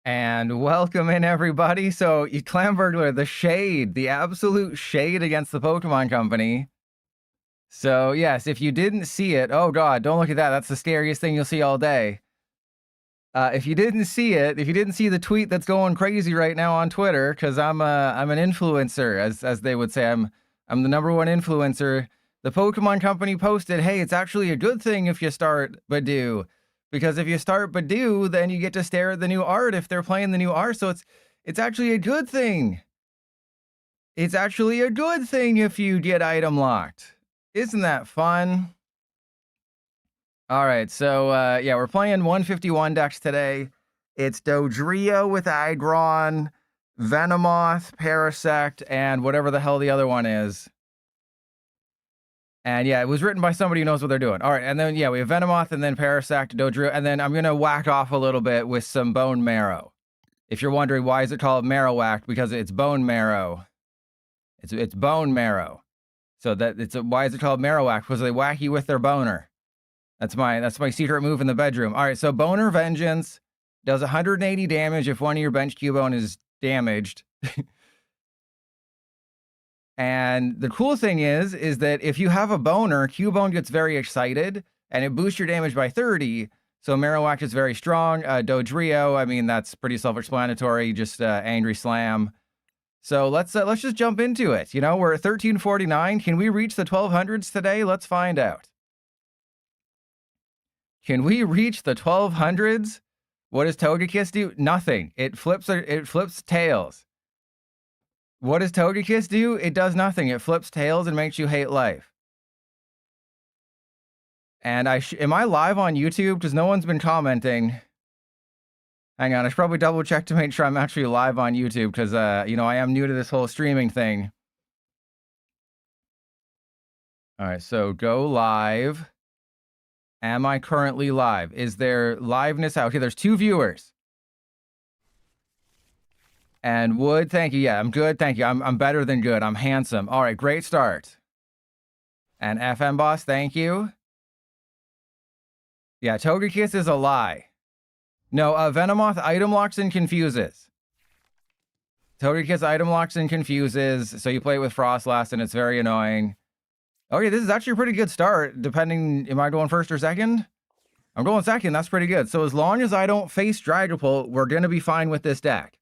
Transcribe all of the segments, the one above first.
And welcome in, everybody. So, you Clam Burglar, the shade, the absolute shade against the Pokemon Company. So, yes, if you didn't see it, oh god, don't look at that. That's the scariest thing you'll see all day. If you didn't see it, if you didn't see the tweet that's going crazy right now on Twitter, because I'm an influencer, as they would say, I'm the #1 influencer. The Pokemon Company posted, hey, it's actually a good thing if you start Badoo. Because if you start Badoo, then you get to stare at the new art if they're playing the new art. So it's actually a good thing. It's actually a good thing if you get item locked. Isn't that fun? All right, so yeah, we're playing 151 decks today. It's Dodrio with Aggron, Venomoth, Parasect, and whatever the hell the other one is. And yeah, it was written by somebody who knows what they're doing. All right, and then yeah, we have Venomoth and then Parasect, Dodrio, and then I'm gonna whack off a little bit with some bone marrow. If you're wondering why is it called Marowak, because it's bone marrow. It's bone marrow. So that why is it called Marowak? Because they whack you with their boner. That's my secret move in the bedroom. All right, so Boner Vengeance does 180 damage if one of your bench Cubone is damaged. And the cool thing is that if you have a boner, Cubone gets very excited and it boosts your damage by 30. So Marowak is very strong. Dodrio, I mean, that's pretty self-explanatory, just angry slam. So let's just jump into it. You know, we're at 1349. Can we reach the 1200s today? Let's find out. Can we reach the 1200s? What does Togekiss do? Nothing. It flips tails. What does Togekiss do? It does nothing. It flips tails and makes you hate life. And am I live on YouTube? Because no one's been commenting. Hang on, I should probably double check to make sure I'm actually live on YouTube, because you know, I am new to this whole streaming thing. All right, so go live. Am I currently live? Is there liveness out? Okay, there's 2 viewers. And Wood, thank you. Yeah, I'm good. Thank you. I'm better than good. I'm handsome. All right, great start. And FM Boss, thank you. Yeah, Togekiss is a lie. No, Venomoth item locks and confuses. Togekiss item locks and confuses, so you play it with Frostlass and it's very annoying. Okay, this is actually a pretty good start, depending, am I going first or second? I'm going second, that's pretty good. So as long as I don't face Dragapult, we're going to be fine with this deck.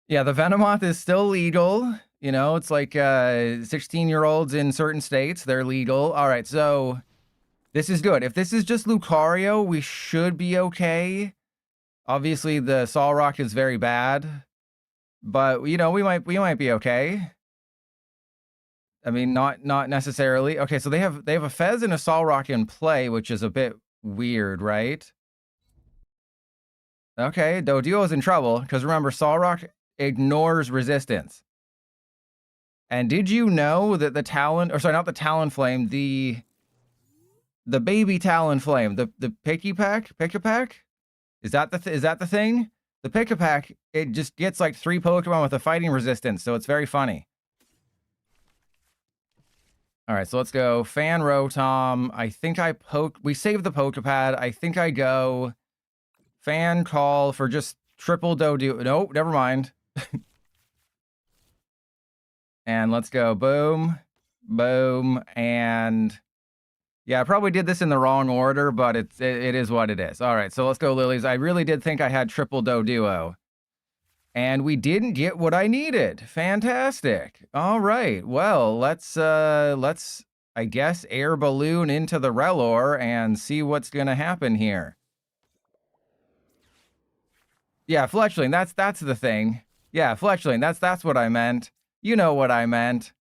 Yeah, the Venomoth is still legal. You know, it's like 16-year-olds in certain states, they're legal. All right, so this is good. If this is just Lucario, we should be okay. Obviously, the Solrock is very bad, but you know, we might be okay. I mean, not necessarily. Okay, so they have a Fez and a Solrock in play, which is a bit weird, right? Okay, Doduo is in trouble, because remember, Solrock ignores resistance. And did you know that the Talon, or sorry, not the Talonflame, the baby Talonflame, the Pick-a-Pack? Is that the thing? The Pick-a-Pack, it just gets like 3 Pokemon with a fighting resistance, so it's very funny. All right, so let's go Fan Rotom. I think we saved the Poké Pad. I think I go Fan Call for just triple Doduo. Nope, never mind. And let's go boom, boom, and yeah, I probably did this in the wrong order, but it is what it is. All right, so let's go Lilies. I really did think I had triple Doduo. And we didn't get what I needed. Fantastic. All right. Well, let's I guess Air Balloon into the Rellor and see what's gonna happen here. Yeah, Fletchling, that's the thing. Yeah, Fletchling, that's what I meant. You know what I meant.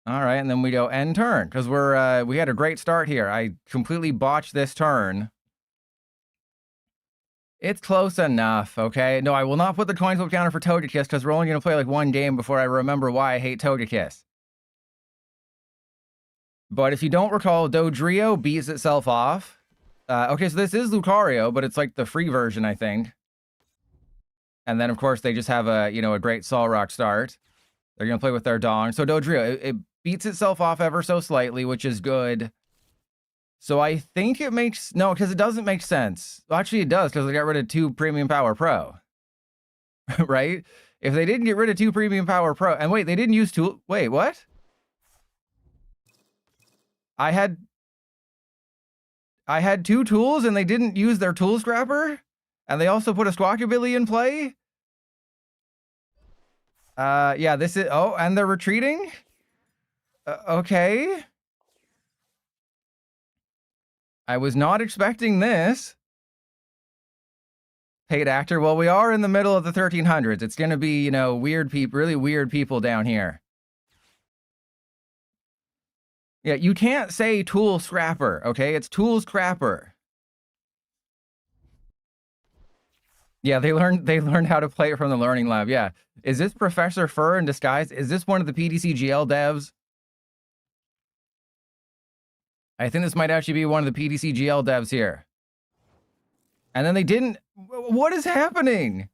All right, and then we go end turn, because we had a great start here. I completely botched this turn. It's close enough, okay? No, I will not put the coin flip counter for Togekiss, because we're only going to play like 1 game before I remember why I hate Togekiss. But if you don't recall, Dodrio beats itself off. Okay, so this is Lucario, but it's like the free version, I think. And then, of course, they just have a great Solrock start. They're going to play with their Dong. So Dodrio, it beats itself off ever so slightly, which is good. So I think it makes, no, because it doesn't make sense. Well, actually, it does, because they got rid of 2 Premium Power Pro. Right? If they didn't get rid of 2 Premium Power Pro, and wait, they didn't use tool. Wait, what? I had 2 tools and they didn't use their tool scrapper? And they also put a Squawkabilly in play? Yeah, this is, oh, and they're retreating? Okay. I was not expecting this. Paid actor. Well, we are in the middle of the 1300s. It's going to be, you know, weird people, really weird people down here. Yeah, you can't say tool scrapper, okay? It's tool scrapper. Yeah, they learned how to play it from the learning lab. Yeah. Is this Professor Fur in disguise? Is this one of the PTCGL devs? I think this might actually be one of the PTCGL devs here. And then they didn't. What is happening?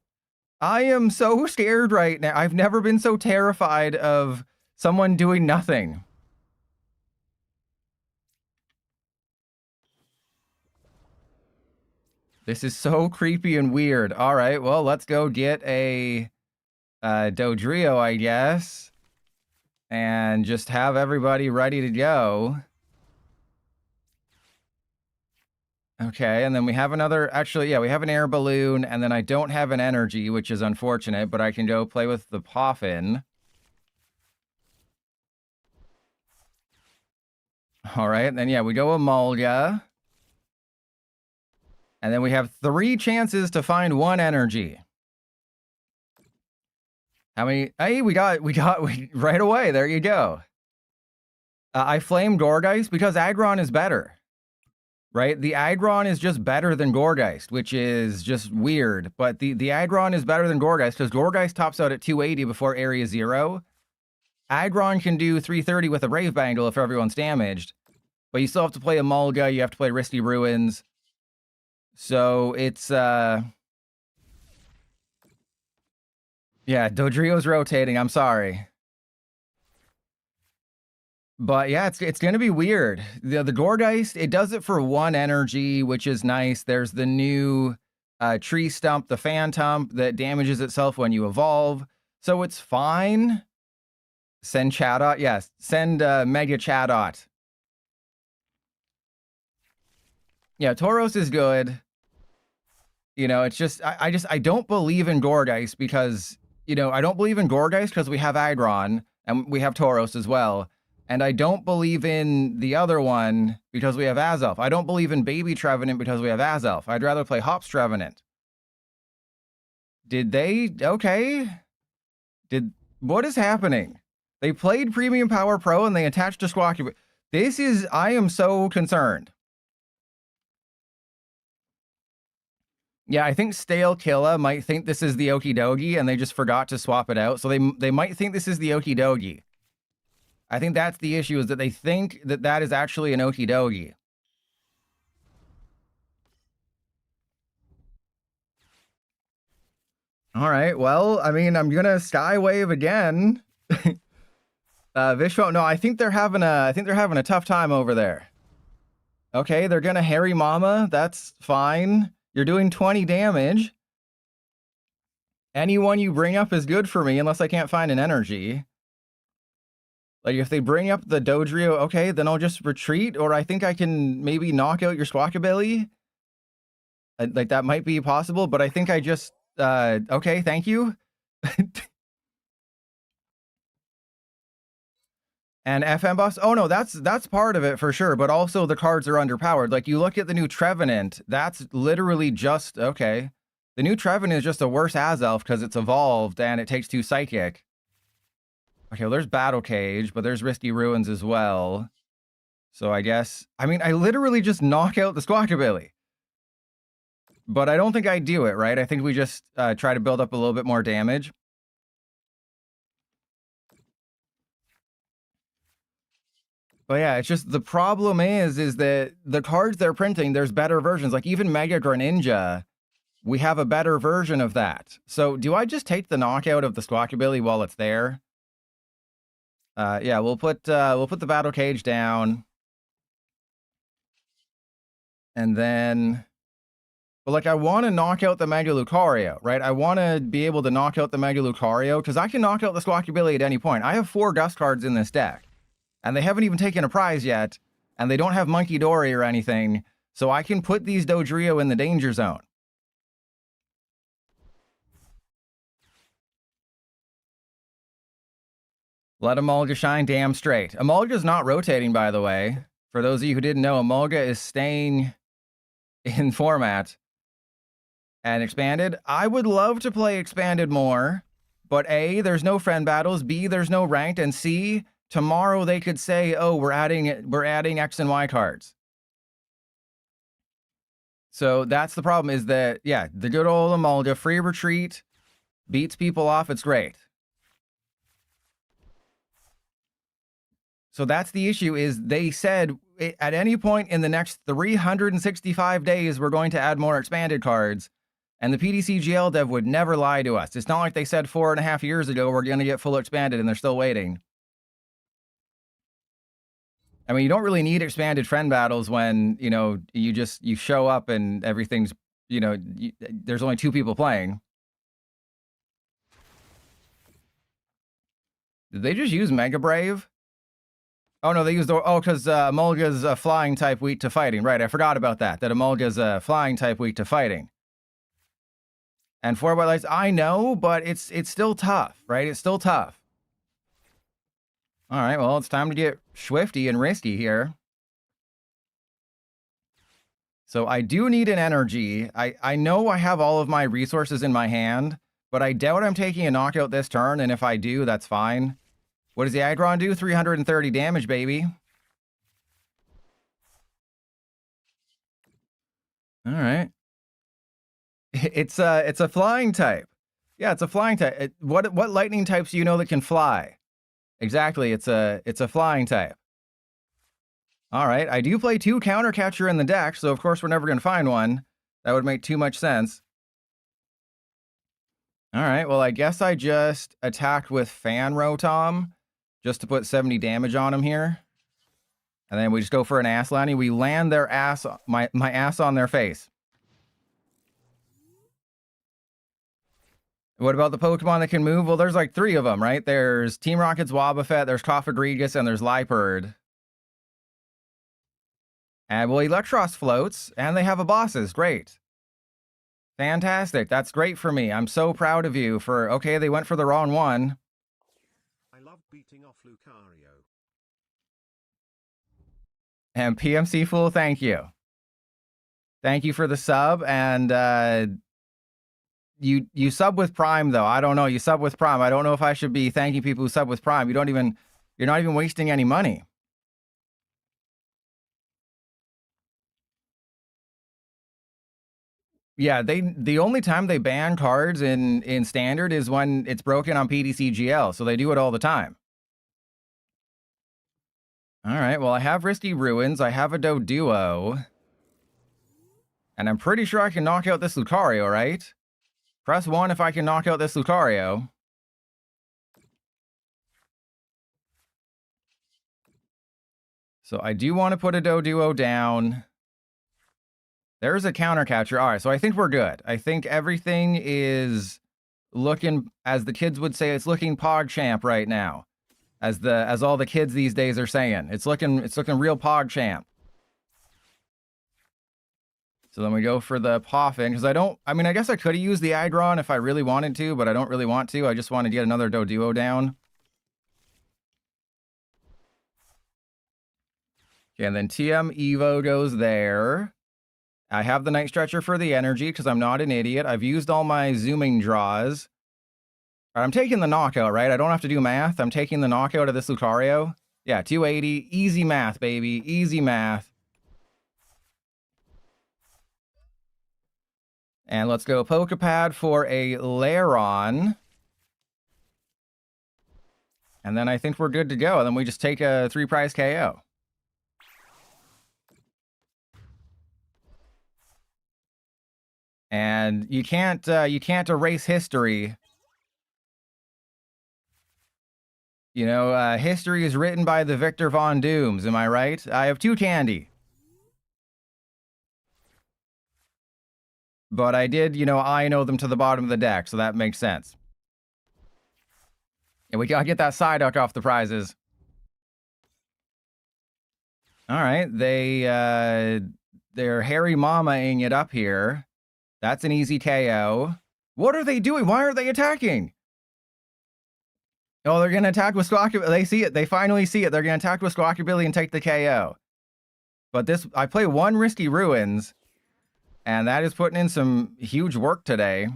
I am so scared right now. I've never been so terrified of someone doing nothing. This is so creepy and weird. All right, well, let's go get a Dodrio, I guess. And just have everybody ready to go. Okay, and then we have another, actually, yeah, we have an air balloon, and then I don't have an energy, which is unfortunate, but I can go play with the Poffin. All right, and then, yeah, we go Emolga. And then we have 3 chances to find 1 energy. How many? Hey, we got right away. There you go. I flamed Gourgeist because Aggron is better. Right? The Aggron is just better than Gourgeist, which is just weird. But the Aggron is better than Gourgeist because Gourgeist tops out at 280 before Area 0. Aggron can do 330 with a Brave Bangle if everyone's damaged. But you still have to play Emolga, you have to play Risky Ruins. So it's, yeah, Dodrio's rotating, I'm sorry. But yeah, it's going to be weird. The Gourgeist, it does it for 1 energy, which is nice. There's the new tree stump, the Phantom, that damages itself when you evolve. So it's fine. Send Chatot. Yes, send Mega Chatot. Yeah, Tauros is good. You know, it's just, I don't believe in Gourgeist because, you know, I don't believe in Gourgeist because we have Aggron and we have Tauros as well. And I don't believe in the other one because we have Azelf. I don't believe in Baby Trevenant because we have Azelf. I'd rather play Hops Trevenant. Did they? Okay. What is happening? They played Premium Power Pro and they attached a Squawky. This is, I am so concerned. Yeah, I think Stale Killa might think this is the Okie Dokie and they just forgot to swap it out. So they might think this is the Okie Dokie. I think that's the issue, is that they think that that is actually an Okie Dokie. All right, well, I mean, I'm gonna Skywave again. Vishvo, no, I think they're having a tough time over there. Okay, they're gonna Harry Mama. That's fine. You're doing 20 damage. Anyone you bring up is good for me, unless I can't find an energy. Like, if they bring up the Dodrio, okay, then I'll just retreat, or I think I can maybe knock out your Squawkabilly. Like, that might be possible, but I think I just, okay, thank you. And FM buffs, oh no, that's part of it for sure, but also the cards are underpowered. Like, you look at the new Trevenant, that's literally just, okay. The new Trevenant is just a worse Azelf because it's evolved and it takes 2 Psychic. Okay, well, there's Battle Cage, but there's Risky Ruins as well. So I guess, I mean, I literally just knock out the Squawkabilly. But I don't think I do it, right? I think we just try to build up a little bit more damage. But yeah, it's just, the problem is that the cards they're printing, there's better versions. Like even Mega Greninja, we have a better version of that. So do I just take the knockout of the Squawkabilly while it's there? Yeah, we'll put the Battle Cage down. And then, but like, I want to knock out the Mega Lucario, right? I want to be able to knock out the Mega Lucario because I can knock out the Squawkabilly at any point. I have 4 Gust cards in this deck, and they haven't even taken a prize yet, and they don't have Monkey Dory or anything, so I can put these Dodrio in the danger zone. Let Emolga shine damn straight. Emolga's not rotating, by the way. For those of you who didn't know, Emolga is staying in format. And expanded. I would love to play expanded more, but A, there's no friend battles, B, there's no ranked, and C, tomorrow they could say, oh, we're adding X and Y cards. So that's the problem, is that, yeah, the good old Emolga free retreat beats people off. It's great. So that's the issue, is they said at any point in the next 365 days, we're going to add more expanded cards. And the PTCGL dev would never lie to us. It's not like they said 4.5 years ago, we're going to get full expanded, and they're still waiting. I mean, you don't really need expanded friend battles when, you know, you show up and everything's, you know, there's only 2 people playing. Did they just use Mega Brave? Oh, no, they used the... Oh, because Emolga's a flying type weak to fighting. Right, I forgot about that Emolga's a flying type weak to fighting. And 4 white lights, I know, but it's still tough, right? It's still tough. All right, well, it's time to get swifty and risky here. So I do need an energy. I know I have all of my resources in my hand, but I doubt I'm taking a knockout this turn, and if I do, that's fine. What does the Aggron do? 330 damage, baby. All right. It's a flying type. Yeah, it's a flying type. What lightning types do you know that can fly? Exactly, it's a flying type. All right, I do play 2 counter catcher in the deck, so of course we're never going to find one. That would make too much sense. All right, well, I guess I just attacked with Fan Rotom just to put 70 damage on him here. And then we just go for an ass landing. We land their ass, my ass on their face. What about the Pokemon that can move? Well, there's like 3 of them, right? There's Team Rocket's Wobbuffet, there's Cofagrigus, and there's Liepard. And well, Electros floats, and they have a bosses. Great. Fantastic. That's great for me. I'm so proud of you for... Okay, they went for the wrong one. I love beating off Lucario. And PMC Fool, thank you. Thank you for the sub, and... You sub with Prime, though. I don't know. You sub with Prime. I don't know if I should be thanking people who sub with Prime. You're not even wasting any money. Yeah, the only time they ban cards in Standard is when it's broken on PTCGL, so they do it all the time. All right, well, I have Risky Ruins. I have a Doduo. And I'm pretty sure I can knock out this Lucario, right? Press 1 if I can knock out this Lucario. So I do want to put a Doduo down. There's a counter catcher. All right, so I think we're good. I think everything is looking, as the kids would say, it's looking PogChamp right now. As all the kids these days are saying. It's looking real PogChamp. So then we go for the Poffin, because I guess I could have used the Aggron if I really wanted to, but I don't really want to. I just want to get another Doduo down. Okay, and then TM Evo goes there. I have the Night Stretcher for the energy, because I'm not an idiot. I've used all my zooming draws. All right, I'm taking the knockout, right? I don't have to do math. I'm taking the knockout of this Lucario. Yeah, 280. Easy math, baby. Easy math. And let's go Poké Pad for a Lairon. And then I think we're good to go. And then we just take a 3-prize KO. And you can't erase history. You know, history is written by the Victor Von Dooms, am I right? I have 2 candy. But I did, you know, Iono them to the bottom of the deck, so that makes sense. And we gotta get that Psyduck off the prizes. All right, they're Harry Mama-ing it up here. That's an easy KO. What are they doing? Why are they attacking? Oh, they're gonna attack with Squawkabilly. They see it. They finally see it. They're gonna attack with Squawkabilly and take the KO. But this, I play one Risky Ruins, and that is putting in some huge work today.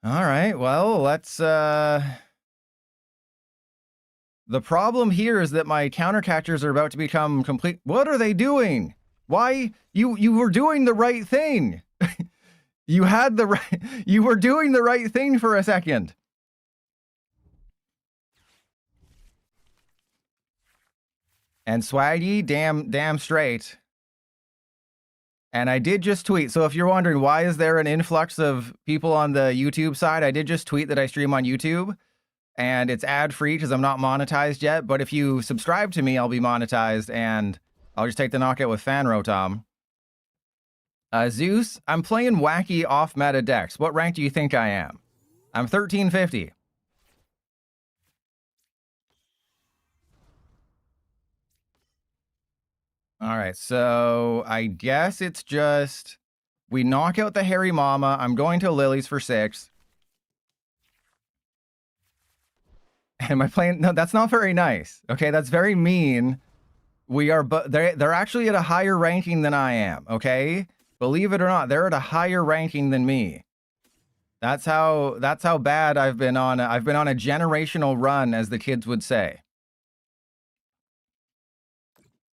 All right, well, let's... The problem here is that my counter catchers are about to become complete. What are they doing? Why? You were doing the right thing. You had the right, you were doing the right thing for a second. And Swaggy, damn straight. And I did just tweet. So if you're wondering why is there an influx of people on the YouTube side, I did just tweet that I stream on YouTube. And it's ad-free because I'm not monetized yet. But if you subscribe to me, I'll be monetized. And I'll just take the knockout with Fan Rotom. Zeus, I'm playing wacky off-meta decks. What rank do you think I am? I'm 1350. All right, so I guess it's just... We knock out the Harry Mama. I'm going to Lillie's for 6. Am I playing? No, that's not very nice. Okay, that's very mean. We are, but they're actually at a higher ranking than I am. Okay, believe it or not, they're at a higher ranking than me. That's how bad I've been on. I've been on a generational run, as the kids would say.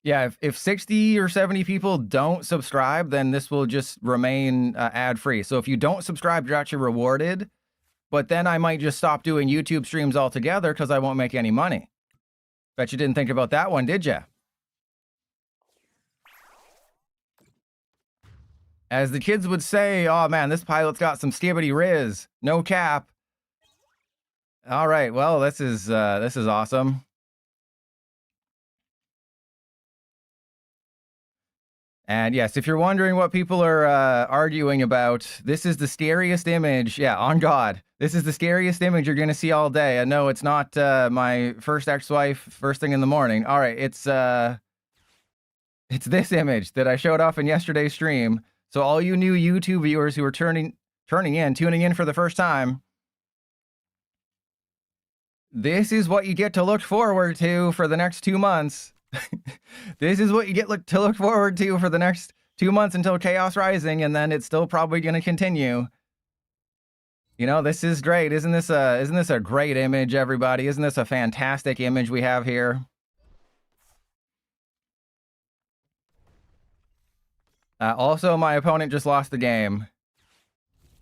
Yeah, if 60 or 70 people don't subscribe, then this will just remain ad-free. So if you don't subscribe, you're actually rewarded. But then I might just stop doing YouTube streams altogether because I won't make any money. Bet you didn't think about that one, did you? As the kids would say, oh man, this pilot's got some skibbity riz. No cap. All right, well, this is awesome. And yes, if you're wondering what people are arguing about, this is the scariest image. Yeah, on God. This is the scariest image you're going to see all day. And no, it's not my first ex-wife first thing in the morning. All right, it's this image that I showed off in yesterday's stream. So all you new YouTube viewers who are tuning in for the first time, this is what you get to look forward to for the next 2 months. This is what you get to look forward to for the next 2 months until Chaos Rising, and then it's still probably going to continue. You know, this is great. Isn't this a great image, everybody? Isn't this a fantastic image we have here? Also, my opponent just lost the game.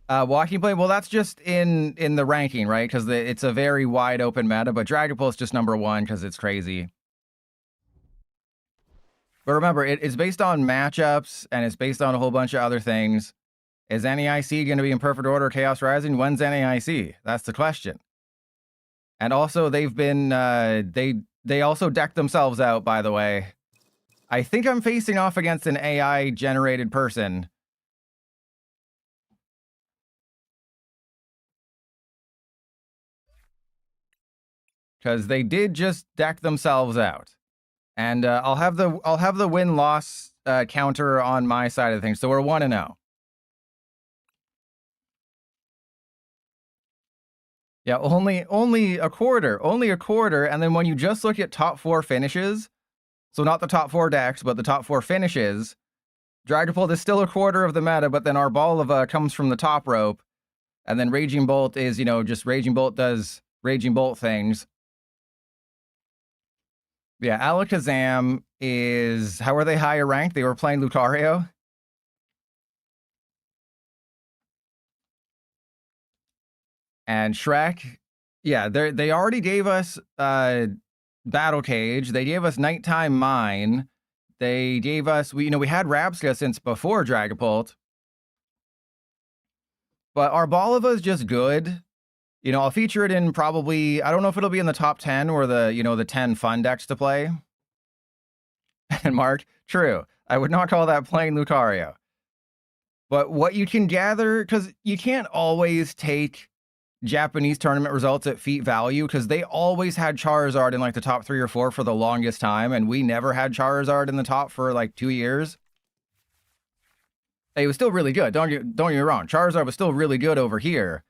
Walking Blade, well, that's just in the ranking, right? Because it's a very wide open meta, but Dragapult's just #1 because it's crazy. But remember, it's based on matchups, and it's based on a whole bunch of other things. Is NAIC going to be in perfect order Chaos Rising? When's NAIC? That's the question. And also, they've been, they also decked themselves out, by the way. I think I'm facing off against an AI-generated person. Because they did just deck themselves out. And I'll have the win-loss counter on my side of things. So we're 1-0. Yeah, only a quarter. Only a quarter. And then when you just look at top 4 finishes, so not the top 4 decks, but the top 4 finishes, Dragapult is still a quarter of the meta, but then Arboliva comes from the top rope. And then Raging Bolt is, you know, just Raging Bolt does Raging Bolt things. Yeah, Alakazam is... How are they higher ranked? They were playing Lucario. And Shrek, yeah, they already gave us Battle Cage. They gave us Nighttime Mine. They gave us... we had Rabsca since before Dragapult. But Arboliva is just good. You know, I'll feature it in probably, I don't know if it'll be in the top 10 or the, the 10 fun decks to play. And Mark, true. I would not call that playing Lucario. But what you can gather, because you can't always take Japanese tournament results at feat value, because they always had Charizard in like the top 3 or 4 for the longest time, and we never had Charizard in the top for like 2 years. It was still really good. Don't get me wrong. Charizard was still really good over here.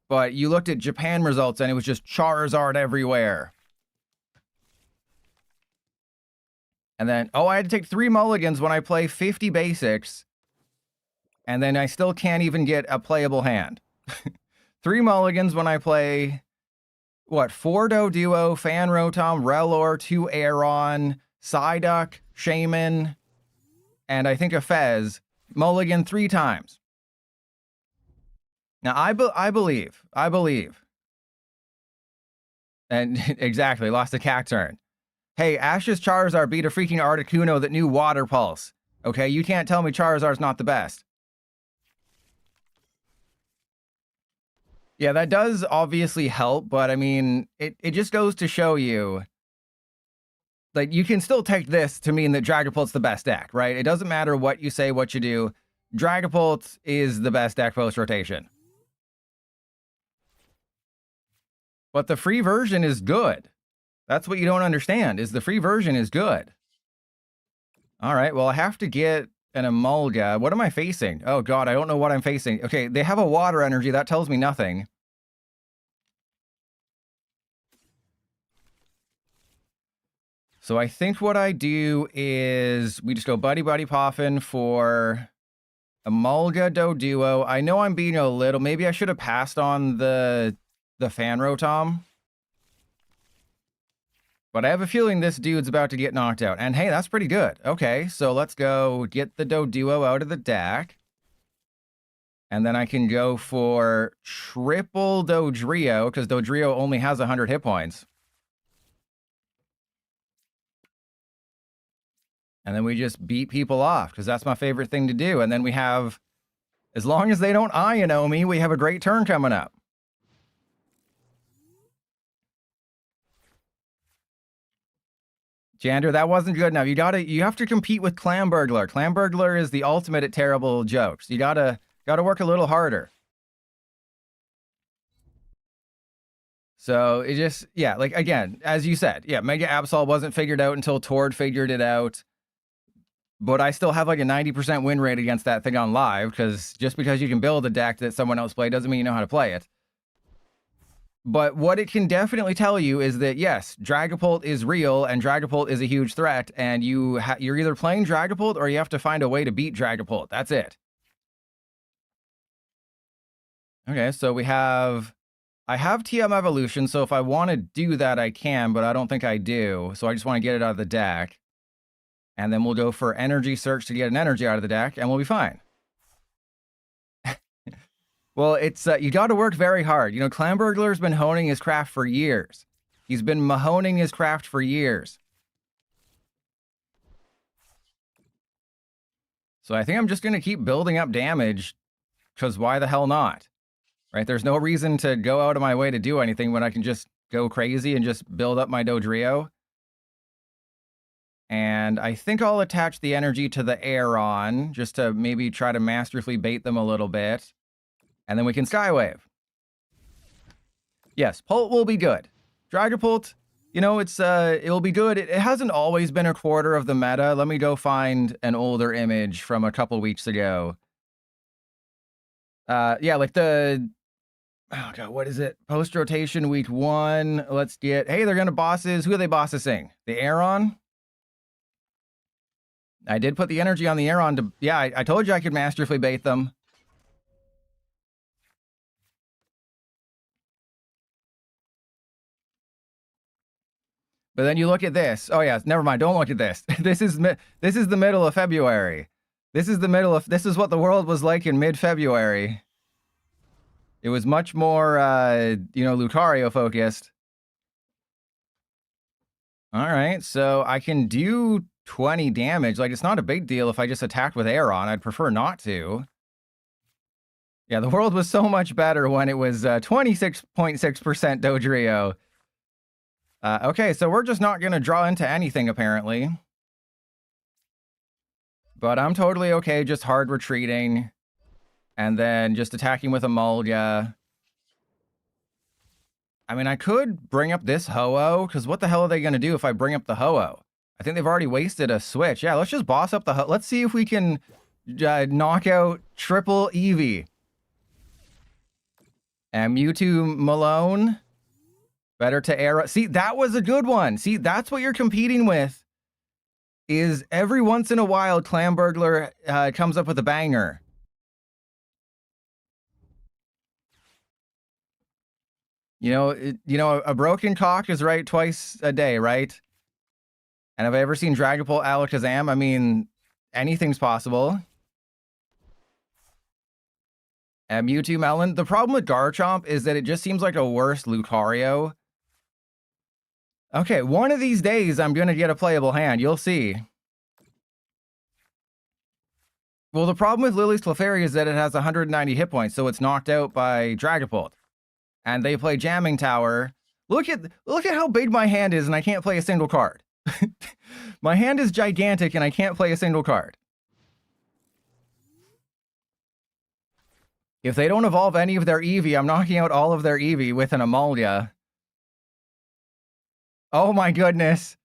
But you looked at Japan results and it was just Charizard everywhere. And then, oh, I had to take 3 mulligans when I play 50 basics. And then I still can't even get a playable hand. 3 mulligans when I play, what, 4 Doduo, Fan Rotom, Rellor, 2 Aron, Psyduck, Shaman, and I think a Fez. Mulligan 3 times. Now, I believe. And exactly, lost a Cacturn. Hey, Ash's Charizard beat a freaking Articuno that knew Water Pulse. Okay, you can't tell me Charizard's not the best. Yeah, that does obviously help, but I mean, it just goes to show you, like, you can still take this to mean that Dragapult's the best deck, right? It doesn't matter what you say, what you do. Dragapult is the best deck post-rotation. But the free version is good. That's what you don't understand, is the free version is good. All right, well, I have to get an Emolga. What am I facing? Oh, God, I don't know what I'm facing. Okay, they have a water energy. That tells me nothing. So I think what I do is we just go Buddy-Buddy Poffin for Emolga Doduo. I know I'm being a little... Maybe I should have passed on the Fan Rotom. But I have a feeling this dude's about to get knocked out. And hey, that's pretty good. Okay, so let's go get the Doduo out of the deck. And then I can go for triple Dodrio, because Dodrio only has 100 hit points. And then we just beat people off, because that's my favorite thing to do. And then we have, as long as they don't Iono me, we have a great turn coming up. Jander, that wasn't good enough. You have to compete with Clamburglar. Clamburglar is the ultimate at terrible jokes. You gotta work a little harder. So it just, yeah, like again, as you said, yeah, Mega Absol wasn't figured out until Tord figured it out. But I still have like a 90% win rate against that thing on live, because just because you can build a deck that someone else played doesn't mean you know how to play it. But what it can definitely tell you is that, yes, Dragapult is real, and Dragapult is a huge threat, and you're either playing Dragapult or you have to find a way to beat Dragapult. That's it. Okay, so I have TM Evolution, so if I want to do that, I can, but I don't think I do. So I just want to get it out of the deck. And then we'll go for Energy Search to get an energy out of the deck, and we'll be fine. Well, it's you got to work very hard. You know, Clamburglar's been honing his craft for years. He's been mahoning his craft for years. So I think I'm just going to keep building up damage, because why the hell not? Right? There's no reason to go out of my way to do anything when I can just go crazy and just build up my Dodrio. And I think I'll attach the energy to the Aron, just to maybe try to masterfully bait them a little bit. And then we can Skywave. Yes, Pult will be good. Dragapult, you know, it'll be good. It hasn't always been a quarter of the meta. Let me go find an older image from a couple weeks ago. Yeah, like oh God, what is it? Post-rotation week 1. Let's get, hey, they're going to bosses. Who are they bossing? The Aron? I did put the energy on the Aron to, yeah, I told you I could masterfully bait them. But then you look at this. Oh yeah, never mind. Don't look at this. This is the middle of February. This is what the world was like in mid-February. It was much more, you know, Lucario focused. All right, so I can do 20 damage. Like, it's not a big deal if I just attacked with Aron. I'd prefer not to. Yeah, the world was so much better when it was 26.6% Dodrio. Okay, so we're just not going to draw into anything, apparently. But I'm totally okay just hard retreating. And then just attacking with Emolga. I mean, I could bring up this Ho-Oh, because what the hell are they going to do if I bring up the Ho-Oh? I think they've already wasted a switch. Yeah, let's just boss up the Ho-Oh. Let's see if we can knock out triple Eevee. And Mewtwo Malone. Better to Air. See, that was a good one. See, that's what you're competing with. Is every once in a while, Clamburglar comes up with a banger. You know, a broken cock is right twice a day, right? And have I ever seen Dragapult Alakazam? I mean, anything's possible. And Mewtwo Melon. The problem with Garchomp is that it just seems like a worse Lucario. Okay, one of these days I'm going to get a playable hand. You'll see. Well, the problem with Lillie's Clefairy is that it has 190 hit points, so it's knocked out by Dragapult. And they play Jamming Tower. Look at how big my hand is, and I can't play a single card. My hand is gigantic, and I can't play a single card. If they don't evolve any of their Eevee, I'm knocking out all of their Eevee with an Emolga. Oh my goodness.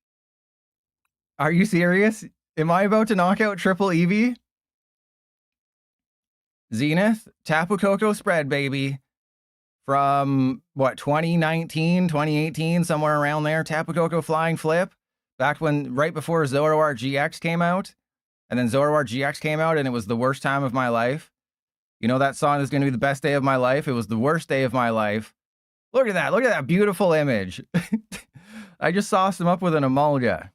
Are you serious? Am I about to knock out triple Eevee? Zenith, Tapu Koko spread, baby. From, what, 2019, 2018, somewhere around there. Tapu Koko Flying Flip. Back when, right before Zoroark GX came out. And then Zoroark GX came out, and it was the worst time of my life. You know that song is going to be the best day of my life? It was the worst day of my life. Look at that. Look at that beautiful image. I just sauced him up with an Emolga.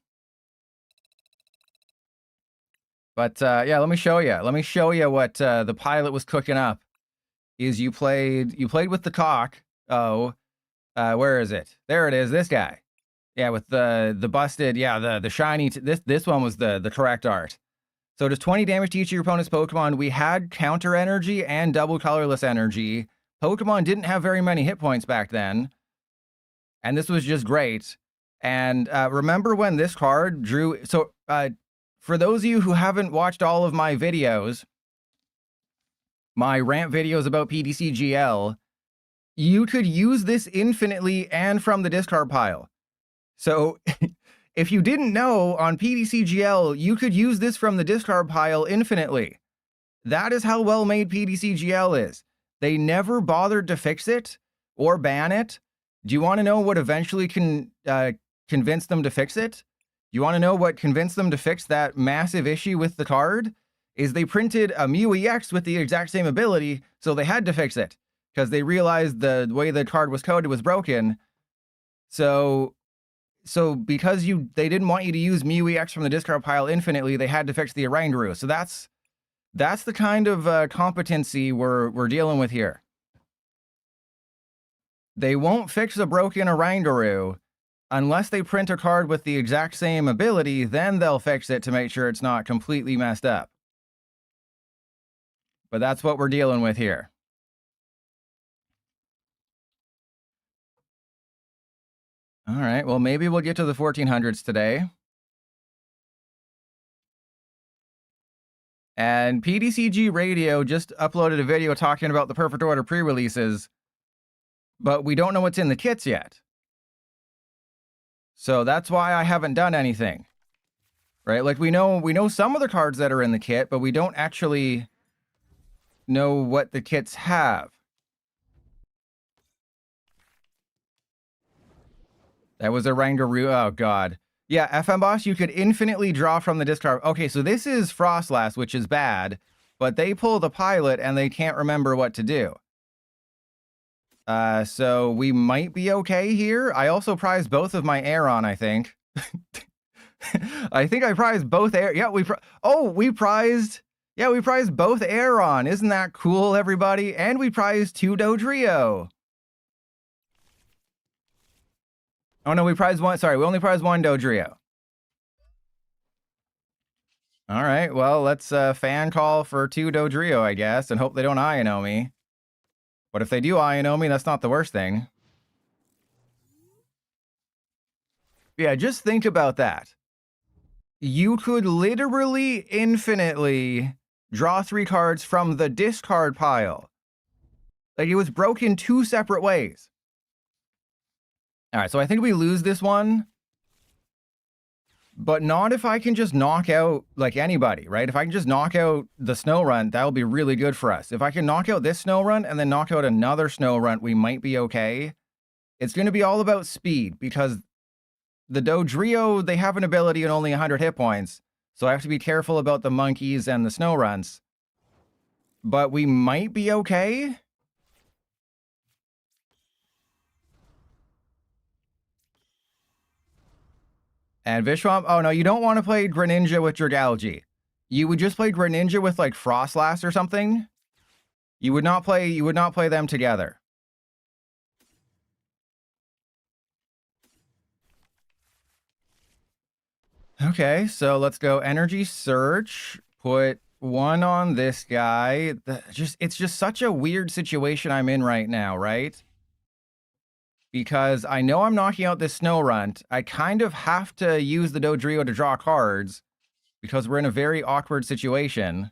But, yeah, let me show you. Let me show you what the pilot was cooking up. Is you played with the cock. Oh, where is it? There it is. This guy. Yeah, with the busted, yeah, the shiny. This one was the correct art. So does 20 damage to each of your opponent's Pokemon. We had counter energy and double colorless energy. Pokemon didn't have very many hit points back then. And this was just great. And remember when this card drew... So for those of you who haven't watched all of my videos, my rant videos about PTCGL, you could use this infinitely and from the discard pile. So... If you didn't know, on PTCGL, you could use this from the discard pile infinitely. That is how well made PTCGL is. They never bothered to fix it or ban it. Do you want to know what eventually convinced them to fix it? You want to know what convinced them to fix that massive issue with the card? Is they printed a Mew EX with the exact same ability, so they had to fix it. Because they realized the way the card was coded was broken. So because they didn't want you to use Mew EX from the discard pile infinitely, they had to fix the Oranguru. So that's the kind of competency we're dealing with here. They won't fix a broken Oranguru unless they print a card with the exact same ability. Then they'll fix it to make sure it's not completely messed up. But that's what we're dealing with here. All right, well, maybe we'll get to the 1400s today. And PTCG Radio just uploaded a video talking about the Perfect Order pre-releases, but we don't know what's in the kits yet. So that's why I haven't done anything. Right? Like we know some of the cards that are in the kit, but we don't actually know what the kits have. That was a Oranguru. Oh, God. Yeah, FM Boss, you could infinitely draw from the discard. Okay, so this is Frostlass, which is bad, but they pull the pilot and they can't remember what to do. So we might be okay here. I also prized both of my Aron, I think. I think I prized both Air. Yeah, we prized both Aron. Isn't that cool, everybody? And we prized 2 Dodrio. Oh, no, we prized one. Sorry, we only prized 1 Dodrio. All right, well, let's fan call for 2 Dodrio, I guess, and hope they don't Iono me. But if they do Iono me, that's not the worst thing. Yeah, just think about that. you could literally infinitely draw 3 cards from the discard pile. Like, it was broken 2 separate ways. All right, so I think we lose this one. But not if I can just knock out, like, anybody, right? If I can just knock out the snow run, that'll be really good for us. If I can knock out this snow run and then knock out another snow run, we might be okay. It's going to be all about speed because the Dodrio, they have an ability and only 100 hit points. So I have to be careful about the monkeys and the snow runs. But we might be okay. And Vishwamp, oh no, you don't want to play Greninja with Dragalge. You would just play Greninja with like Frostlass or something. You would not play them together. Okay, so let's go Energy Search. Put 1 on this guy. It's just such a weird situation I'm in right now, right? Because I know I'm knocking out this snow runt. I kind of have to use the Dodrio to draw cards because we're in a very awkward situation.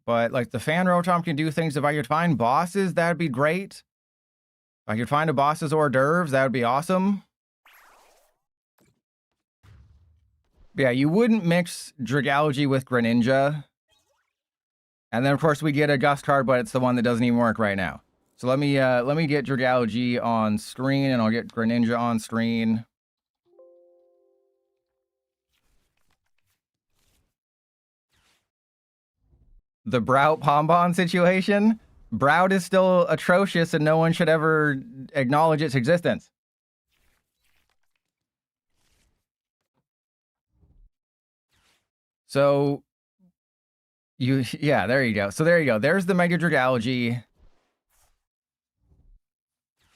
But like the Fan Rotom can do things. If I could find bosses, that'd be great. If I could find a boss's hors d'oeuvres, that would be awesome. But yeah, you wouldn't mix Dragalge with Greninja. And then, of course, we get a Gust card, but it's the one that doesn't even work right now. So let me get Dragalge on screen, and I'll get Greninja on screen. The Brout Pombon situation? Brout is still atrocious, and no one should ever acknowledge its existence. So... yeah, there you go. So there you go. There's the Mega Dragalge.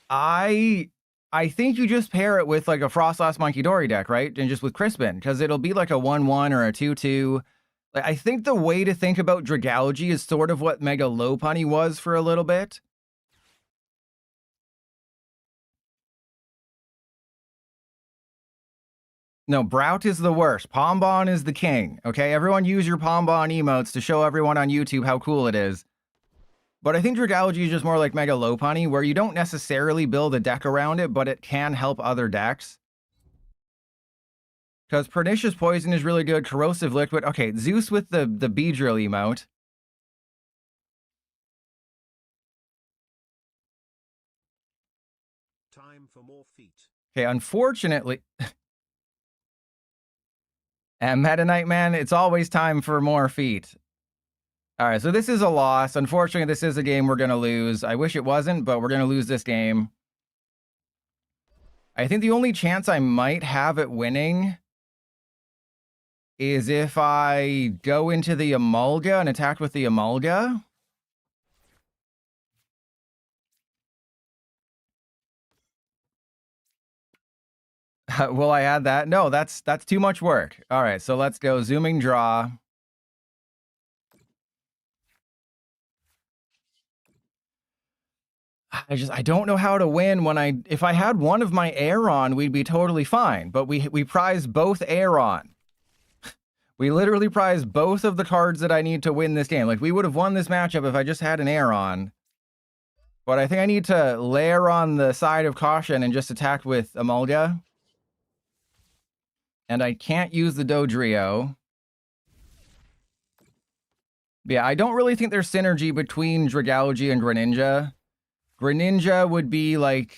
I think you just pair it with like a Frostlass Monkey deck, right? And just with Crispin, because it'll be like a 1-1 or a 2-2. Like, I think the way to think about Dragalge is sort of what Mega Lopunny was for a little bit. No, Brout is the worst. Pombon is the king. Okay, everyone use your Pombon emotes to show everyone on YouTube how cool it is. But I think Dragalge is just more like Mega Lopunny, where you don't necessarily build a deck around it, but it can help other decks. Because Pernicious Poison is really good. Corrosive Liquid. Okay, Zeus with the Beedrill emote. Time for more feet. Okay, unfortunately... And Meta Knight, man, it's always time for more feet. All right, so this is a loss. Unfortunately, this is a game we're going to lose. I wish it wasn't, but we're going to lose this game. I think the only chance I might have at winning is if I go into the Emolga and attack with the Emolga. Will I add that? No, that's too much work. All right, so let's go zooming draw. I don't know how to win when if I had one of my Aron, we'd be totally fine. But we prize both Aron. We literally prize both of the cards that I need to win this game. Like, we would have won this matchup if I just had an Aron. But I think I need to layer on the side of caution and just attack with Emolga. And I can't use the Dodrio. Yeah, I don't really think there's synergy between Dragalge and Greninja. Greninja would be like...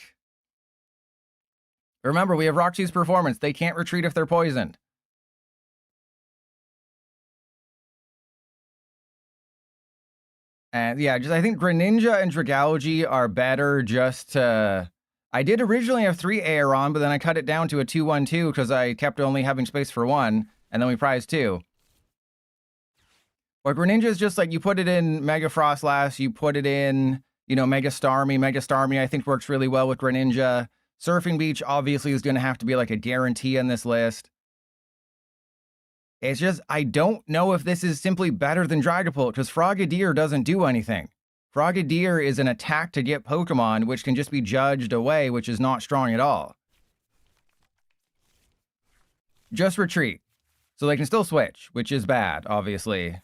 Remember, we have Roxy's Performance. They can't retreat if they're poisoned. And yeah, I think Greninja and Dragalge are better just to... I did originally have 3 Aron, but then I cut it down to a 2-1-2 because I kept only having space for 1, and then we prized 2. But Greninja is just like, you put it in Mega Frostlass, you put it in, you know, Mega Starmie. Mega Starmie, I think, works really well with Greninja. Surfing Beach, obviously, is going to have to be like a guarantee on this list. It's just, I don't know if this is simply better than Dragapult, because Frogadier doesn't do anything. Frogadier is an attack to get Pokemon, which can just be judged away, which is not strong at all. Just retreat. So they can still switch, which is bad, obviously.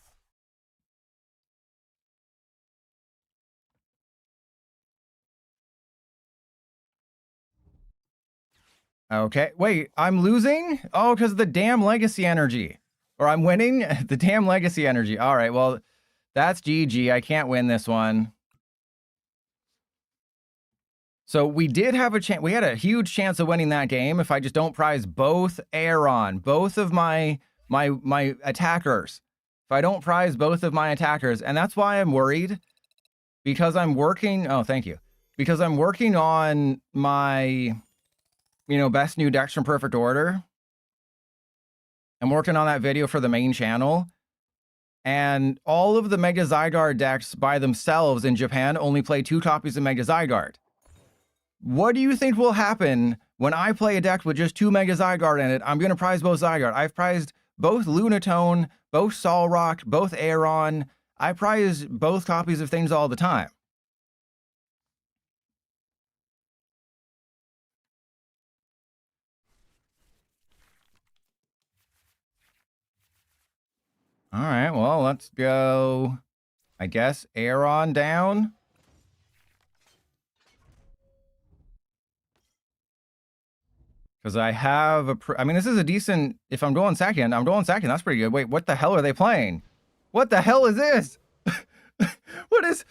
Okay, wait, I'm losing? Oh, because of the damn Legacy Energy. Or I'm winning? The damn Legacy Energy. All right, well, that's GG. I can't win this one. So we did have a chance. We had a huge chance of winning that game if I just don't prize both Aron, both of my attackers. If I don't prize both of my attackers, and that's why I'm worried, because I'm working. Oh, thank you. Because I'm working on my, best new decks from Perfect Order. I'm working on that video for the main channel. And all of the Mega Zygarde decks by themselves in Japan only play 2 copies of Mega Zygarde. What do you think will happen when I play a deck with just 2 Mega Zygarde in it? I'm going to prize both Zygarde. I've prized both Lunatone, both Solrock, both Aron. I prize both copies of things all the time. All right, well, let's go, I guess, Aron down. Because I have I mean, this is a decent, if I'm going second, that's pretty good. Wait, what the hell are they playing? What the hell is this? What is,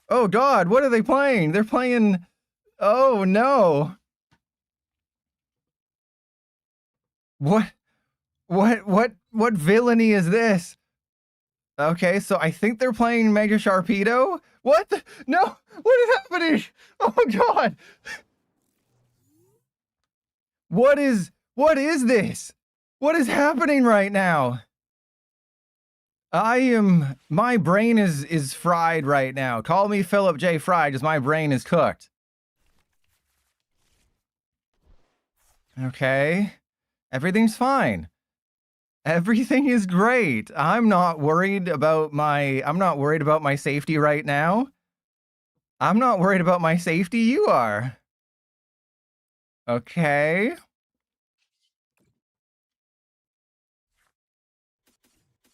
oh God, what are they playing? They're playing, oh no. What villainy is this? Okay, so I think they're playing Mega Sharpedo. What? No, what is happening? Oh God. What is this? What is happening right now? My brain is fried right now. Call me Philip J. Fried, because my brain is cooked. Okay. Everything's fine. Everything is great. I'm not worried about my safety right now. I'm not worried about my safety. You are. Okay.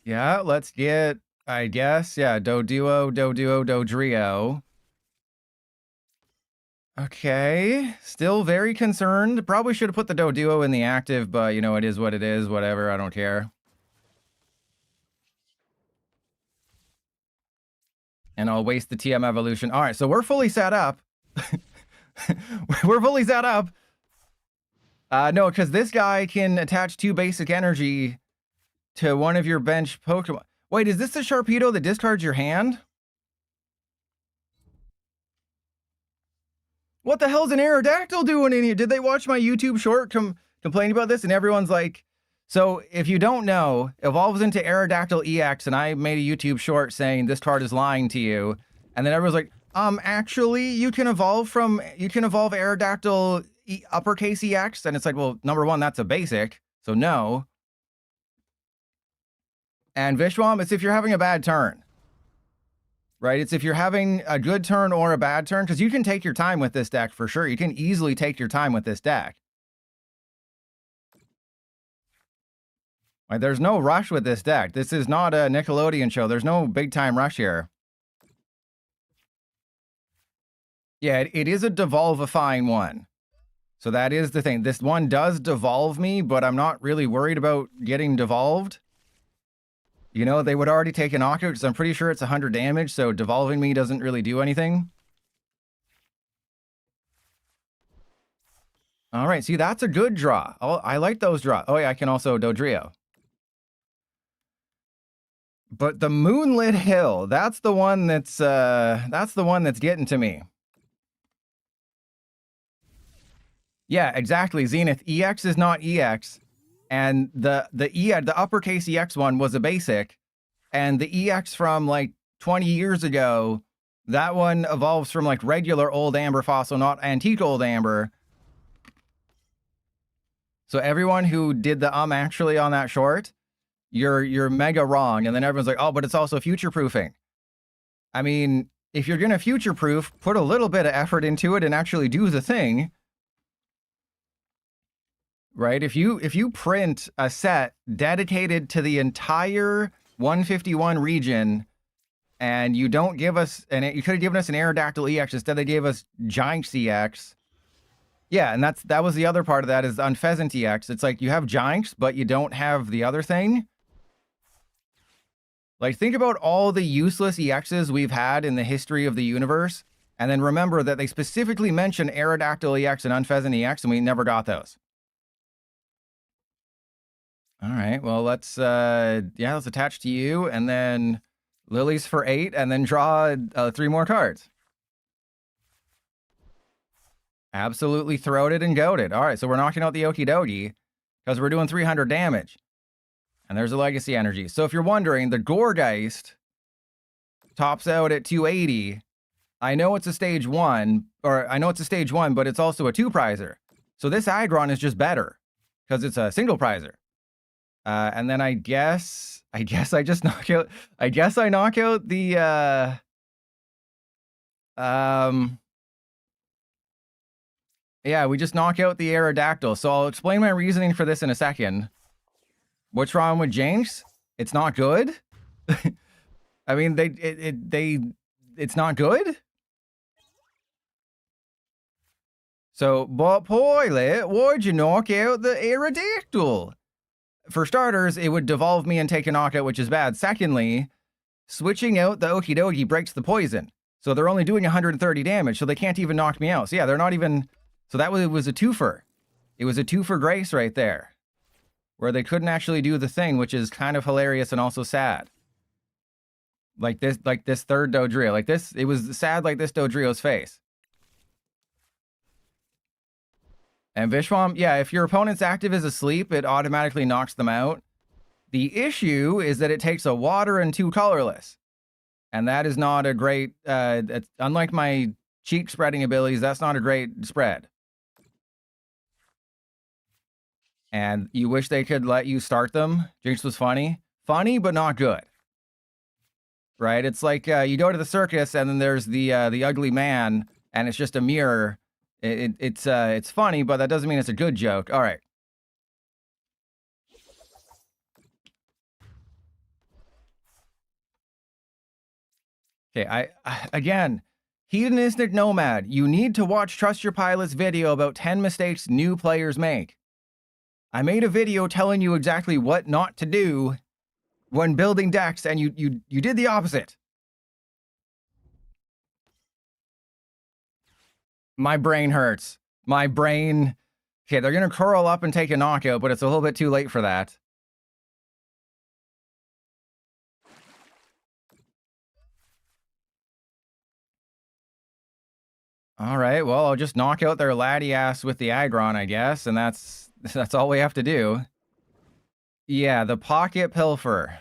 Yeah, let's get, I guess, yeah, Dodrio. Okay, still very concerned. Probably should have put the Doduo in the active, but, it is what it is. Whatever, I don't care. And I'll waste the TM evolution. All right, so we're fully set up. We're fully set up. No, because this guy can attach 2 basic energy to one of your bench Pokemon. Wait, is this the Sharpedo that discards your hand? What the hell's an Aerodactyl doing in here? Did they watch my YouTube short complaining about this? And everyone's like, so if you don't know, evolves into Aerodactyl EX, and I made a YouTube short saying this card is lying to you. And then everyone's like, actually, you can evolve Aerodactyl uppercase EX. And it's like, well, number one, that's a basic, so no. And Vishwam, it's if you're having a bad turn. Right? It's if you're having a good turn or a bad turn, because you can take your time with this deck for sure. You can easily take your time with this deck. Like, there's no rush with this deck. This is not a Nickelodeon show. There's no big time rush here. Yeah, it is a devolvifying one. So that is the thing. This one does devolve me, but I'm not really worried about getting devolved. They would already take an knockout because I'm pretty sure it's 100 damage, so devolving me doesn't really do anything. All right, see, that's a good draw. Oh, I like those draws. Oh yeah, I can also Dodrio. But the Moonlit Hill, that's the one that's getting to me. Yeah, exactly. Zenith, EX is not EX. And the uppercase EX one was a basic, and the EX from like 20 years ago, that one evolves from like regular old amber fossil, not antique old amber. So everyone who did the actually on that short, you're mega wrong. And then everyone's like, oh, but it's also future proofing. I mean, if you're going to future-proof, put a little bit of effort into it and actually do the thing. Right? If you print a set dedicated to the entire 151 region, and you don't give us, and you could have given us an Aerodactyl EX, instead they gave us Giant EX. Yeah, and that was the other part of that, is on Pheasant EX. It's like you have Giants, but you don't have the other thing. Like, think about all the useless EXs we've had in the history of the universe, and then remember that they specifically mention Aerodactyl EX and Unpheasant EX, and we never got those. All right, well, let's attach to you, and then Lillie's for 8, and then draw 3 more cards. Absolutely throated and goated. All right, so we're knocking out the Okie Dokie because we're doing 300 damage. And there's a Legacy Energy. So if you're wondering, the Gourgeist tops out at 280. I know it's a stage 1, but it's also a 2-prizer. So this Aggron is just better because it's a single prizer. And then I guess I just knock out. I guess I knock out the yeah, we just knock out the Aerodactyl. So I'll explain my reasoning for this in a second. What's wrong with Jinx? It's not good. I mean, it's not good. So, but Poilet, why'd you knock out the Aerodactyl? For starters, it would devolve me and take a knockout, which is bad. Secondly, switching out the Okie Dokie breaks the poison. So they're only doing 130 damage, so they can't even knock me out. So yeah, they're not even... So that was a twofer. It was a 2 for grace right there, where they couldn't actually do the thing, which is kind of hilarious and also sad. Like this third Dodrio. Like this, it was sad like this Dodrio's face. And Vishwam, yeah, if your opponent's active is asleep, it automatically knocks them out. The issue is that it takes a water and 2 colorless. And that is not a great, unlike my cheek spreading abilities, that's not a great spread. And you wish they could let you start them. Jinx was funny. Funny, but not good. Right? It's like you go to the circus and then there's the ugly man and it's just a mirror. It's funny, but that doesn't mean it's a good joke. All right. Okay, again, Hedonistic Nomad, you need to watch Trust Your Pilot's video about 10 mistakes new players make. I made a video telling you exactly what not to do when building decks, and you did the opposite. My brain hurts. My brain... Okay, they're going to curl up and take a knockout, but it's a little bit too late for that. All right, well, I'll just knock out their laddie ass with the Aggron, I guess, and that's all we have to do. Yeah, the Pocket Pilfer.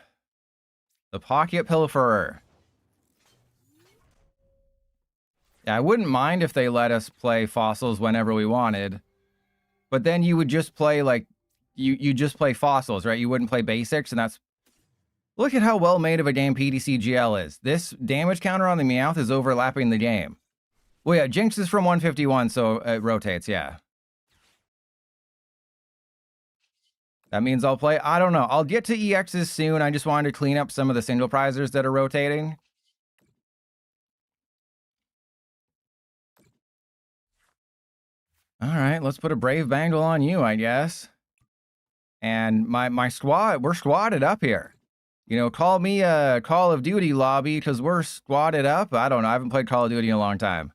The Pocket Pilferer. Yeah, I wouldn't mind if they let us play fossils whenever we wanted. But then you would just play, like, you just play fossils, right? You wouldn't play basics, and that's... Look at how well made of a game PTCGL is. This damage counter on the Meowth is overlapping the game. Well, yeah, Jinx is from 151, so it rotates, yeah. That means I'll play... I don't know. I'll get to EXs soon. I just wanted to clean up some of the single prizers that are rotating. All right, let's put a Brave Bangle on you, I guess. And my squad, we're squatted up here. You know, call me a Call of Duty lobby because we're squatted up. I don't know. I haven't played Call of Duty in a long time.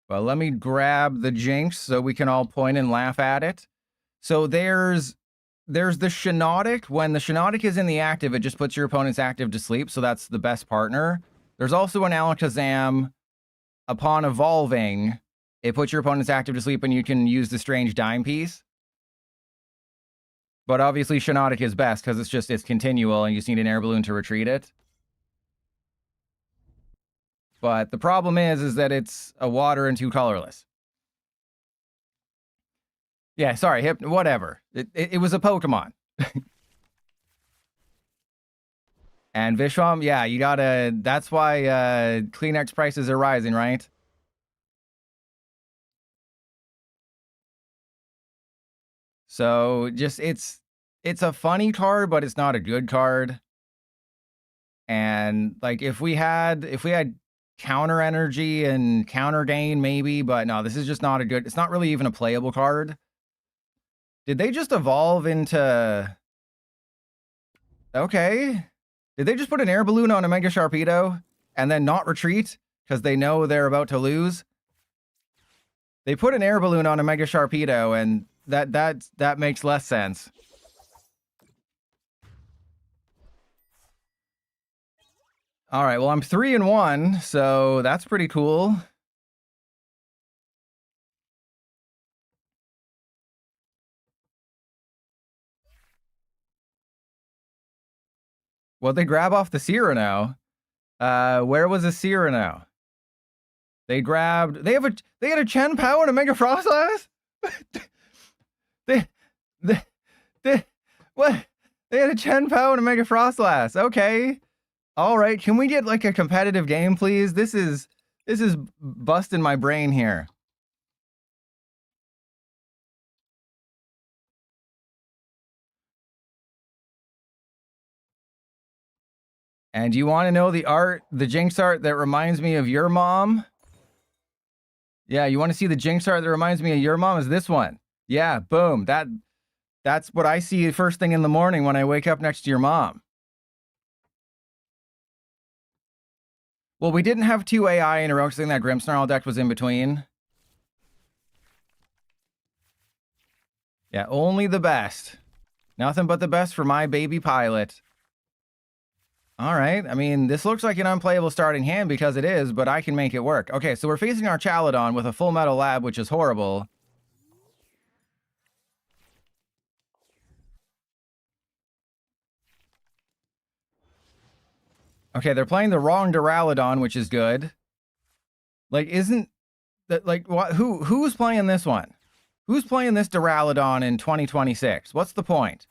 Well, let me grab the Jinx so we can all point and laugh at it. So there's the Shiinotic. When the Shiinotic is in the active, it just puts your opponent's active to sleep, so that's the best partner. There's also an Alakazam. Upon evolving, it puts your opponent's active to sleep, and you can use the strange dime piece. But obviously, Shiinotic is best because it's continual, and you just need an Air Balloon to retreat it. But the problem is that it's a water and 2 colorless. Yeah, sorry, whatever. It was a Pokemon. And Vishwam, yeah, you gotta, that's why Kleenex prices are rising, right? So just, it's a funny card, but it's not a good card. And like, if we had counter energy and counter gain, maybe, but no, this is just not a good, it's not really even a playable card. Did they just evolve into, okay. Did they just put an air balloon on a Mega Sharpedo and then not retreat because they know they're about to lose? They put an air balloon on a Mega Sharpedo, and that makes less sense. All right, well, I'm 3-1, so that's pretty cool. Well, they grab off the Cyrano. Where was the Cyrano? They grabbed. They had a Chen Pao and a Mega Frostlass. What? They had a Chen Pao and a Mega Frostlass. Okay. All right. Can we get like a competitive game, please? This is busting my brain here. And you want to know the Jinx art that reminds me of your mom? Yeah, you want to see the Jinx art that reminds me of your mom? Is this one? Yeah, boom. That's what I see first thing in the morning when I wake up next to your mom. Well, we didn't have 2 AI in a row because I think that Grimmsnarl deck was in between. Yeah, only the best. Nothing but the best for my baby pilot. All right. I mean, this looks like an unplayable starting hand because it is, but I can make it work. Okay, so we're facing our Chaladon with a Full Metal Lab, which is horrible. Okay, they're playing the wrong Duraludon, which is good. Like, isn't that like what? Who's playing this one? Who's playing this Duraludon in 2026? What's the point?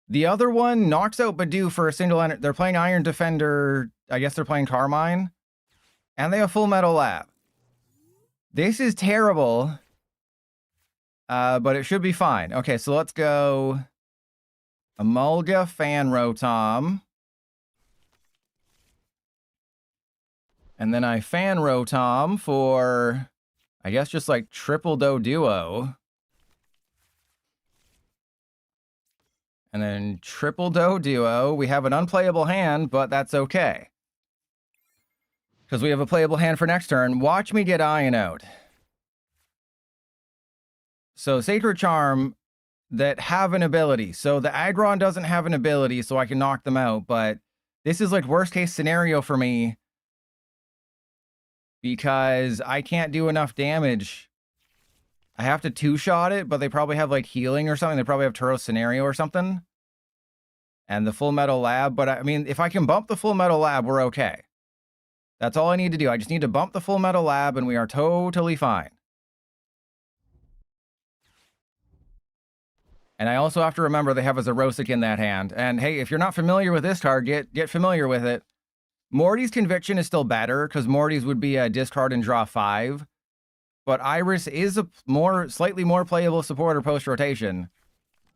The other one knocks out Badu for a single. They're playing Iron Defender. I guess they're playing Carmine, and they have Full Metal Lab. This is terrible, but it should be fine. Okay, so let's go. Emolga Fan Rotom. And then I Fan Rotom for, I guess, just like triple Doduo. And then triple Doduo. We have an unplayable hand, but that's okay. Because we have a playable hand for next turn. Watch me get Iono'd. So Sacred Charm that have an ability. So the Aggron doesn't have an ability, so I can knock them out. But this is like worst case scenario for me. Because I can't do enough damage. I have to 2-shot it, but they probably have like healing or something. They probably have Turo Scenario or something. And the Full Metal Lab. But I mean, if I can bump the Full Metal Lab, we're okay. That's all I need to do. I just need to bump the Full Metal Lab and we are totally fine. And I also have to remember they have a Zerosic in that hand. And hey, if you're not familiar with this card, get familiar with it. Morty's Conviction is still better because Morty's would be a discard and draw 5. But Iris is a slightly more playable supporter post-rotation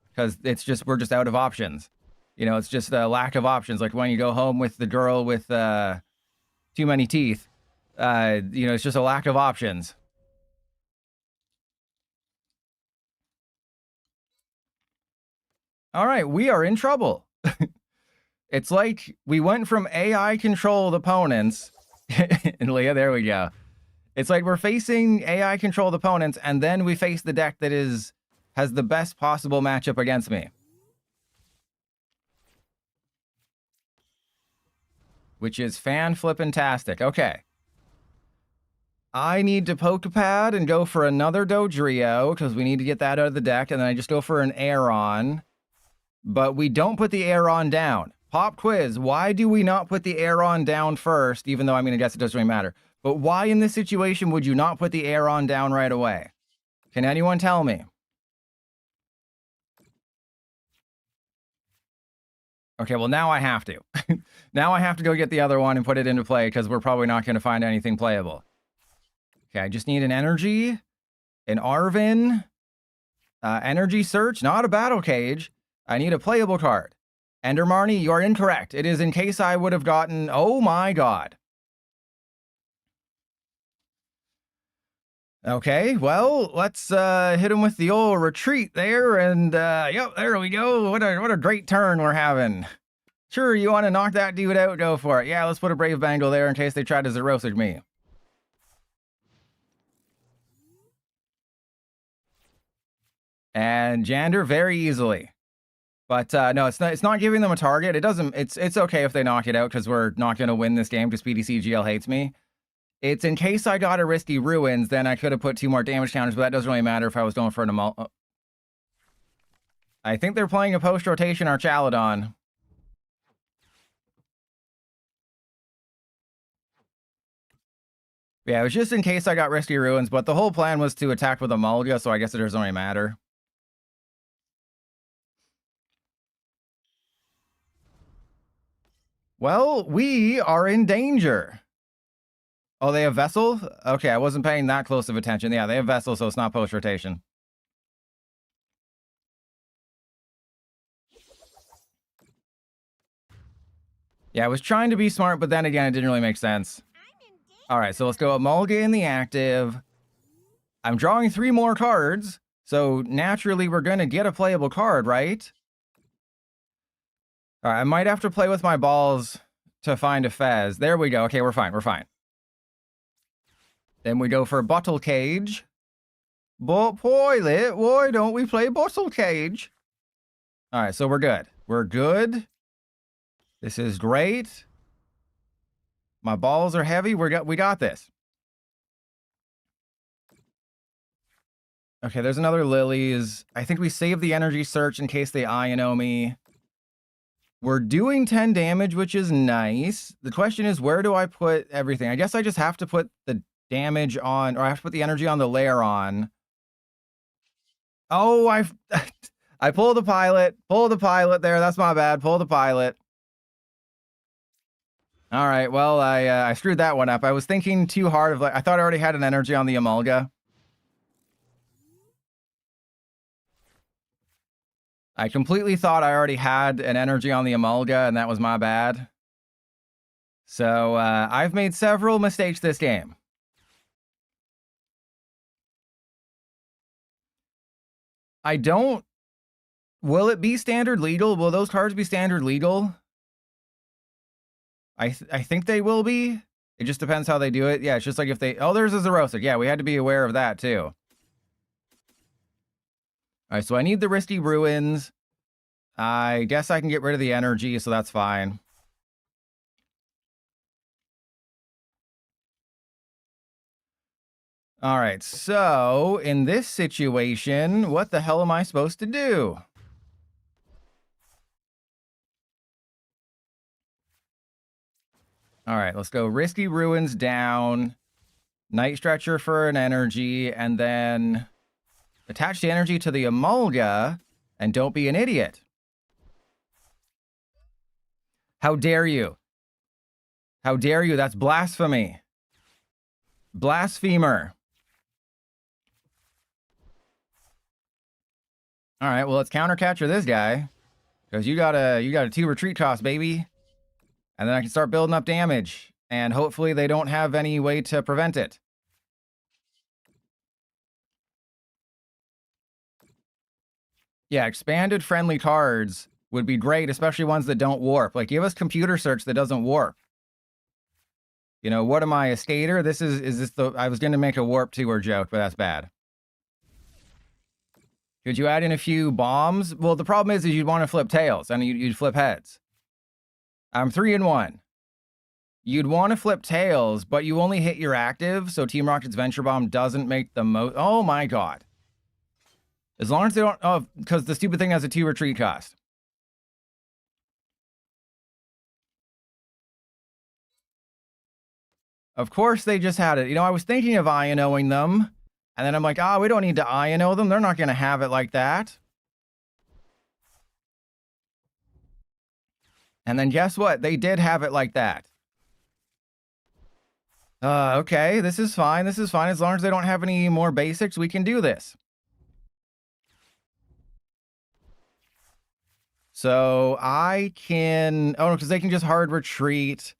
because we're just out of options. You know, it's just a lack of options. Like when you go home with the girl with too many teeth, you know, it's just a lack of options. All right, we are in trouble. It's like we went from AI controlled opponents, and Leah, there we go. It's like we're facing AI controlled opponents, and then we face the deck that has the best possible matchup against me. Which is fan-flippin-tastic. Okay. I need to Poké Pad and go for another Dodrio, because we need to get that out of the deck, and then I just go for an Aron. But we don't put the Aron down. Pop quiz, why do we not put the Aron down first, even though, I mean, I guess it doesn't really matter. But why in this situation would you not put the Aron down right away? Can anyone tell me? Okay, well, now I have to. Now I have to go get the other one and put it into play because we're probably not going to find anything playable. Okay, I just need an Energy, an Arven, Energy Search, not a Battle Cage. I need a playable card. Ender Marnie, you are incorrect. It is in case I would have gotten... Oh my god. Okay, well, let's hit him with the old retreat there, and yep, there we go. What a great turn we're having. Sure, you want to knock that dude out? Go for it. Yeah, let's put a Brave Bangle there in case they try to Zerosig me. And Jander very easily. But no, it's not giving them a target. It doesn't. It's okay if they knock it out because we're not going to win this game because PTCGL hates me. It's in case I got a Risky Ruins, then I could have put 2 more damage counters, but that doesn't really matter if I was going for an Emolga. I think they're playing a post-rotation Archaladon. Yeah, it was just in case I got Risky Ruins, but the whole plan was to attack with Emolga, so I guess it doesn't really matter. Well, we are in danger. Oh, they have Vessel? Okay, I wasn't paying that close of attention. Yeah, they have Vessel, so it's not post-rotation. Yeah, I was trying to be smart, but then again, it didn't really make sense. All right, so let's go Emolga in the active. I'm drawing 3 more cards, so naturally we're going to get a playable card, right? All right, I might have to play with my balls to find a Fez. There we go. Okay, we're fine. We're fine. Then we go for Battle Cage. But Toilet, why don't we play Battle Cage? All right, so we're good. We're good. This is great. My balls are heavy. We got this. Okay, there's another Lillies. I think we save the Energy Search in case they Iono me. We're doing 10 damage, which is nice. The question is, where do I put everything? I guess I just have to put the damage on, or I have to put the energy on the Lairon. Oh, I pulled the pilot. Pull the pilot there. That's my bad. Pull the pilot. All right. Well, I screwed that one up. I was thinking too hard of I thought I already had an energy on the Emolga. I completely thought I already had an energy on the Emolga, and that was my bad. So I've made several mistakes this game. I don't... Will it be standard legal? Will those cards be standard legal? I think they will be. It just depends how they do it. Yeah, it's just like if they... Oh, there's a Zerosig. Yeah, we had to be aware of that, too. All right, so I need the Risky Ruins. I guess I can get rid of the energy, so that's fine. All right, so in this situation, what the hell am I supposed to do? All right, let's go Risky Ruins down, Night Stretcher for an energy, and then attach the energy to the Emolga, and don't be an idiot. How dare you? How dare you? That's blasphemy. Blasphemer. All right, well, let's counter catcher this guy, because you got a 2 retreat cost, baby. And then I can start building up damage, and hopefully they don't have any way to prevent it. Yeah, expanded friendly cards would be great, especially ones that don't warp. Like, give us computer search that doesn't warp. You know, what am I, a skater? Is this the... I was going to make a warp 2 joke, but that's bad. Could you add in a few bombs? Well, the problem is you'd want to flip tails, and you'd flip heads. I'm 3-1. You'd want to flip tails, but you only hit your active, so Team Rocket's Venture Bomb doesn't make the most... Oh my god. As long as they don't... Oh, because the stupid thing has a 2 retreat cost. Of course they just had it. You know, I was thinking of Ionoing them, and then I'm like, we don't need to Iono them. They're not going to have it like that. And then guess what? They did have it like that. Okay, this is fine. This is fine. As long as they don't have any more basics, we can do this. So I can... Oh, no, because they can just hard retreat.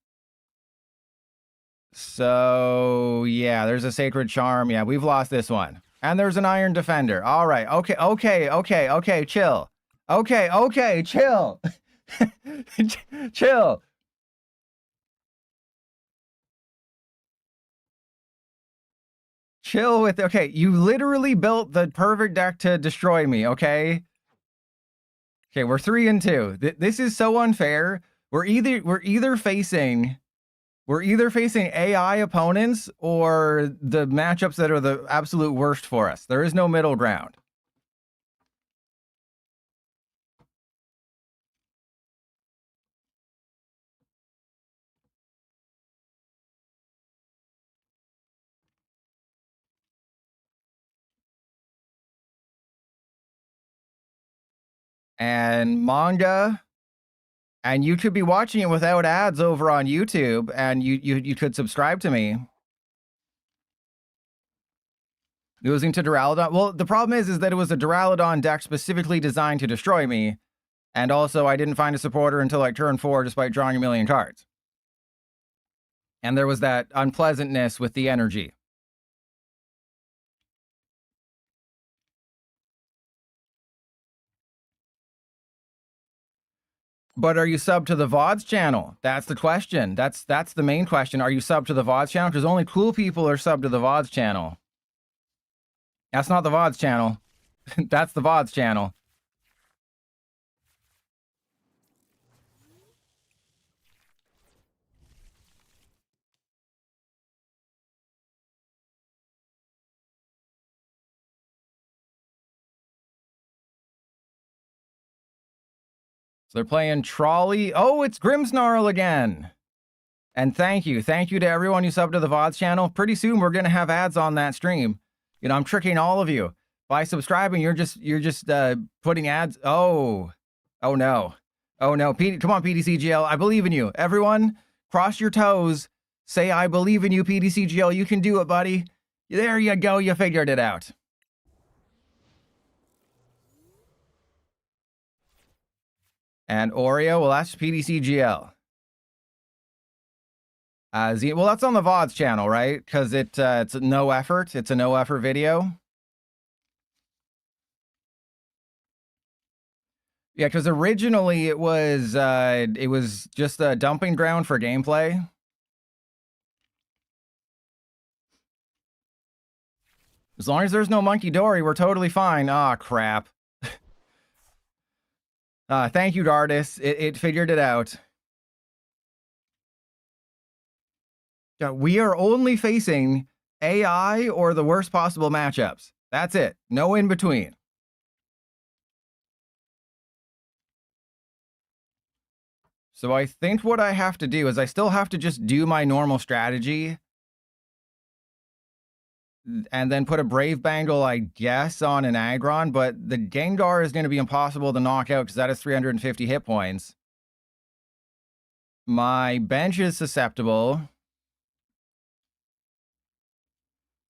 So, yeah, there's a Sacred Charm. Yeah, we've lost this one. And there's an Iron Defender. All right. Okay, chill. Okay, chill. Chill. Chill with... Okay, you literally built the perfect deck to destroy me, okay? Okay, we're 3-2. This is so unfair. We're either facing AI opponents or the matchups that are the absolute worst for us. There is no middle ground. And manga, and you could be watching it without ads over on YouTube, and you could subscribe to me. Losing to Duraludon. Well, the problem is that it was a Duraludon deck specifically designed to destroy me, and also I didn't find a supporter until like turn 4, despite drawing a million cards. And there was that unpleasantness with the energy. But are you sub to the VODs channel? That's the question. That's the main question. Are you sub to the VODs channel? Because only cool people are sub to the VODs channel. That's not the VODs channel. That's the VODs channel. So they're playing Trolley. Oh, it's Grimmsnarl again. And thank you to everyone who subbed to the VODs channel. Pretty soon we're gonna have ads on that stream. You know, I'm tricking all of you by subscribing. You're just putting ads. Oh no. Come on, PTCGL. I believe in you. Everyone, cross your toes. Say I believe in you, PTCGL. You can do it, buddy. There you go. You figured it out. And Oreo, well, that's PTCGL. Well, that's on the VODs channel, right? Because it's no effort. It's a no effort video. Yeah, because originally it was just a dumping ground for gameplay. As long as there's no Monkey Dory, we're totally fine. Ah, crap. Thank you, Dardis. It figured it out. We are only facing AI or the worst possible matchups. That's it. No in between. So I think what I have to do is I still have to just do my normal strategy. And then put a Brave Bangle, I guess, on an Aggron. But the Gengar is going to be impossible to knock out because that is 350 hit points. My bench is susceptible.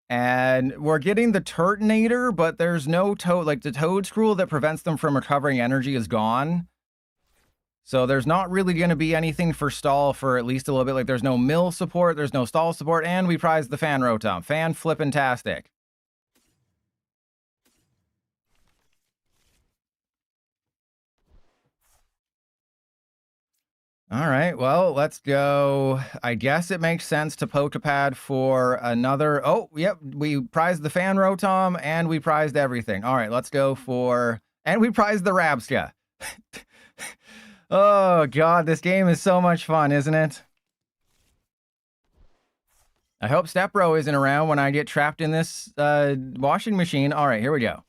And we're getting the Turtonator, but there's no Toad. Like, the Toad Scroll that prevents them from recovering energy is gone. So there's not really going to be anything for stall for at least a little bit. Like, there's no mill support, there's no stall support, and we prize the Fan Rotom. Fan-flippin-tastic. All right, well, let's go. I guess it makes sense to Poké Pad for another... Oh, yep, we prized the Fan Rotom, and we prized everything. All right, let's go for... And we prized the Rabsca. Oh, God, this game is so much fun, isn't it? I hope Stepbro isn't around when I get trapped in this washing machine. All right, here we go.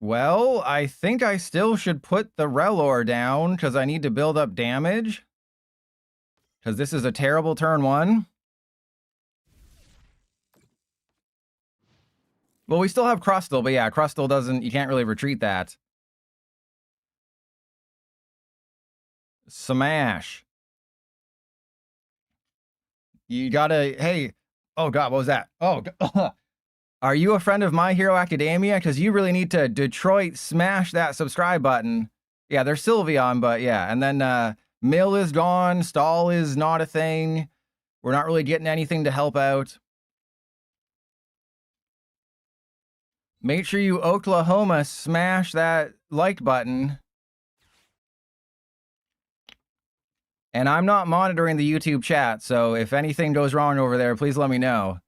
Well, I think I still should put the Rellor down because I need to build up damage. Because this is a terrible turn 1. Well, we still have Crustle, but yeah, Crustle doesn't, you can't really retreat that. Smash. You gotta, hey, oh God, what was that? Oh, are you a friend of My Hero Academia? Because you really need to Detroit smash that subscribe button. Yeah, there's Sylveon, but yeah. And then Mill is gone. Stall is not a thing. We're not really getting anything to help out. Make sure you Oklahoma smash that like button. And I'm not monitoring the YouTube chat, so if anything goes wrong over there, please let me know.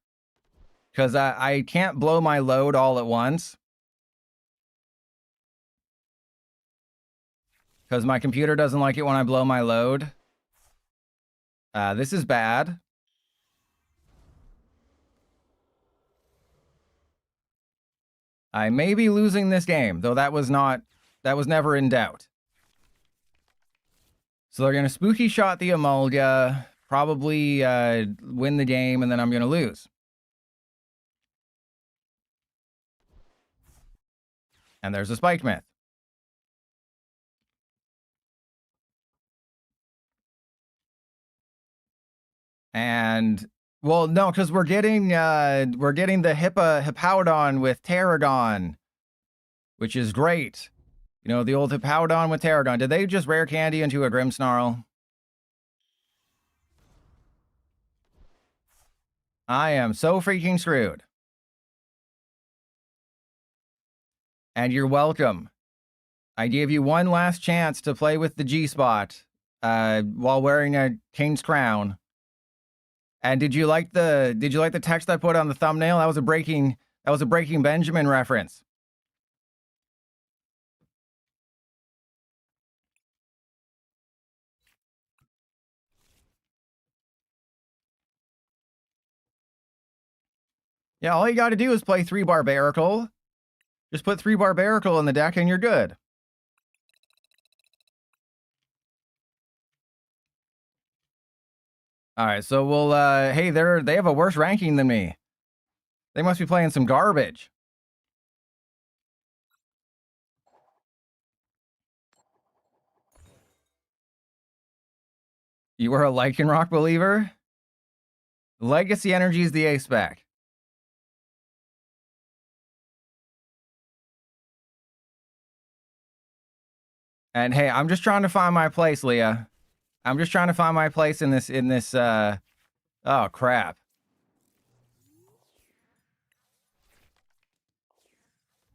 Because I can't blow my load all at once. Because my computer doesn't like it when I blow my load. This is bad. I may be losing this game, though that was never in doubt. So they're going to Spooky Shot the Emolga, probably win the game, and then I'm going to lose. And there's a Spike Myth. And, well, no, because we're getting the Hippowdon with Tarragon, which is great. You know, the old Hippowdon with Tarragon. Did they just rare candy into a Grimmsnarl? I am so freaking screwed. And you're welcome. I gave you one last chance to play with the G-Spot while wearing a King's Crown. And did you like the text I put on the thumbnail? That was a Breaking Benjamin reference. Yeah, all you got to do is play 3 Barbaracle. Just put 3 Barbaracle in the deck and you're good. All right, so we'll hey, they have a worse ranking than me. They must be playing some garbage. You were a Lycanroc believer? Legacy Energy is the A-Spec. And hey, I'm just trying to find my place, Leah. I'm just trying to find my place in this oh crap.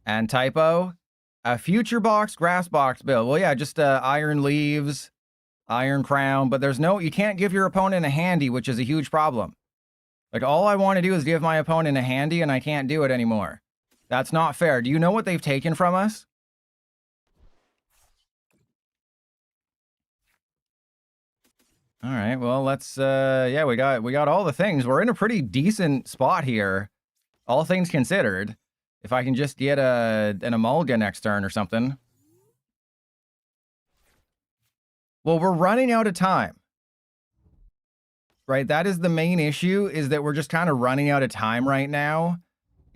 And typo, a future box, grass box build. Well, yeah, just Iron Leaves, Iron Crown, but you can't give your opponent a handy, which is a huge problem. Like, all I want to do is give my opponent a handy, and I can't do it anymore. That's not fair. Do you know what they've taken from us? All right, well, let's, yeah, we got all the things. We're in a pretty decent spot here, all things considered. If I can just get an Emolga next turn or something. Well, we're running out of time. Right, that is the main issue, is that we're just kind of running out of time right now.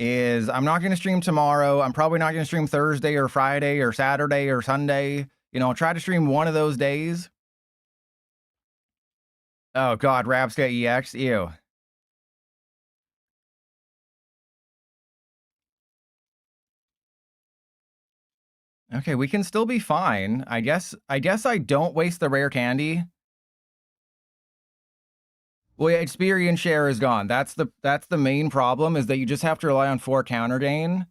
I'm not going to stream tomorrow. I'm probably not going to stream Thursday or Friday or Saturday or Sunday. You know, I'll try to stream one of those days. Oh God, Rabsca EX, ew. Okay, we can still be fine. I guess I don't waste the rare candy. Well, yeah, experience share is gone. That's the main problem, is that you just have to rely on 4 counter gain,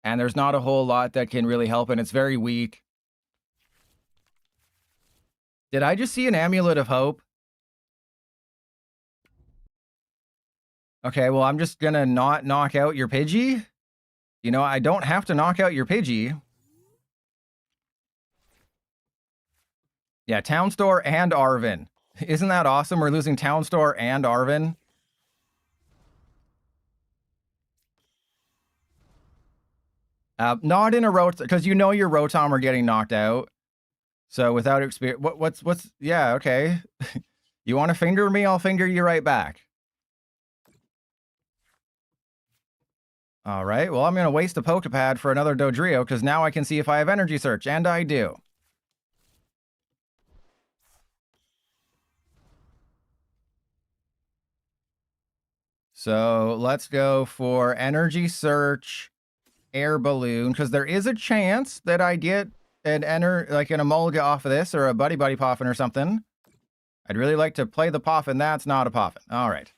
and there's not a whole lot that can really help, and it's very weak. Did I just see an Amulet of Hope? Okay, well, I'm just gonna not knock out your Pidgey. You know, I don't have to knock out your Pidgey. Yeah, Town Store and Arven. Isn't that awesome? We're losing Town Store and Arven. Not in a Rotom, because you know your Rotom are getting knocked out. So without experience, what's, yeah, okay. You want to finger me? I'll finger you right back. All right, well, I'm going to waste a Poké Pad for another Dodrio because now I can see if I have Energy Search, and I do. So let's go for Energy Search Air Balloon, because there is a chance that I get an Emolga off of this, or a Buddy-Buddy Poffin or something. I'd really like to play the Poffin. That's not a Poffin. All right.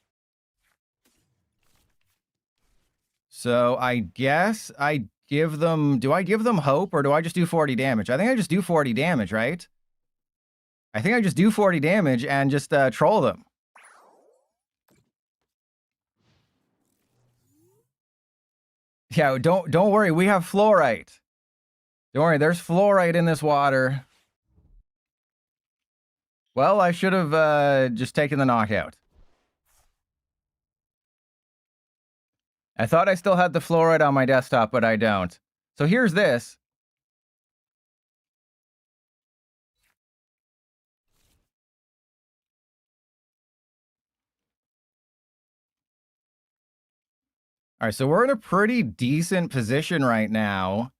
So I guess I give them... Do I give them hope, or do I just do 40 damage? I think I just do 40 damage, right? I think I just do 40 damage and just troll them. Yeah, don't worry. We have fluorite. Don't worry. There's fluorite in this water. Well, I should have just taken the knockout. I thought I still had the fluorite on my desktop, but I don't. So here's this. All right, so we're in a pretty decent position right now.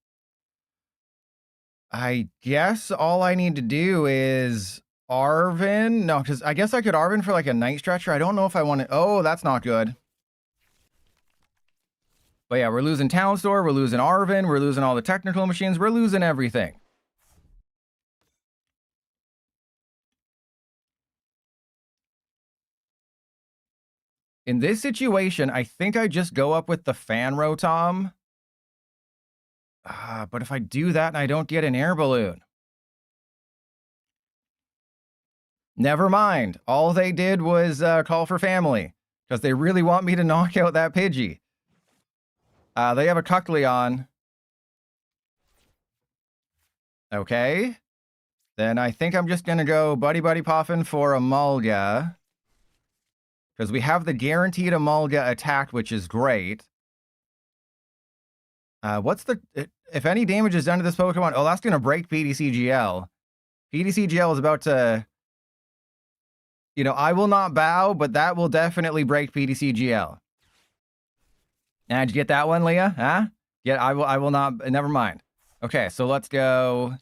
I guess all I need to do is Arven. No, because I guess I could Arven for like a Night Stretcher. I don't know if I want to... Oh, that's not good. But yeah, we're losing Town Store. We're losing Arven. We're losing all the technical machines. We're losing everything. In this situation, I think I just go up with the Fan Rotom. But if I do that and I don't get an Air Balloon... Never mind. All they did was call for family. Because they really want me to knock out that Pidgey. They have a Kecleon. Okay. Then I think I'm just going to go Buddy-Buddy Poffin for Emolga. Because we have the guaranteed Emolga attack, which is great. What's the... If any damage is done to this Pokemon... Oh, that's going to break PTCGL. PTCGL is about to... You know, I will not bow, but that will definitely break PTCGL. Did you get that one, Leah? Huh? Yeah, I will not... Never mind. Okay, so let's go...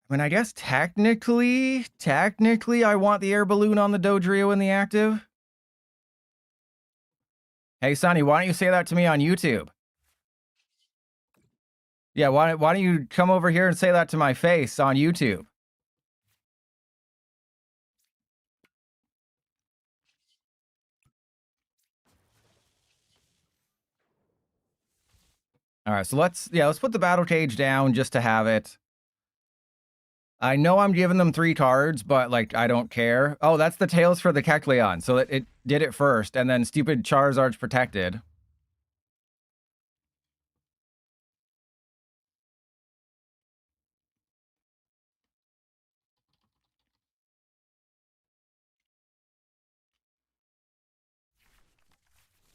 I mean, I guess technically, I want the Air Balloon on the Dodrio in the active. Hey, Sonny, why don't you say that to me on YouTube? Yeah, why don't you come over here and say that to my face on YouTube? All right, so let's put the Battle Cage down just to have it. I know I'm giving them 3 cards, but, like, I don't care. Oh, that's the tails for the Kecleon. So it did it first, and then stupid Charizard's protected.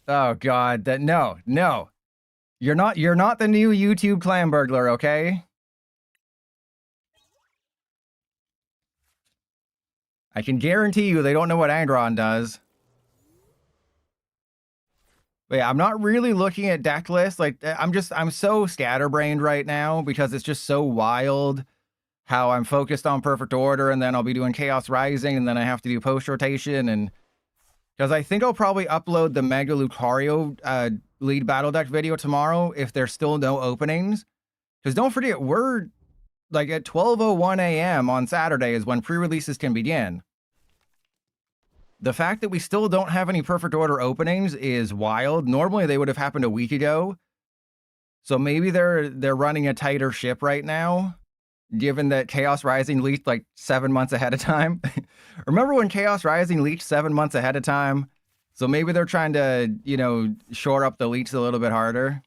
Oh, God. No. You're not the new YouTube clan burglar, okay? I can guarantee you they don't know what Aggron does. But yeah, I'm not really looking at deck lists. Like, I'm so scatterbrained right now because it's just so wild how I'm focused on Perfect Order, and then I'll be doing Chaos Rising, and then I have to do post rotation, and because I think I'll probably upload the Mega Lucario lead battle deck video tomorrow if there's still no openings. Because don't forget, we're like at 12:01 a.m. on Saturday is when pre-releases can begin. The fact that we still don't have any Perfect Order openings is wild. Normally they would have happened a week ago. So maybe they're running a tighter ship right now, given that Chaos Rising leaked like 7 months ahead of time. Remember when Chaos Rising leaked 7 months ahead of time? So maybe they're trying to, you know, shore up the leaks a little bit harder.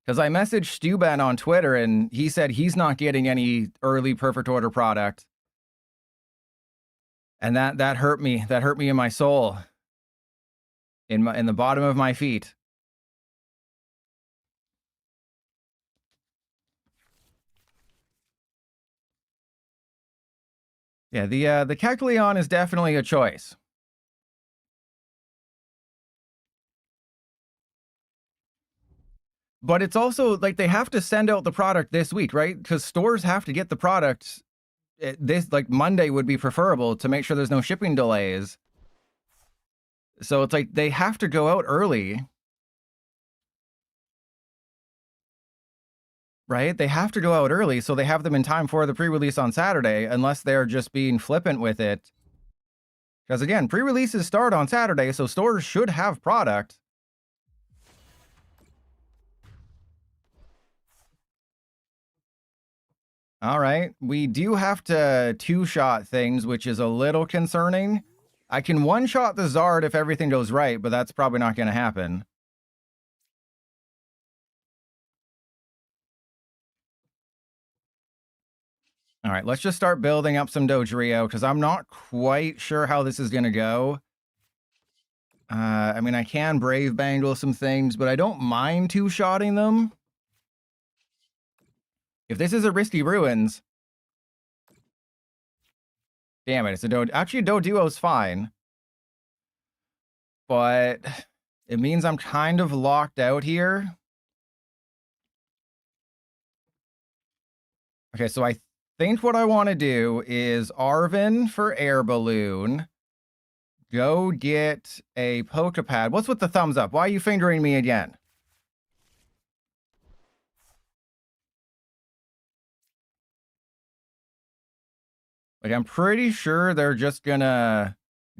Because I messaged Stuben on Twitter, and he said he's not getting any early Perfect Order product. And that hurt me. That hurt me in my soul. In the bottom of my feet. Yeah, the Kecleon is definitely a choice. But it's also like they have to send out the product this week, right? Because stores have to get the product. This, like, Monday would be preferable to make sure there's no shipping delays. So it's like they have to go out early. Right? They have to go out early so they have them in time for the pre-release on Saturday, unless they're just being flippant with it. Because again, pre-releases start on Saturday, so stores should have product. All right, we do have to two-shot things, which is a little concerning. I can one-shot the Zard if everything goes right, but that's probably not going to happen. All right, let's just start building up some Dodrio, because I'm not quite sure how this is going to go. I mean, I can Brave Bangle some things, but I don't mind two-shotting them. If this is a Risky Ruins... Damn it, it's a Doduo. Actually, Doduo's fine. But it means I'm kind of locked out here. Okay, so I think what I want to do is Arven for Air Balloon. Go get a Poké Pad. What's with the thumbs up? Why are you fingering me again? Like, I'm pretty sure they're just gonna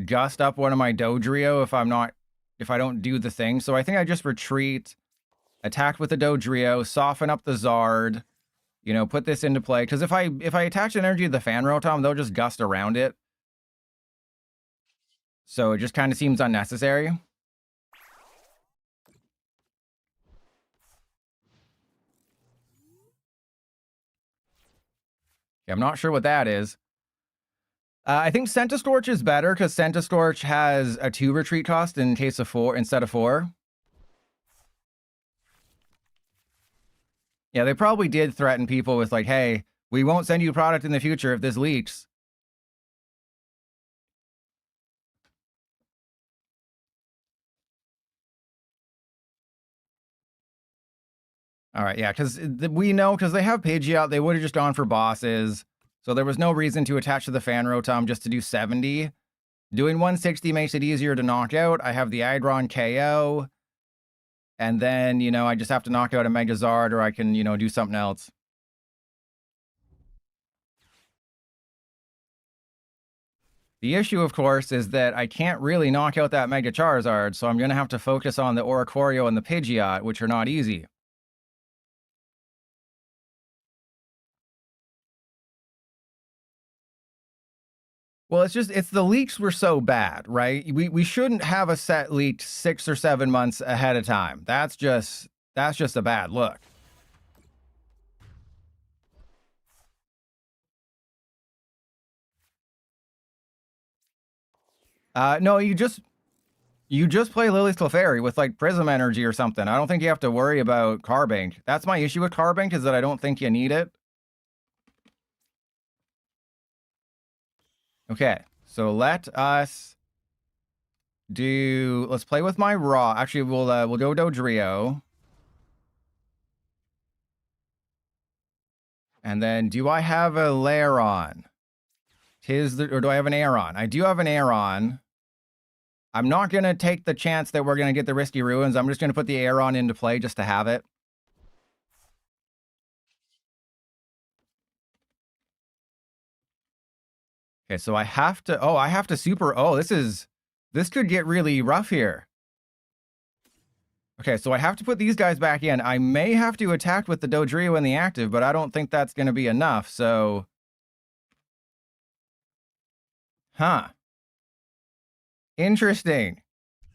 gust up one of my Dodrio if I don't do the thing. So I think I just retreat, attack with the Dodrio, soften up the Zard, you know, put this into play. Because if I attach energy to the Fan Rotom, they'll just gust around it. So it just kind of seems unnecessary. Yeah, I'm not sure what that is. I think Centistorch is better because Centistorch has a 2 retreat cost in case of 4 instead of 4. Yeah, they probably did threaten people with like, hey, we won't send you product in the future if this leaks. All right, yeah, because we know, because they have Pidgeot, they would have just gone for bosses. So there was no reason to attach to the Fan Rotom just to do 70. Doing 160 makes it easier to knock out. I have the Aggron KO. And then, you know, I just have to knock out a Megazard, or I can, you know, do something else. The issue, of course, is that I can't really knock out that Mega Charizard, so I'm going to have to focus on the Oricorio and the Pidgeot, which are not easy. Well, it's the leaks were so bad, right? We shouldn't have a set leaked 6 or 7 months ahead of time. That's just a bad look. No, you just play Lily's Clefairy with like Prism Energy or something. I don't think you have to worry about Carbink. That's my issue with Carbink, is that I don't think you need it. Okay, so let us do. Let's play with my raw. Actually, we'll go Dodrio. And then, do I have a Lairon? Or do I have an Aron? I do have an Aron. I'm not going to take the chance that we're going to get the Risky Ruins. I'm just going to put the Aron into play just to have it. Okay, so I have to... Oh, I have to super... Oh, this could get really rough here. Okay, so I have to put these guys back in. I may have to attack with the Dodrio in the active, but I don't think that's going to be enough, so... Huh. Interesting.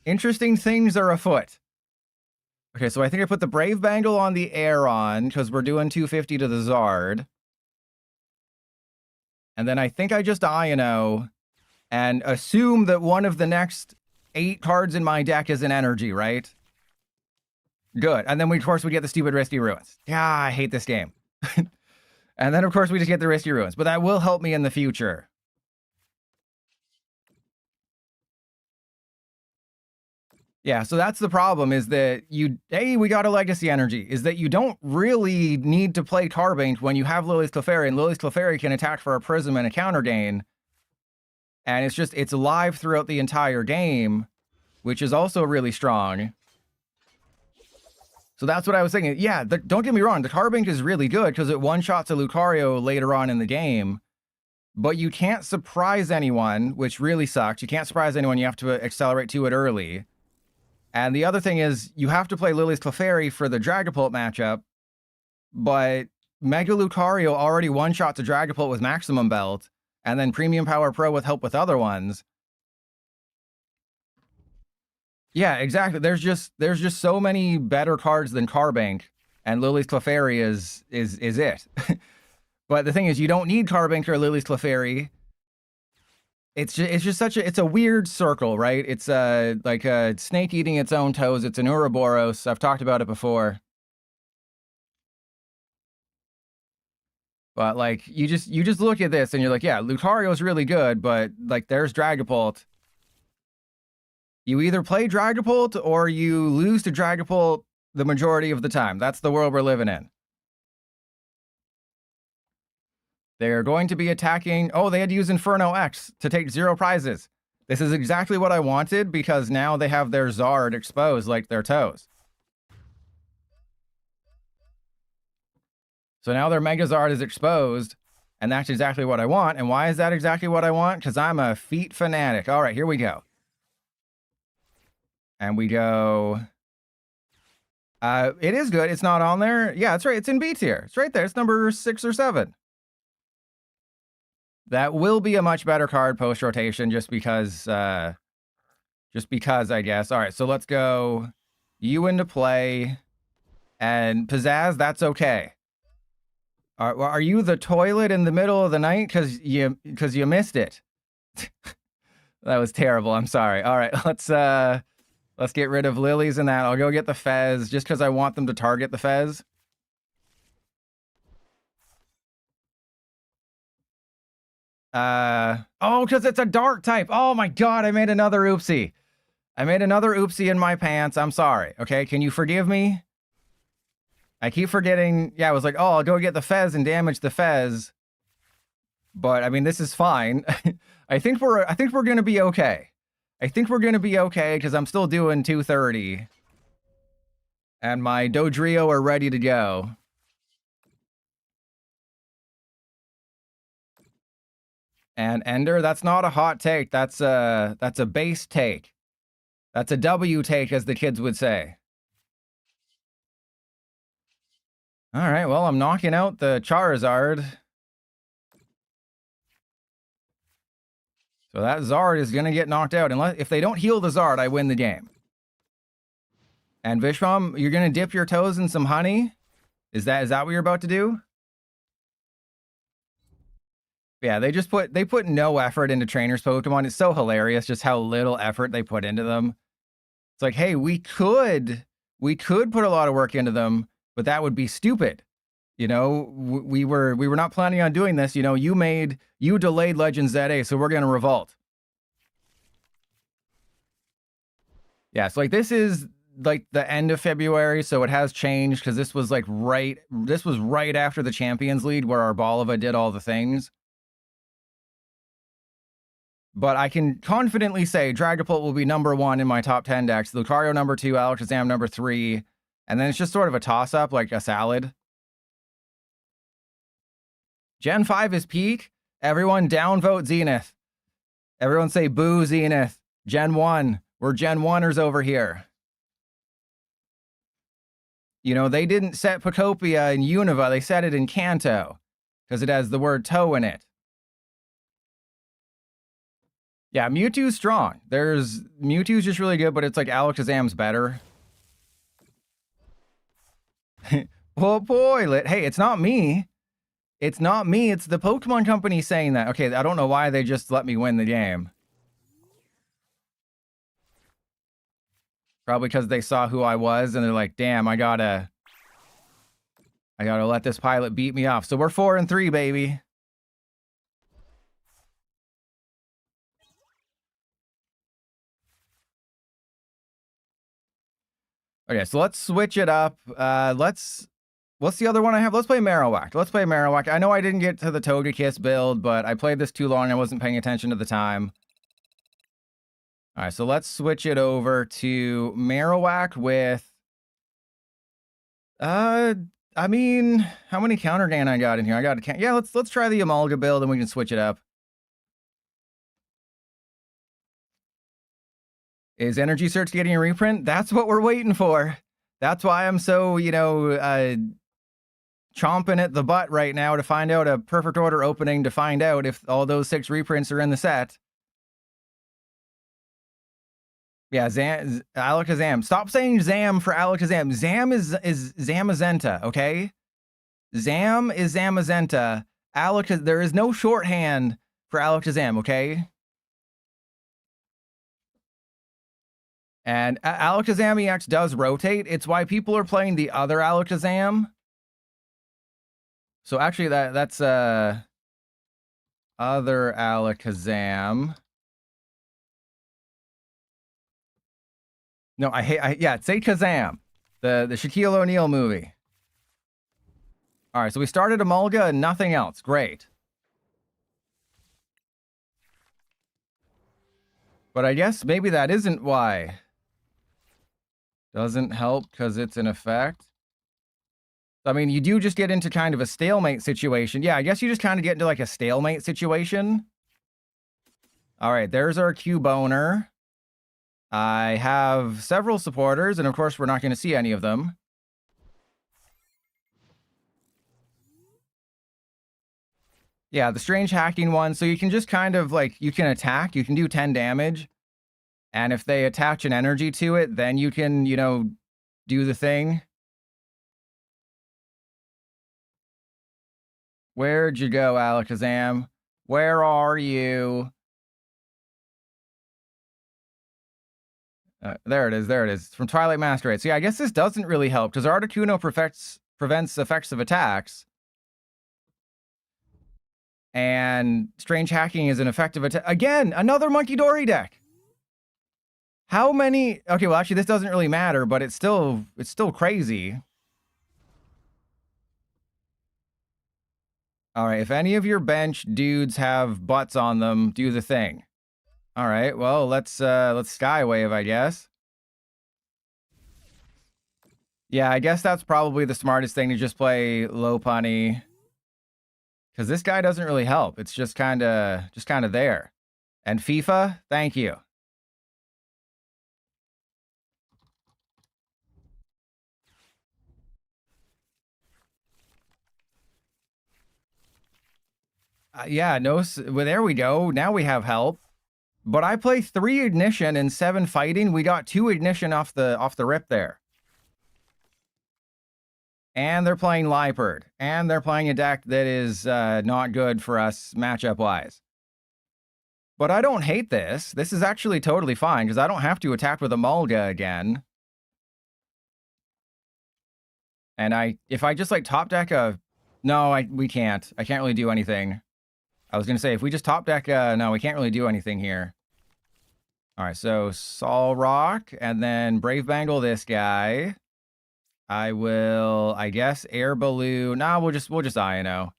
Interesting things are afoot. Okay, so I think I put the Brave Bangle on the Aron, because we're doing 250 to the Zard. And then I think I just Iono and assume that one of the next 8 cards in my deck is an energy, right? Good. And then of course we get the stupid Risky Ruins. Yeah, I hate this game. And then of course we just get the Risky Ruins, but that will help me in the future. Yeah, so that's the problem, is that we got a Legacy Energy, is that you don't really need to play Carbink when you have Lillie's Clefairy, and Lillie's Clefairy can attack for a Prism and a counter gain. And it's alive throughout the entire game, which is also really strong. So that's what I was thinking. Yeah, don't get me wrong, the Carbink is really good because it one-shots a Lucario later on in the game. But you can't surprise anyone, which really sucks. You can't surprise anyone, you have to accelerate to it early. And the other thing is, you have to play Lillie's Clefairy for the Dragapult matchup, but Mega Lucario already one-shots a Dragapult with Maximum Belt, and then Premium Power Pro with help with other ones. Yeah, exactly. There's just so many better cards than Carbink, and Lillie's Clefairy is it. But the thing is, you don't need Carbink or Lillie's Clefairy. It's just such a weird circle, right? It's like a snake eating its own toes. It's an Ouroboros. I've talked about it before. But like you just look at this and you're like, yeah, Lucario's really good, but like there's Dragapult. You either play Dragapult or you lose to Dragapult the majority of the time. That's the world we're living in. They're going to be attacking... Oh, they had to use Inferno X to take 0 prizes. This is exactly what I wanted, because now they have their Zard exposed like their toes. So now their Megazard is exposed, and that's exactly what I want. And why is that exactly what I want? Because I'm a feet fanatic. All right, here we go. And we go... it is good. It's not on there. Yeah, that's right. It's in B tier. It's right there. It's number 6 or 7. That will be a much better card post-rotation just because, I guess. All right, so let's go you into play. And Pizzazz, that's okay. Are you the toilet in the middle of the night because you missed it? That was terrible. I'm sorry. All right, let's get rid of Lilies and that. I'll go get the Fez just because I want them to target the Fez. Oh, because it's a dark type. Oh my god, I made another oopsie. I made another oopsie in my pants. I'm sorry. Okay, can you forgive me? I keep forgetting. Yeah, I was like, oh, I'll go get the Fez and damage the Fez. But I mean, this is fine. I think we're gonna be okay. I think we're gonna be okay because I'm still doing 230. And my Dodrio are ready to go. And Ender, that's not a hot take. That's a base take. That's a W take, as the kids would say. All right, well, I'm knocking out the Charizard. So that Zard is going to get knocked out. Unless if they don't heal the Zard, I win the game. And Vishvam, you're going to dip your toes in some honey? Is that what you're about to do? Yeah, they put no effort into trainers Pokemon. It's so hilarious just how little effort they put into them. It's like, hey, we could put a lot of work into them, but that would be stupid. You know, we were not planning on doing this. You know, you delayed Legends ZA, so we're gonna revolt. Yeah, so like this is like the end of February, so it has changed because this was right after the Champions League where Arbalova did all the things. But I can confidently say Dragapult will be number 1 in my top 10 decks. Lucario number 2, Alakazam number 3. And then it's just sort of a toss-up, like a salad. Gen 5 is peak. Everyone downvote Zenith. Everyone say boo Zenith. Gen 1. We're Gen 1ers over here. You know, they didn't set Pokopia in Unova. They set it in Kanto. Because it has the word toe in it. Yeah, Mewtwo's strong. Mewtwo's just really good, but it's like Alakazam's better. Well, boylet. Hey, it's not me. It's not me. It's the Pokemon Company saying that. Okay, I don't know why they just let me win the game. Probably because they saw who I was and they're like, damn, I gotta let this pilot beat me off. So we're 4-3, baby. Okay, so let's switch it up. What's the other one I have? Let's play Marowak. Let's play Marowak. I know I didn't get to the Togekiss build, but I played this too long. I wasn't paying attention to the time. All right, so let's switch it over to Marowak with... I mean, how many counter gain I got in here? I got a... Yeah, let's try the Emolga build and we can switch it up. Is Energy Search getting a reprint? That's what we're waiting for. That's why I'm so, you know, chomping at the butt right now to find out a perfect order opening to find out if all those 6 reprints are in the set. Yeah, Alakazam. Stop saying Zam for Alakazam. Zam is Zamazenta, okay? Zam is Zamazenta. There is no shorthand for Alakazam, okay? And Alakazam EX does rotate. It's why people are playing the other Alakazam. So actually that's other Alakazam. No, yeah, say Kazam. The Shaquille O'Neal movie. All right, so we started Emolga and nothing else. Great. But I guess maybe that isn't why. Doesn't help because it's an effect. I mean, you do just get into kind of a stalemate situation. Yeah, I guess you just kind of get into like a stalemate situation. All right, there's our Cubone. I have several supporters, and of course, we're not going to see any of them. Yeah, the strange hacking one. So you can just kind of like, you can attack, you can do 10 damage. And if they attach an energy to it, then you can, you know, do the thing. Where'd you go, Alakazam? Where are you? There it is. There it is. It's from Twilight Masquerade. So yeah, I guess this doesn't really help because Articuno prevents effects of attacks. And Strange Hacking is an effective attack. Again, another Monkey Dory deck. How many? Okay, well, actually, this doesn't really matter, but it's still crazy. All right, if any of your bench dudes have butts on them, do the thing. All right, well, let's Skywave, I guess. Yeah, I guess that's probably the smartest thing to just play Lopunny. Because this guy doesn't really help. It's just kind of there. And FIFA, thank you. Yeah, no, well, there we go. Now we have help. But I play 3 Ignition and 7 Fighting. We got 2 Ignition off the rip there. And they're playing Liepard. And they're playing a deck that is not good for us matchup-wise. But I don't hate this. This is actually totally fine, because I don't have to attack with Emolga again. And if I just, like, top deck a... No, we can't. I can't really do anything. I was going to say, if we just top deck... no, we can't really do anything here. All right, so Solrock, and then Brave Bangle this guy. I will, I guess, Air Balloon. Nah, we'll just Iono.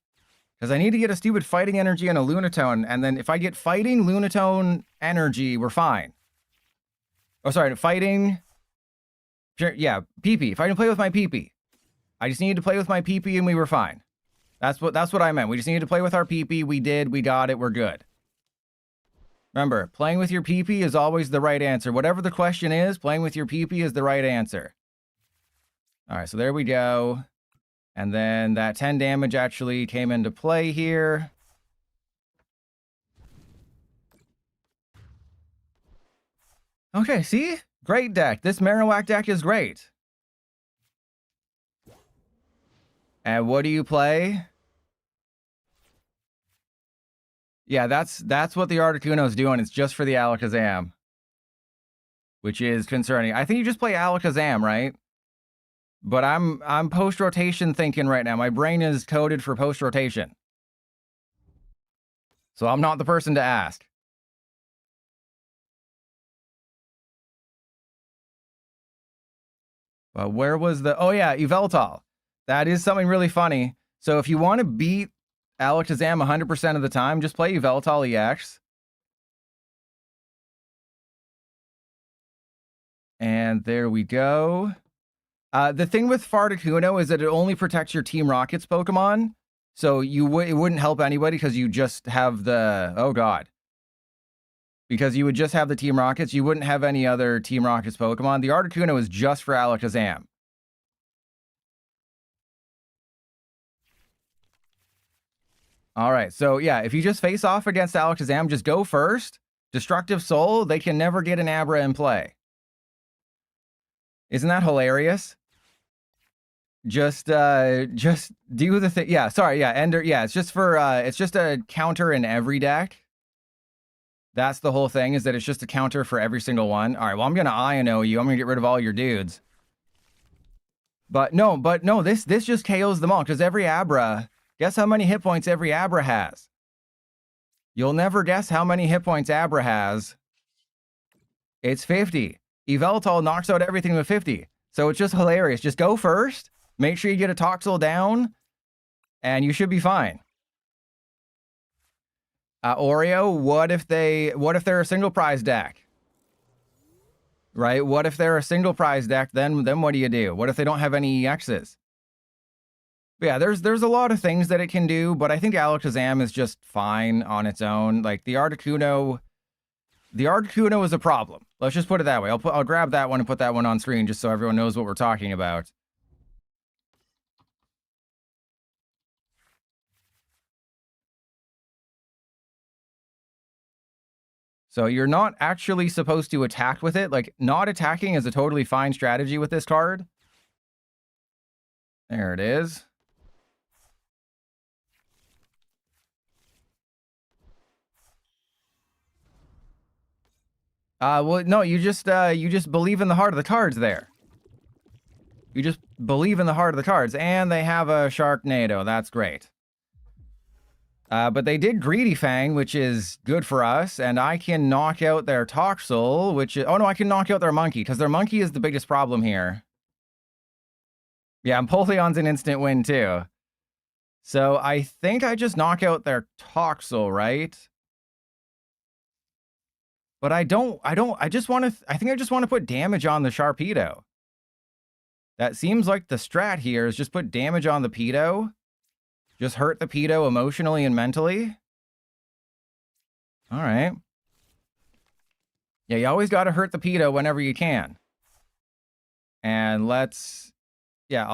Because I need to get a stupid Fighting Energy and a Lunatone, and then if I get Fighting, Lunatone, Energy, we're fine. Oh, sorry, Fighting... Sure, yeah, PP. If I can play with my PP. I just needed to play with my PP and we were fine. That's what I meant. We just needed to play with our PP. We did. We got it. We're good. Remember, playing with your PP is always the right answer. Whatever the question is, playing with your PP is the right answer. All right, so there we go. And then that 10 damage actually came into play here. Okay, see? Great deck. This Marowak deck is great. And what do you play? Yeah, that's what the Articuno's doing. It's just for the Alakazam. Which is concerning. I think you just play Alakazam, right? But I'm post-rotation thinking right now. My brain is coded for post-rotation. So I'm not the person to ask. Where was the... Oh, yeah, Yveltal. That is something really funny. So if you want to beat Alakazam 100% of the time, just play Yveltal EX. And there we go. The thing with Farticuno is that it only protects your Team Rocket's Pokemon. So it wouldn't help anybody because you just have the... Oh, God. Because you would just have the Team Rockets. You wouldn't have any other Team Rockets Pokemon. The Articuno is just for Alakazam. All right, so yeah, if you just face off against Alakazam, just go first. Destructive Soul, they can never get an Abra in play. Isn't that hilarious? Just do the thing. Yeah, sorry, yeah, Ender, yeah, it's just for, it's just a counter in every deck. That's the whole thing, is that it's just a counter for every single one. All right, well, I'm going to Iono you. I'm going to get rid of all your dudes. But no, this just KOs them all, because every Abra... Guess how many hit points every Abra has? You'll never guess how many hit points Abra has. It's 50. Yveltal knocks out everything with 50. So it's just hilarious. Just go first. Make sure you get a Toxel down. And you should be fine. Oreo, what if they're a single prize deck? Right? What if they're a single prize deck? Then what do you do? What if they don't have any EXs? Yeah, there's a lot of things that it can do, but I think Alakazam is just fine on its own. Like the Articuno is a problem. Let's just put it that way. I'll grab that one and put that one on screen just so everyone knows what we're talking about. So you're not actually supposed to attack with it. Like, not attacking is a totally fine strategy with this card. There it is. Well, no, you just believe in the heart of the cards there. You just believe in the heart of the cards, and they have a Sharknado. That's great. But they did Greedy Fang, which is good for us, and I can knock out their Toxel, which is... Oh, no, I can knock out their Monkey, because their Monkey is the biggest problem here. Yeah, Empoleon's an instant win, too. So I think I just knock out their Toxel, right? But I think I just want to put damage on the Sharpedo. That seems like the strat here is just put damage on the Pedo. Just hurt the Pedo emotionally and mentally. All right. Yeah, you always got to hurt the Pedo whenever you can. And let's... Yeah,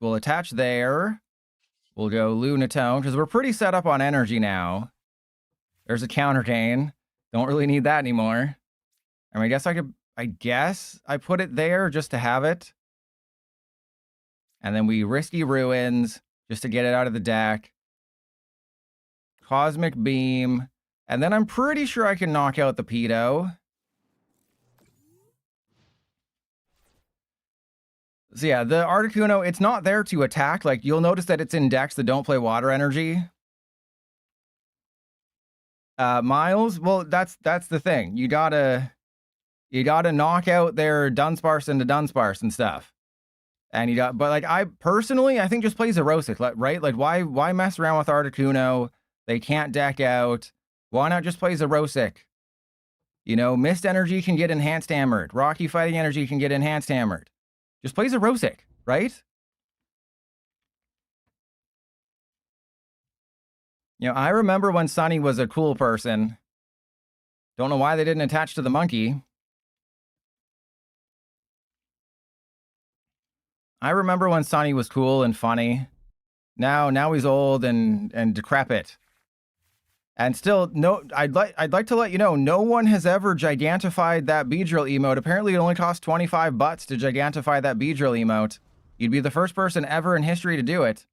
we'll attach there. We'll go Lunatone, because we're pretty set up on energy now. There's a Counter Cane. Don't really need that anymore. I mean, I guess I put it there just to have it. And then we Risky Ruins just to get it out of the deck. Cosmic Beam. And then I'm pretty sure I can knock out the Pedo. So yeah, the Articuno, it's not there to attack. Like, you'll notice that it's in decks that don't play water energy. Miles, well, that's the thing. You gotta knock out their Dunsparce into Dunsparce and stuff. And but like, I think just play Xerosic, right? Like, why mess around with Articuno? They can't deck out. Why not just play Xerosic? You know, Mist Energy can get Enhanced Hammered. Rocky Fighting Energy can get Enhanced Hammered. Just play Xerosic, right? You know, I remember when Sunny was a cool person. Don't know why they didn't attach to the monkey. I remember when Sunny was cool and funny. Now he's old and decrepit. And still, no, I'd like to let you know, no one has ever gigantified that Beedrill emote. Apparently, it only costs 25 bucks to gigantify that Beedrill emote. You'd be the first person ever in history to do it.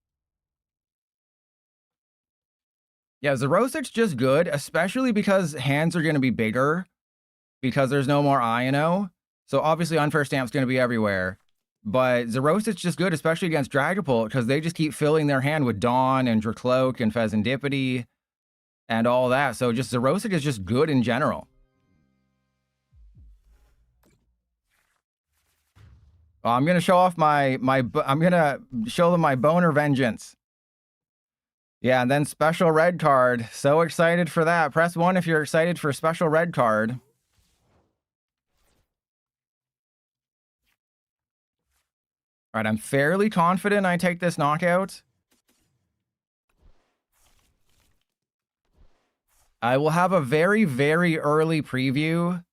Yeah, Xerosic's just good, especially because hands are going to be bigger because there's no more Iono. So obviously Unfair Stamp's going to be everywhere. But Xerosic's just good, especially against Dragapult, because they just keep filling their hand with Dawn and Dracloak and Fezandipiti and all that. So just Xerosic is just good in general. I'm gonna show off I'm gonna show them my boner vengeance. Yeah, and then special red card. So excited for that. Press 1 if you're excited for special red card. All right, I'm fairly confident I take this knockout. I will have a very, very early preview.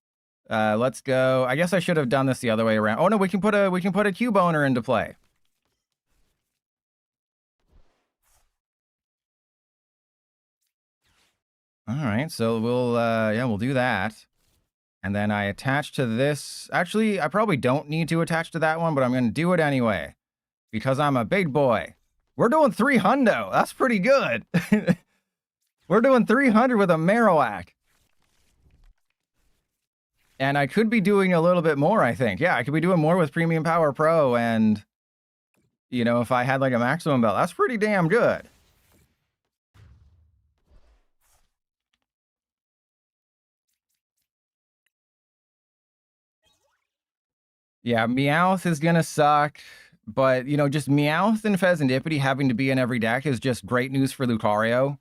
Let's go. I guess I should have done this the other way around. Oh no, we can put a Cubone into play. All right, so we'll do that. And then I attach to this. Actually, I probably don't need to attach to that one, but I'm going to do it anyway because I'm a big boy. We're doing 300. That's pretty good. We're doing 300 with a Marowak. And I could be doing a little bit more, I think. Yeah, I could be doing more with Premium Power Pro and, you know, if I had like a maximum belt, that's pretty damn good. Yeah, Meowth is gonna suck, but, you know, just Meowth and Fezandipiti having to be in every deck is just great news for Lucario.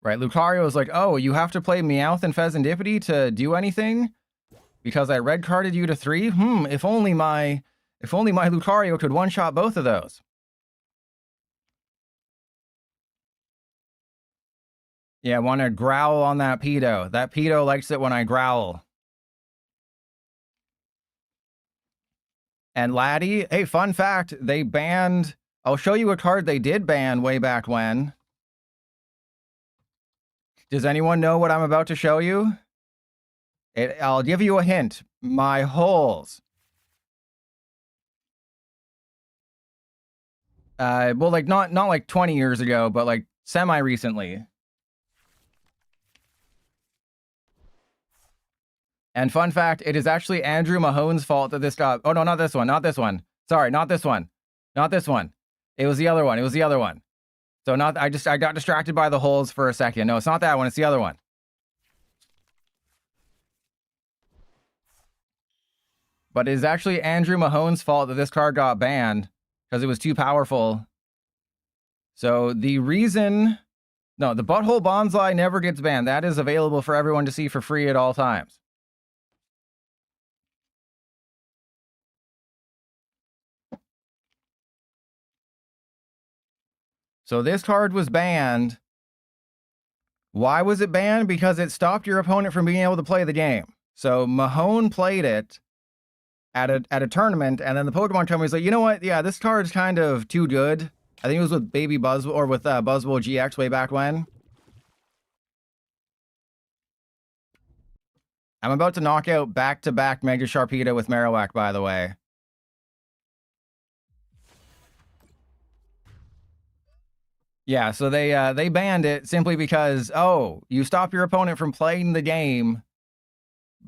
Right, Lucario is like, oh, you have to play Meowth and Fezandipiti to do anything? Because I red carded you to 3? If only my Lucario could one-shot both of those. Yeah, I want to growl on that pedo. That pedo likes it when I growl. And Laddie, hey, fun fact, they banned... I'll show you a card they did ban way back when. Does anyone know what I'm about to show you? I'll give you a hint. My holes. Well, like, not like 20 years ago, but like semi-recently. And fun fact, it is actually Andrew Mahone's fault that this got... Oh, no, not this one. Not this one. Sorry, not this one. Not this one. It was the other one. It was the other one. So not... I got distracted by the holes for a second. No, it's not that one. It's the other one. But it is actually Andrew Mahone's fault that this card got banned because it was too powerful. So the reason... No, the Butthole Bonsai never gets banned. That is available for everyone to see for free at all times. So this card was banned. Why was it banned? Because it stopped your opponent from being able to play the game. So Mahone played it at a tournament, and then the Pokemon company was like, you know what? Yeah, this card's kind of too good. I think it was with Baby Buzz or with Buzzwole GX way back when. I'm about to knock out back-to-back Mega Sharpedo with Marowak, by the way. Yeah, so they banned it simply because, oh, you stop your opponent from playing the game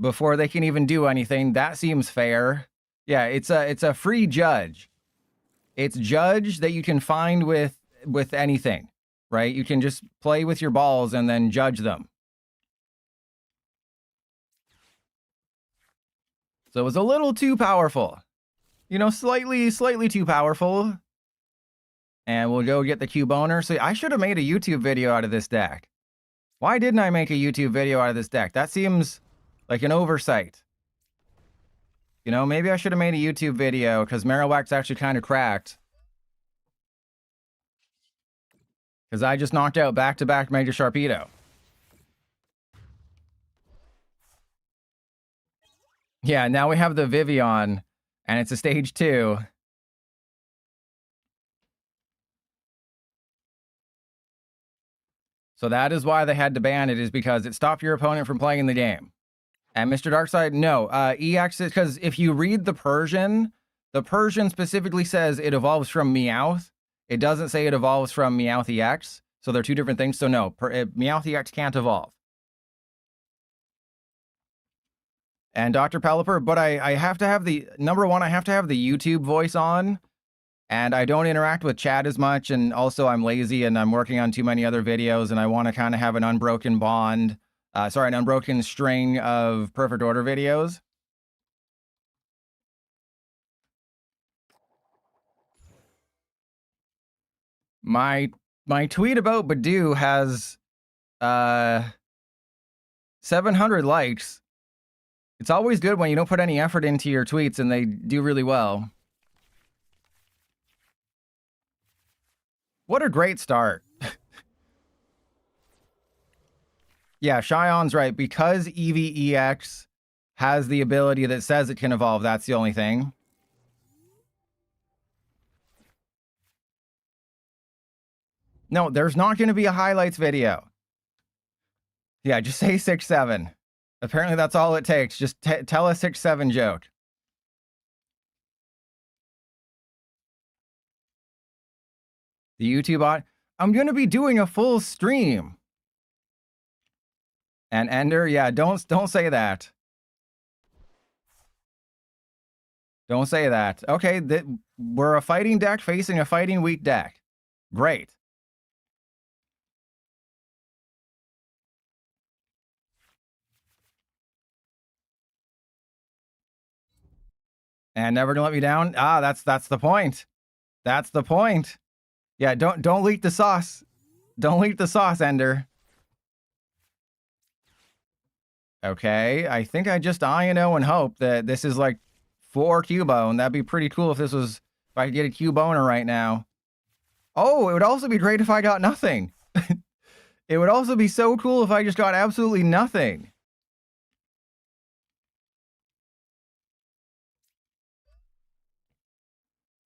before they can even do anything. That seems fair. Yeah, it's a free judge. It's judge that you can find with anything, right? You can just play with your balls and then judge them. So it was a little too powerful. You know, slightly too powerful. And we'll go get the Cubone. So I should have made a YouTube video out of this deck. Why didn't I make a YouTube video out of this deck? That seems like an oversight. You know, maybe I should have made a YouTube video because Marowak's actually kind of cracked. Because I just knocked out back-to-back Mega Sharpedo. Yeah, now we have the Vivian, and it's a stage 2. So that is why they had to ban it, is because it stopped your opponent from playing the game. And Mr. Darkseid, no. EX is because if you read the Persian specifically says it evolves from Meowth. It doesn't say it evolves from Meowth EX. So they're two different things. So no, Meowth EX can't evolve. And Dr. Pelipper, but I have to have the... Number one, I have to have the YouTube voice on. And I don't interact with chat as much, and also I'm lazy and I'm working on too many other videos, and I want to kind of have an unbroken bond Sorry, an unbroken string of perfect order videos. My tweet about Badoo has 700 likes. It's always good when you don't put any effort into your tweets and they do really well. What a great start. Yeah, Shion's right. Because EVEX has the ability that says it can evolve, that's the only thing. No, there's not going to be a highlights video. Yeah, just say 6-7. Apparently that's all it takes. Just tell a 6-7 joke. The YouTube I'm going to be doing a full stream. And Ender, yeah, don't say that. Don't say that. Okay, we're a fighting deck facing a fighting weak deck. Great. And never gonna let me down. Ah, that's the point. That's the point. Yeah, don't leak the sauce. Don't leak the sauce, Ender. Okay, I think I just Iono and hope that this is like 4 Cubone. That'd be pretty cool if if I could get a Cuboner right now. Oh, it would also be great if I got nothing. It would also be so cool if I just got absolutely nothing.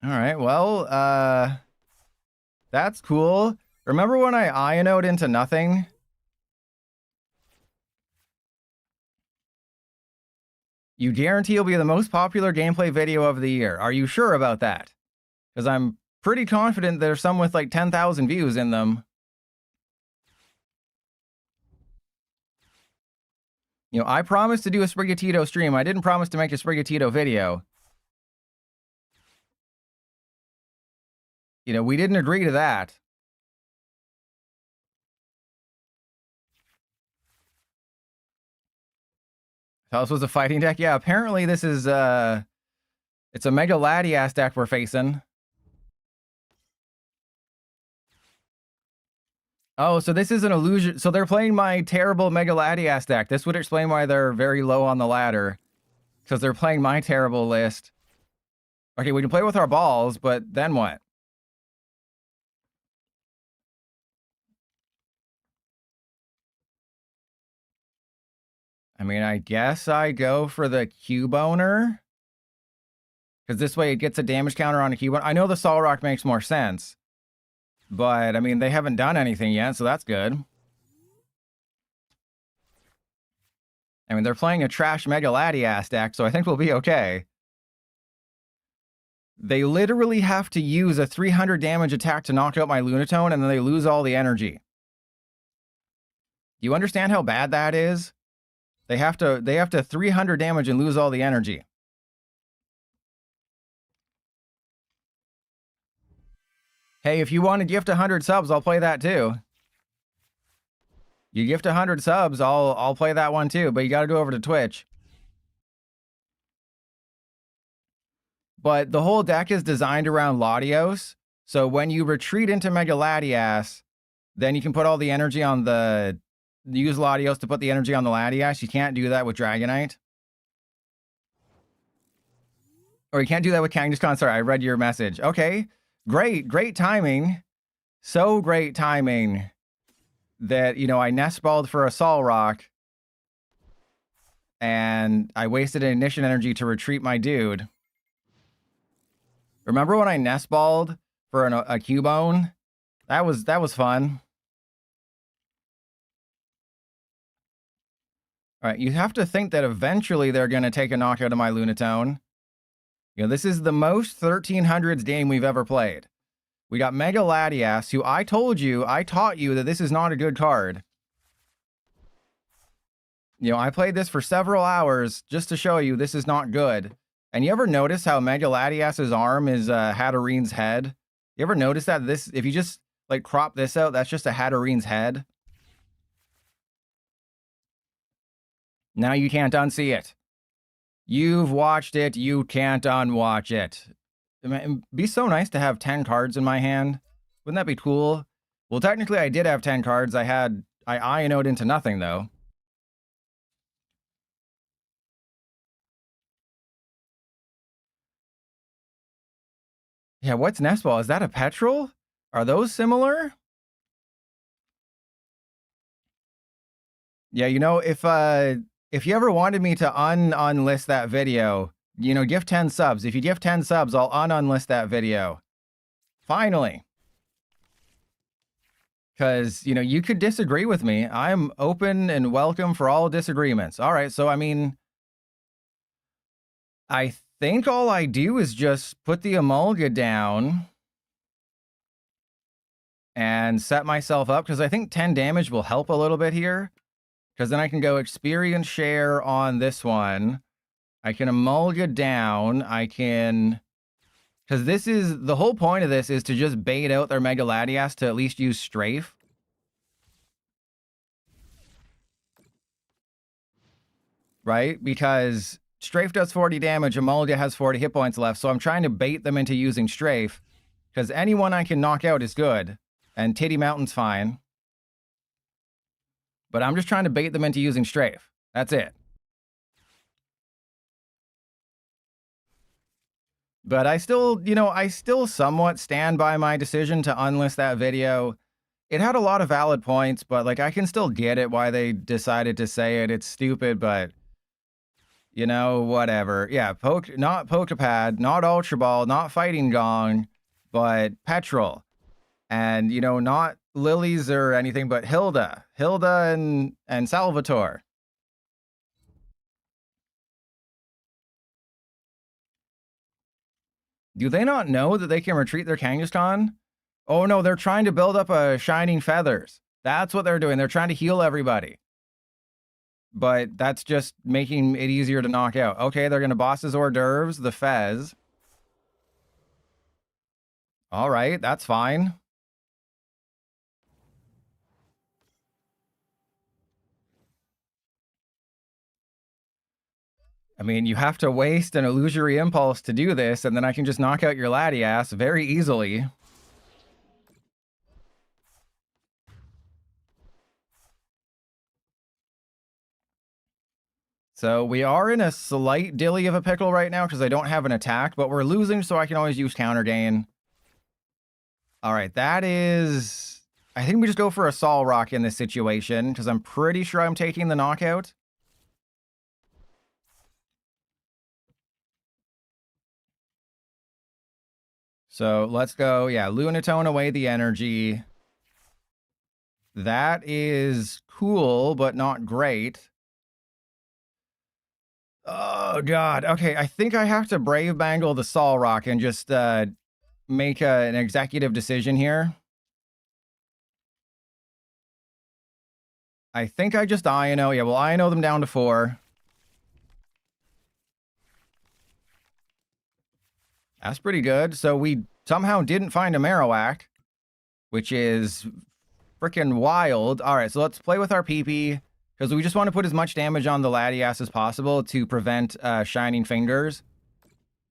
All right, well, that's cool. Remember when I Iono'd into nothing? You guarantee it'll be the most popular gameplay video of the year. Are you sure about that? Because I'm pretty confident there's some with like 10,000 views in them. You know, I promised to do a Sprigatito stream. I didn't promise to make a Sprigatito video. You know, we didn't agree to that. This was a fighting deck? Yeah, apparently this is, it's a Mega Latias deck we're facing. Oh, so this is an illusion. So they're playing my terrible Mega Latias deck. This would explain why they're very low on the ladder. Because they're playing my terrible list. Okay, we can play with our balls, but then what? I mean, I guess I go for the Cuboner. Because this way it gets a damage counter on a Cubone. I know the Solrock makes more sense. But, I mean, they haven't done anything yet, so that's good. I mean, they're playing a trash Mega Latias deck, so I think we'll be okay. They literally have to use a 300 damage attack to knock out my Lunatone, and then they lose all the energy. Do you understand how bad that is? They have to 300 damage and lose all the energy. Hey, if you want to gift 100 subs, I'll play that too. You gift 100 subs, I'll play that one too, but you got to go over to Twitch. But the whole deck is designed around Latios, so when you retreat into Mega Latias, then you can put all the energy on the... Use Latios to put the energy on the Latias. You can't do that with Dragonite. Or you can't do that with Kangaskhan. Sorry, I read your message. Okay, great timing. So great timing that, you know, I nest balled for a Solrock and I wasted an ignition energy to retreat my dude. Remember when I nest balled for a Cubone? That was fun. All right, you have to think that eventually they're going to take a knockout of my Lunatone. You know, this is the most 1300s game we've ever played. We got Mega Latias, who I taught you that this is not a good card. You know, I played this for several hours just to show you this is not good. And you ever notice how Mega Latias's arm is Hatterene's head? You ever notice that if you just like crop this out, that's just a Hatterene's head? Now you can't unsee it. You've watched it, you can't unwatch it. It'd be so nice to have 10 cards in my hand. Wouldn't that be cool? Well, technically I did have 10 cards. I Iono'd into nothing, though. Yeah, what's Nest Ball? Is that a Petrol? Are those similar? Yeah, you know, if you ever wanted me to unlist that video, you know, give 10 subs. If you give 10 subs, I'll unlist that video. Finally. Because, you know, you could disagree with me. I'm open and welcome for all disagreements. All right, so, I mean, I think all I do is just put the Emolga down and set myself up, because I think 10 damage will help a little bit here. Because then I can go experience share on this one. I can Emolga down. I can... Because this is... The whole point of this is to just bait out their Mega Latias to at least use Strafe. Right? Because Strafe does 40 damage, Emolga has 40 hit points left, so I'm trying to bait them into using Strafe. Because anyone I can knock out is good. And Titty Mountain's fine. But I'm just trying to bait them into using Strafe. That's it. But I still, you know, I still somewhat stand by my decision to unlist that video. It had a lot of valid points, but, like, I can still get it why they decided to say it. It's stupid, but, you know, whatever. Yeah, not Poké Pad, not Ultra Ball, not Fighting Gong, but Petrol. And, you know, not Lilies or anything, but Hilda and Salvatore. Do they not know that they can retreat their Kangaskhan? Oh no, they're trying to build up a Shining Feathers. That's what they're doing. They're trying to heal everybody. But that's just making it easier to knock out. Okay, they're going to boss his hors d'oeuvres, the Fez. All right, that's fine. I mean, you have to waste an Illusory Impulse to do this, and then I can just knock out your Latias very easily. So we are in a slight dilly of a pickle right now because I don't have an attack, but we're losing, so I can always use Counter Gain. All right, that is... I think we just go for a Solrock in this situation because I'm pretty sure I'm taking the knockout. So let's go, yeah, Lunatone away the energy. That is cool, but not great. Oh, God. Okay, I think I have to Brave Bangle the Solrock and just make an executive decision here. I think I just Iono. Yeah, well, Iono them down to 4. That's pretty good. So we somehow didn't find a Marowak, which is freaking wild. All right, so let's play with our PP, because we just want to put as much damage on the Latias as possible to prevent Shining Fingers.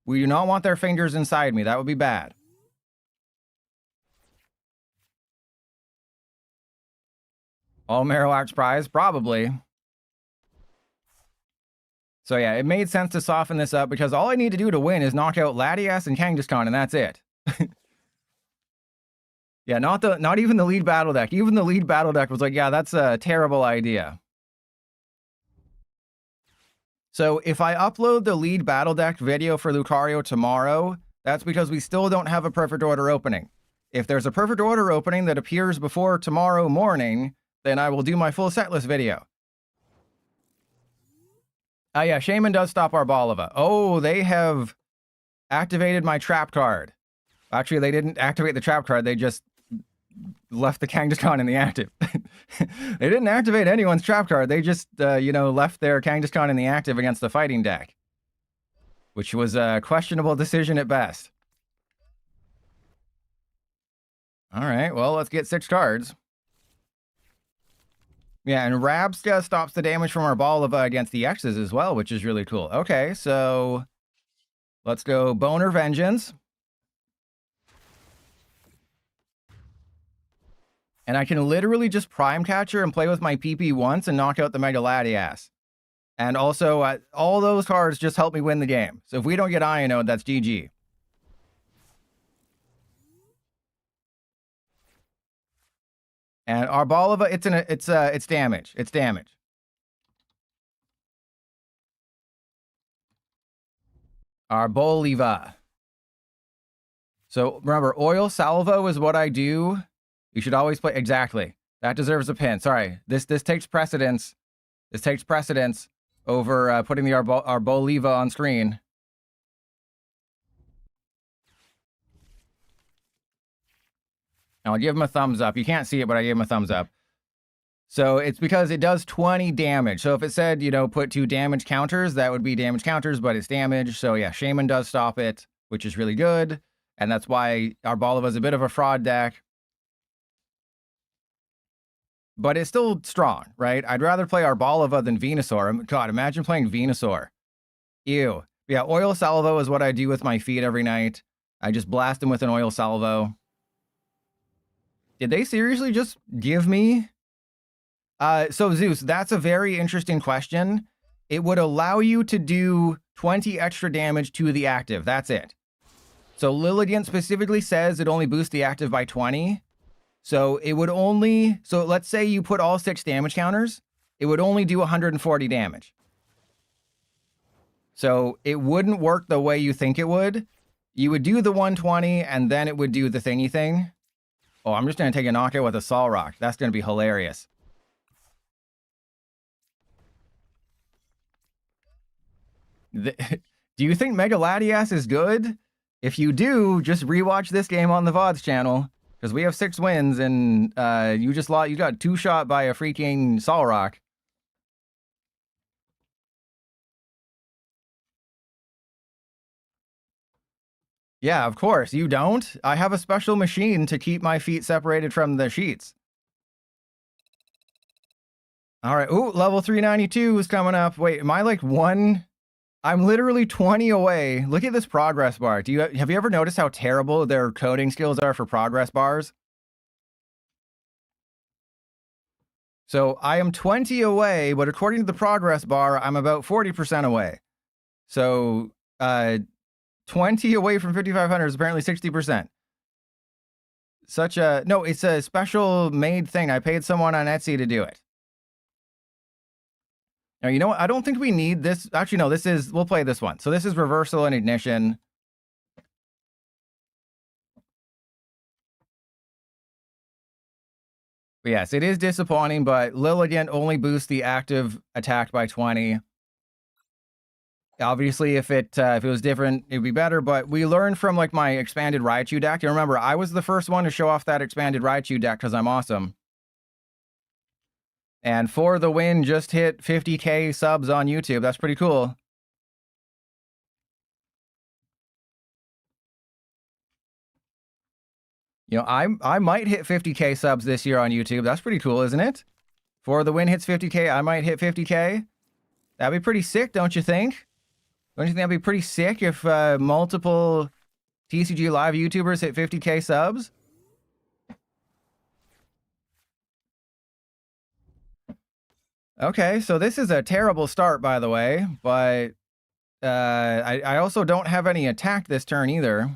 We do not want their fingers inside me. That would be bad. All Marowak's prize? Probably. So yeah, it made sense to soften this up because all I need to do to win is knock out Latias and Kangaskhan, and that's it. Yeah, not even the lead battle deck. Even the lead battle deck was like, yeah, that's a terrible idea. So if I upload the lead battle deck video for Lucario tomorrow, that's because we still don't have a perfect order opening. If there's a perfect order opening that appears before tomorrow morning, then I will do my full setlist video. Oh yeah, Shaman does stop our Balava. Oh, they have activated my trap card. Actually, they didn't activate the trap card. They just left the Kangaskhan in the active. They didn't activate anyone's trap card. They just, you know, left their Kangaskhan in the active against the fighting deck, which was a questionable decision at best. All right, well, let's get 6 cards. Yeah, and Rabsca stops the damage from our Balava against the X's as well, which is really cool. Okay, so let's go Boner Vengeance. And I can literally just Prime Catcher and play with my PP once and knock out the Mega Latias. And also, all those cards just help me win the game. So if we don't get Iono, that's GG. And our Balava, it's damage. It's damage. Our Boliva. So remember, Oil Salvo is what I do. You should always play exactly. That deserves a pin. Sorry, this takes precedence. This takes precedence over putting the Arboliva on screen. I'll give him a thumbs up. You can't see it, but I gave him a thumbs up. So it's because it does 20 damage. So if it said, you know, put 2 damage counters, that would be damage counters, but it's damage. So yeah, Shaman does stop it, which is really good. And that's why our Balava is a bit of a fraud deck. But it's still strong, right? I'd rather play our Balava than Venusaur. God, imagine playing Venusaur. Ew. Yeah, Oil Salvo is what I do with my feet every night. I just blast them with an Oil Salvo. Did they seriously just give me... So Zeus, that's a very interesting question. It would allow you to do 20 extra damage to the active. That's it. So Lilligant specifically says it only boosts the active by 20. So it would only... So let's say you put all 6 damage counters. It would only do 140 damage. So it wouldn't work the way you think it would. You would do the 120 and then it would do the thingy thing. Oh, I'm just going to take a knockout with a Solrock. That's going to be hilarious. Do you think Mega Latias is good? If you do, just rewatch this game on the VODs channel. Because we have 6 wins and you just lost. You got 2-shot by a freaking Solrock. Yeah, of course. You don't? I have a special machine to keep my feet separated from the sheets. All right. Ooh, level 392 is coming up. Wait, am I like 1? I'm literally 20 away. Look at this progress bar. Have you ever noticed how terrible their coding skills are for progress bars? So I am 20 away, but according to the progress bar, I'm about 40% away. So 20 away from 5,500 is apparently 60%. Such a... No, it's a special made thing. I paid someone on Etsy to do it. Now, you know what? I don't think we need this. Actually, no, this is... We'll play this one. So this is Reversal and Ignition. But yes, it is disappointing, but Lilligant only boosts the active attack by 20. Obviously, if it was different, it'd be better. But we learned from like my expanded Raichu deck. And remember, I was the first one to show off that expanded Raichu deck because I'm awesome. And For the Win just hit 50K subs on YouTube. That's pretty cool. You know, I might hit 50K subs this year on YouTube. That's pretty cool, isn't it? For the Win hits 50K, I might hit 50K. That'd be pretty sick, don't you think? Don't you think that'd be pretty sick if multiple TCG Live YouTubers hit 50K subs? Okay, so this is a terrible start, by the way, but I also don't have any attack this turn either.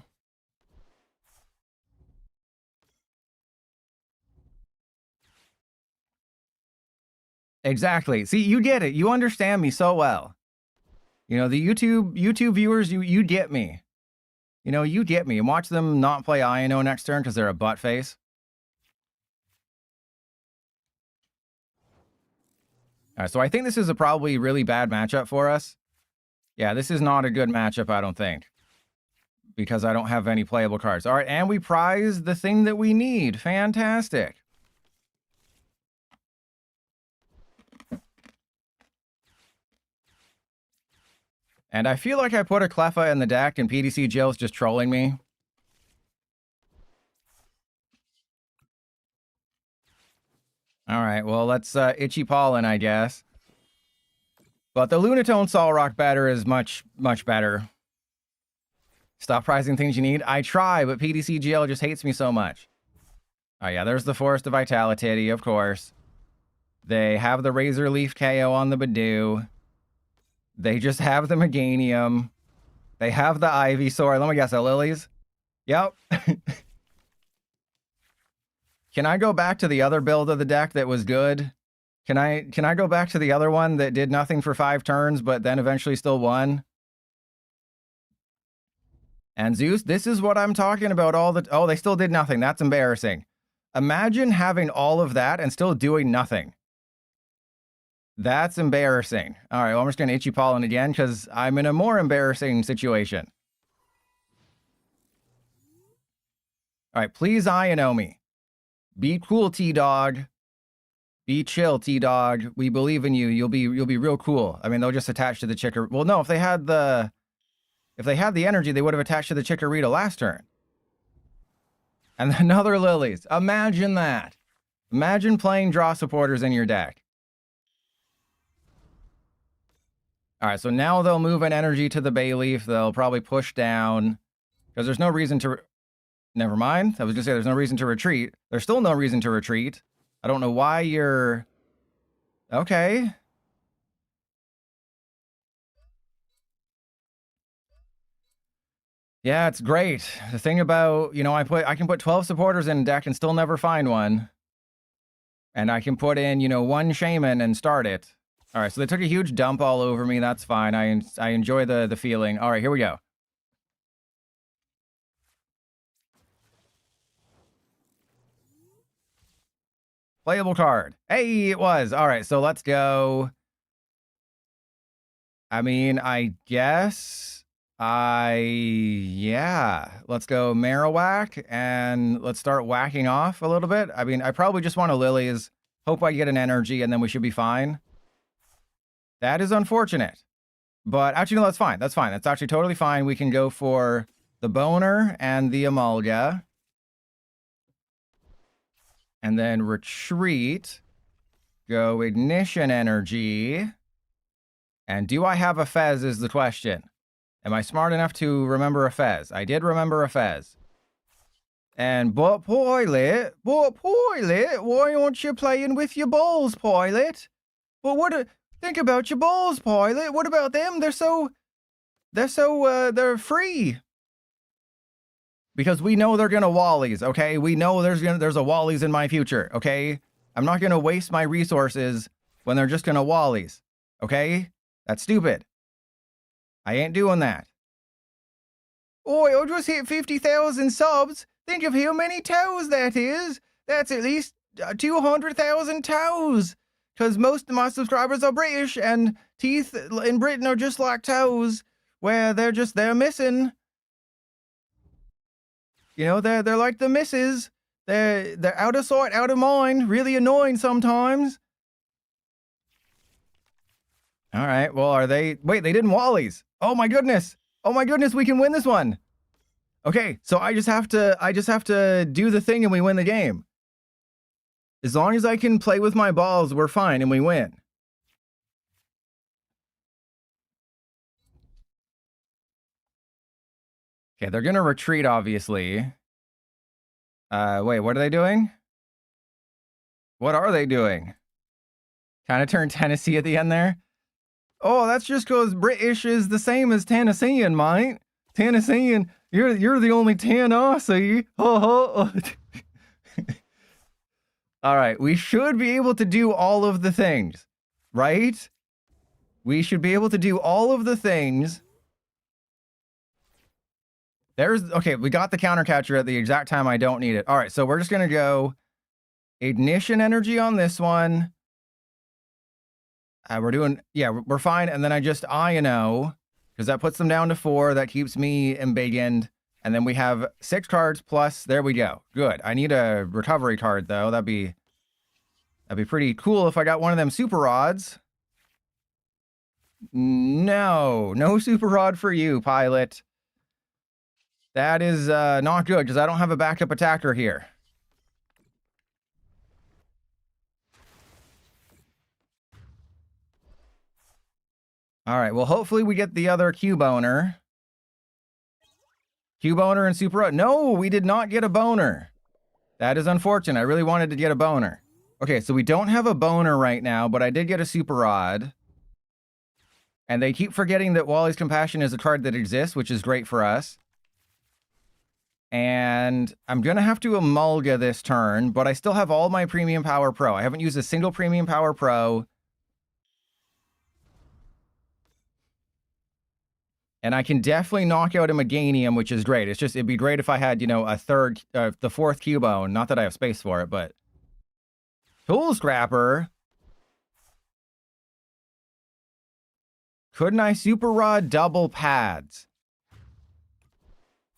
Exactly. See, you get it. You understand me so well. You know, the YouTube viewers, you get me. You know, you get me. And watch them not play Iono next turn because they're a butt face. All right, so I think this is a probably really bad matchup for us. Yeah, this is not a good matchup, I don't think. Because I don't have any playable cards. All right, and we prize the thing that we need. Fantastic. And I feel like I put a Cleffa in the deck and PTCGL is just trolling me. All right, well, let's Itchy Pollen, I guess. But the Lunatone Solrock batter is much, much better. Stop prizing things you need. I try, but PTCGL just hates me so much. Oh, yeah, there's the Forest of Vitality, of course. They have the Razor Leaf KO on the Badoo. They just have the Meganium. They have the Ivysaur. Let me guess, the Lilies? Yep. Can I go back to the other build of the deck that was good? Can I go back to the other one that did nothing for 5 turns, but then eventually still won? And Zeus, this is what I'm talking about all the... Oh, they still did nothing. That's embarrassing. Imagine having all of that and still doing nothing. That's embarrassing. All right, well, I'm just going to Itchy Pollen again because I'm in a more embarrassing situation. All right, please Iono me. Be cool, T-Dog. Be chill, T-Dog. We believe in you. You'll be real cool. I mean, they'll just attach to the Chikorita. Well, no, if they had the energy, they would have attached to the Chikorita last turn. And another Lilies. Imagine that. Imagine playing draw supporters in your deck. All right, so now they'll move an energy to the Bayleaf. They'll probably push down because there's no reason to... Never mind. I was going to say there's no reason to retreat. There's still no reason to retreat. I don't know why you're... Okay. Yeah, it's great. The thing about, you know, I can put 12 supporters in a deck and still never find one. And I can put in, you know, 1 Shaman and start it. All right, so they took a huge dump all over me. That's fine. I enjoy the feeling. All right, here we go. Playable card. Hey, it was. All right, so let's go. I mean, I guess yeah. Let's go Marowak and let's start whacking off a little bit. I mean, I probably just want a Lilies. Hope I get an energy and then we should be fine. That is unfortunate. But actually, no, that's fine. That's fine. That's actually totally fine. We can go for the Boner and the Emolga. And then retreat. Go Ignition Energy. And do I have a Fez is the question. Am I smart enough to remember a Fez? I did remember a Fez. And, but Pilot, why aren't you playing with your balls, Pilot? But what, think about your balls, Pilot. What about them? They're free. Because we know they're gonna Wallies, okay? We know there's a Wallies in my future, okay? I'm not gonna waste my resources when they're just gonna Wallies, okay? That's stupid. I ain't doing that. Oh, I just hit 50,000 subs. Think of how many toes that is. That's at least 200,000 toes. Because most of my subscribers are British, and teeth in Britain are just like toes, where they're missing. You know, they're like the misses. They're out of sight, out of mind. Really annoying sometimes. All right. Well, are they? Wait, they didn't Wallies. Oh my goodness. Oh my goodness. We can win this one. Okay. So I just have to do the thing and we win the game. As long as I can play with my balls, we're fine and we win. Okay, they're gonna retreat, obviously. Wait, what are they doing? What are they doing? Kind of turned Tennessee at the end there. Oh, that's just because British is the same as Tennessean, mate. Tennessean, you're the only Tennessee. All right, we should be able to do all of the things, right? We should be able to do all of the things. Okay, we got the counter catcher at the exact time I don't need it. All right, so we're just going to go Ignition Energy on this one. We're fine. And then I just Iono, because that puts them down to 4. That keeps me embiggened. And then we have 6 cards plus, there we go. Good. I need a recovery card, though. That'd be pretty cool if I got one of them super rods. No super rod for you, Pilot. That is not good, because I don't have a backup attacker here. All right, well, hopefully we get the other Cubone. Cubone and Super Rod. No, we did not get a boner. That is unfortunate. I really wanted to get a boner. Okay, so we don't have a boner right now, but I did get a Super Rod. And they keep forgetting that Wally's Compassion is a card that exists, which is great for us. And I'm going to have to Emolga this turn, but I still have all my Premium Power Pro. I haven't used a single Premium Power Pro. And I can definitely knock out a Meganium, which is great. It's just, it'd be great if I had, you know, the fourth Cubone. Not that I have space for it, but... Tool Scrapper? Couldn't I Super Rod double pads?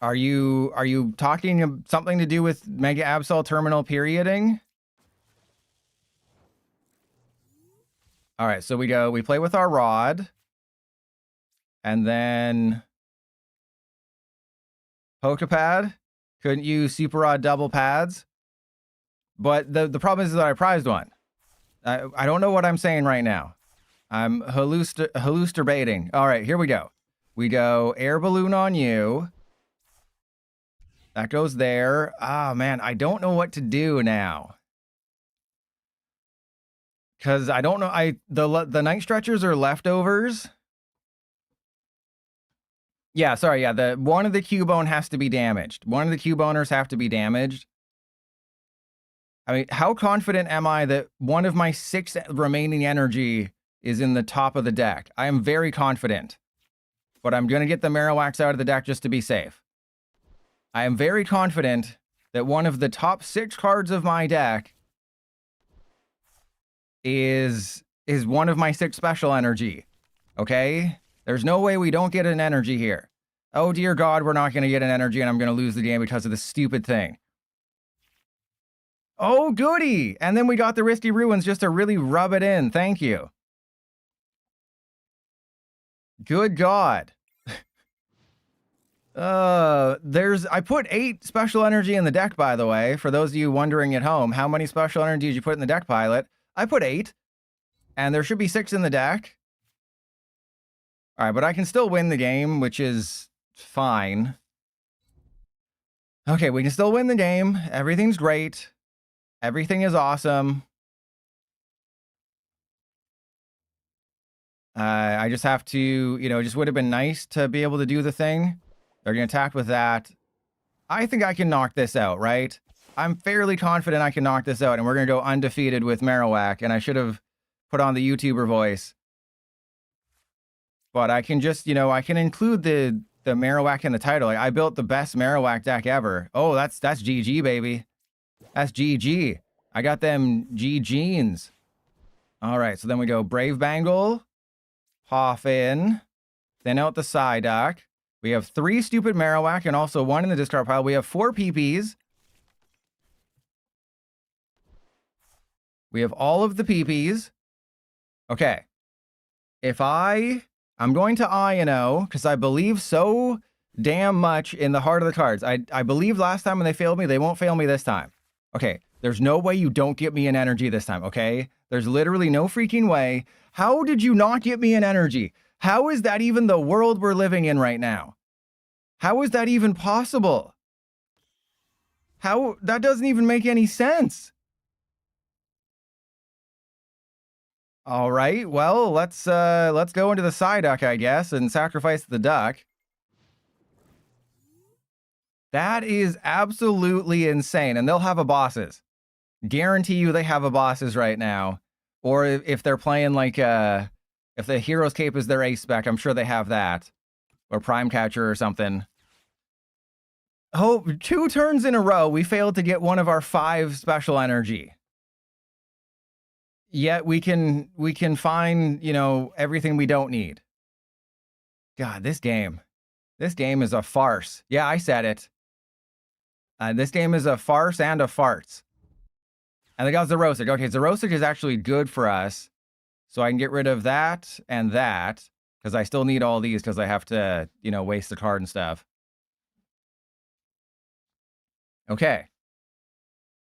Are you talking something to do with Mega Absol terminal perioding? All right, so we play with our rod. And then Poké Pad. Couldn't use Super Rod double pads. But the problem is that I prized one. I don't know what I'm saying right now. I'm hallucinating. All right, here we go. We go Air Balloon on you. That goes there. Ah, man, I don't know what to do now. Because I don't know. The Night Stretchers are leftovers. Yeah, sorry. Yeah, one of the Cubone has to be damaged. One of the Cuboners have to be damaged. I mean, how confident am I that one of my 6 remaining energy is in the top of the deck? I am very confident. But I'm going to get the Marowak out of the deck just to be safe. I am very confident that one of the top 6 cards of my deck is one of my 6 special energy. Okay? There's no way we don't get an energy here. Oh, dear God, we're not going to get an energy, and I'm going to lose the game because of this stupid thing. Oh, goody! And then we got the Risky Ruins just to really rub it in. Thank you. Good God. I put 8 special energy in the deck, by the way. For those of you wondering at home, how many special energy did you put in the deck, Pilot? I put 8. And there should be 6 in the deck. All right, but I can still win the game, which is fine. Okay, we can still win the game. Everything's great. Everything is awesome. I just have to, you know, it just would have been nice to be able to do the thing. They're going to attack with that. I think I can knock this out, right? I'm fairly confident I can knock this out, and we're going to go undefeated with Marowak, and I should have put on the YouTuber voice. But I can just, you know, I can include the Marowak in the title. Like, I built the best Marowak deck ever. Oh, that's GG, baby. That's GG. I got them G-Genes. All right, so then we go Brave Bangle, Poffin, then out the Psyduck. We have 3 stupid Marowak and also 1 in the discard pile. We have 4 PPs. We have all of the PPs. Okay. If I'm going to Iono, because I believe so damn much in the heart of the cards. I believe last time when they failed me, they won't fail me this time. Okay, there's no way you don't get me an energy this time, okay? There's literally no freaking way. How did you not get me an energy? How is that even the world we're living in right now? How is that even possible? That doesn't even make any sense. All right, well, let's go into the Psyduck, I guess, and sacrifice the duck. That is absolutely insane, and they'll have a bosses. Guarantee you they have a bosses right now. Or if they're playing like, if the Hero's Cape is their ace spec, I'm sure they have that. Or Prime Catcher or something. Oh, 2 turns in a row, we failed to get one of our 5 special energy. Yet we can find, you know, everything we don't need. God, this game is a farce. Yeah, I said it. This game is a farce and a farts. And they got Xerosic. Okay, Xerosic is actually good for us. So I can get rid of that and that. Because I still need all these because I have to, you know, waste the card and stuff. Okay.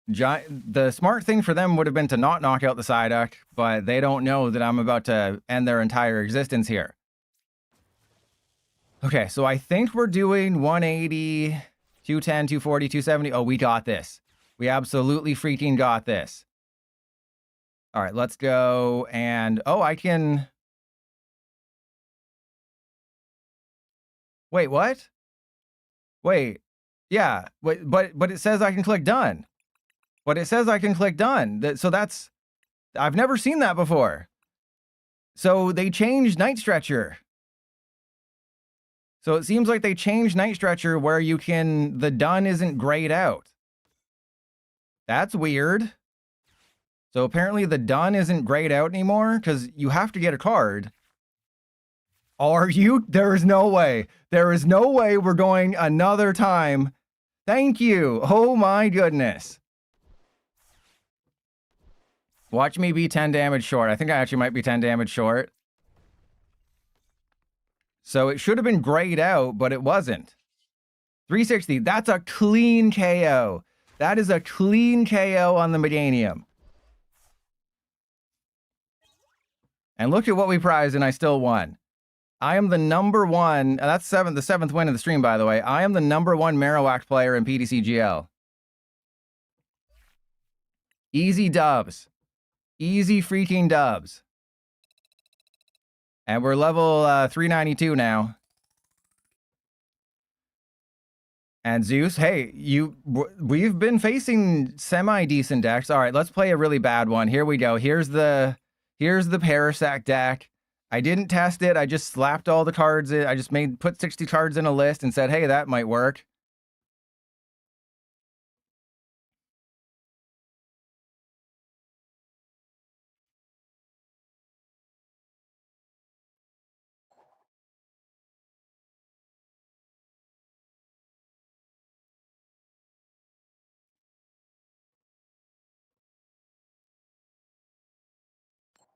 The smart thing for them would have been to not knock out the Psyduck, but they don't know that I'm about to end their entire existence here. Okay, so I think we're doing 180, 210, 240, 270. Oh, we got this. We absolutely freaking got this. All right, let's go. And, oh, I can... Wait, what? Wait, yeah, but it says I can click done. But it says I can click done. So that's... I've never seen that before. So they changed Night Stretcher. So it seems like they changed Night Stretcher where you can... The done isn't grayed out. That's weird. So apparently the done isn't grayed out anymore because you have to get a card. Are you? There is no way. There is no way we're going another time. Thank you. Oh my goodness. Watch me be 10 damage short. I think I actually might be 10 damage short. So it should have been grayed out, but it wasn't. 360. That's a clean KO. That is a clean KO on the Meganium. And look at what we prized, and I still won. I am the #1. That's the seventh win of the stream, by the way. I am the #1 Marowak player in PTCGL. Easy dubs. Easy freaking dubs. And we're level 392 now. And Zeus, hey, we've been facing semi-decent decks. All right, let's play a really bad one. Here we go. Here's the Parasect deck. I didn't test it. I just slapped all the cards in. I just put 60 cards in a list and said, hey, that might work.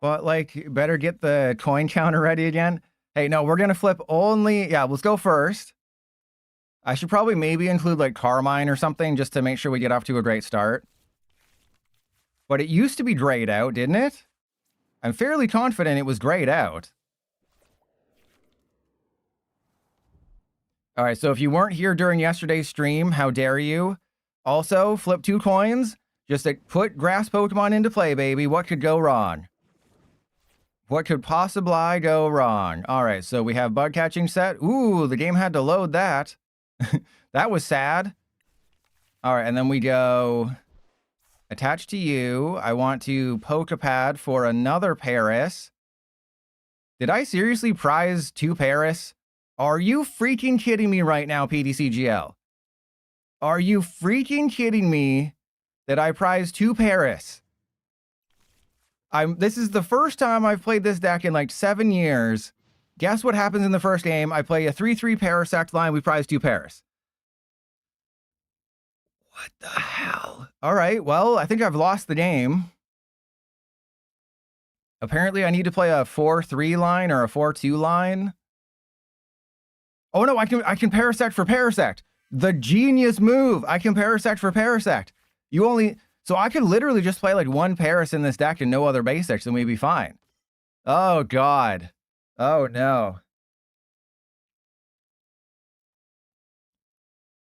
But, like, better get the coin counter ready again. Hey, no, we're going to flip only... Yeah, let's go first. I should probably maybe include, like, Carmine or something just to make sure we get off to a great start. But it used to be grayed out, didn't it? I'm fairly confident it was grayed out. All right, so if you weren't here during yesterday's stream, how dare you? Also, flip 2 coins. Just like, put grass Pokemon into play, baby. What could go wrong? What could possibly go wrong? All right, so we have bug catching set. Ooh, the game had to load that. That was sad. All right, and then we go attach to you. I want to Poké Pad for another Paris. Did I seriously prize 2 Paris? Are you freaking kidding me right now, PTCGL? Are you freaking kidding me that I prized 2 Paris? This is the first time I've played this deck in like 7 years. Guess what happens in the first game? I play a 3-3 Parasect line. We prize 2 Paris. What the hell? All right, well, I think I've lost the game. Apparently, I need to play a 4-3 line or a 4-2 line. Oh no, I can Parasect for Parasect. The genius move. I can Parasect for Parasect. So I could literally just play like 1 Paris in this deck and no other basics and we'd be fine. Oh God. Oh no.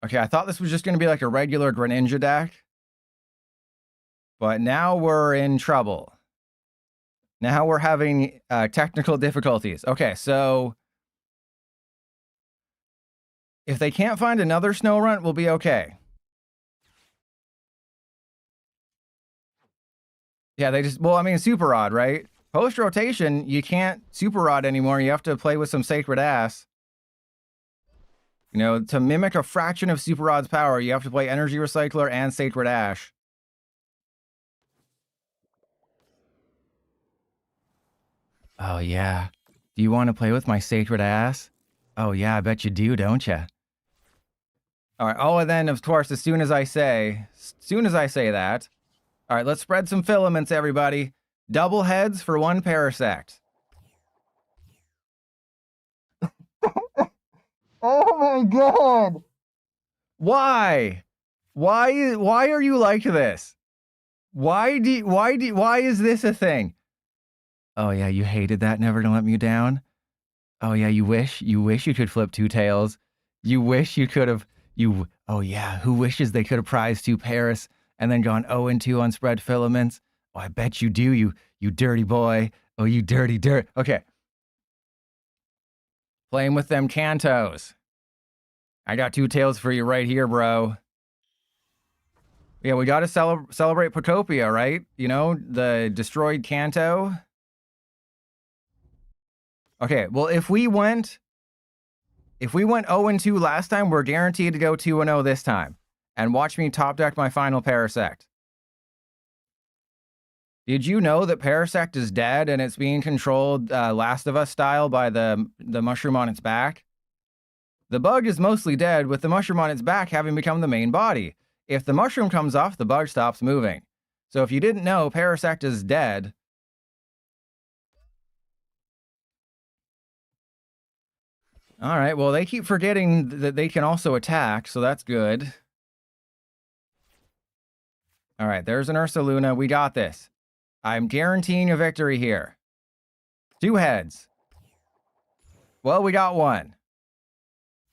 Okay, I thought this was just going to be like a regular Greninja deck. But now we're in trouble. Now we're having technical difficulties. Okay, so if they can't find another Snorunt, we'll be okay. Yeah, Super Rod, right? Post-rotation, you can't Super Rod anymore. You have to play with some Sacred Ass. You know, to mimic a fraction of Super Rod's power, you have to play Energy Recycler and Sacred Ash. Oh, yeah. Do you want to play with my Sacred Ass? Oh, yeah, I bet you do, don't you? All right. Oh, and then, of course, as soon as I say that, all right, let's spread some filaments, everybody. Double heads for 1 Parasect. Oh my God! Why? Why are you like this? Why is this a thing? Oh yeah, you hated that, never to let me down. Oh yeah, you wish you could flip two tails. You wish you could have oh yeah, who wishes they could have prized two Paris and then gone 0-2 on spread filaments? Oh, I bet you do, you dirty boy. Oh, you dirty dirt. Okay. Playing with them Kantos. I got two tails for you right here, bro. Yeah, we got to celebrate Pokopia, right? You know, the destroyed Kanto. Okay, well, if we went 0-2 last time, we're guaranteed to go 2-0 this time. And watch me top deck my final Parasect. Did you know that Parasect is dead and it's being controlled Last of Us style by the mushroom on its back? The bug is mostly dead, with the mushroom on its back having become the main body. If the mushroom comes off, the bug stops moving. So if you didn't know, Parasect is dead. All right, well, they keep forgetting that they can also attack, so that's good. All right, there's an Ursaluna. We got this. I'm guaranteeing a victory here. Two heads. Well, we got one.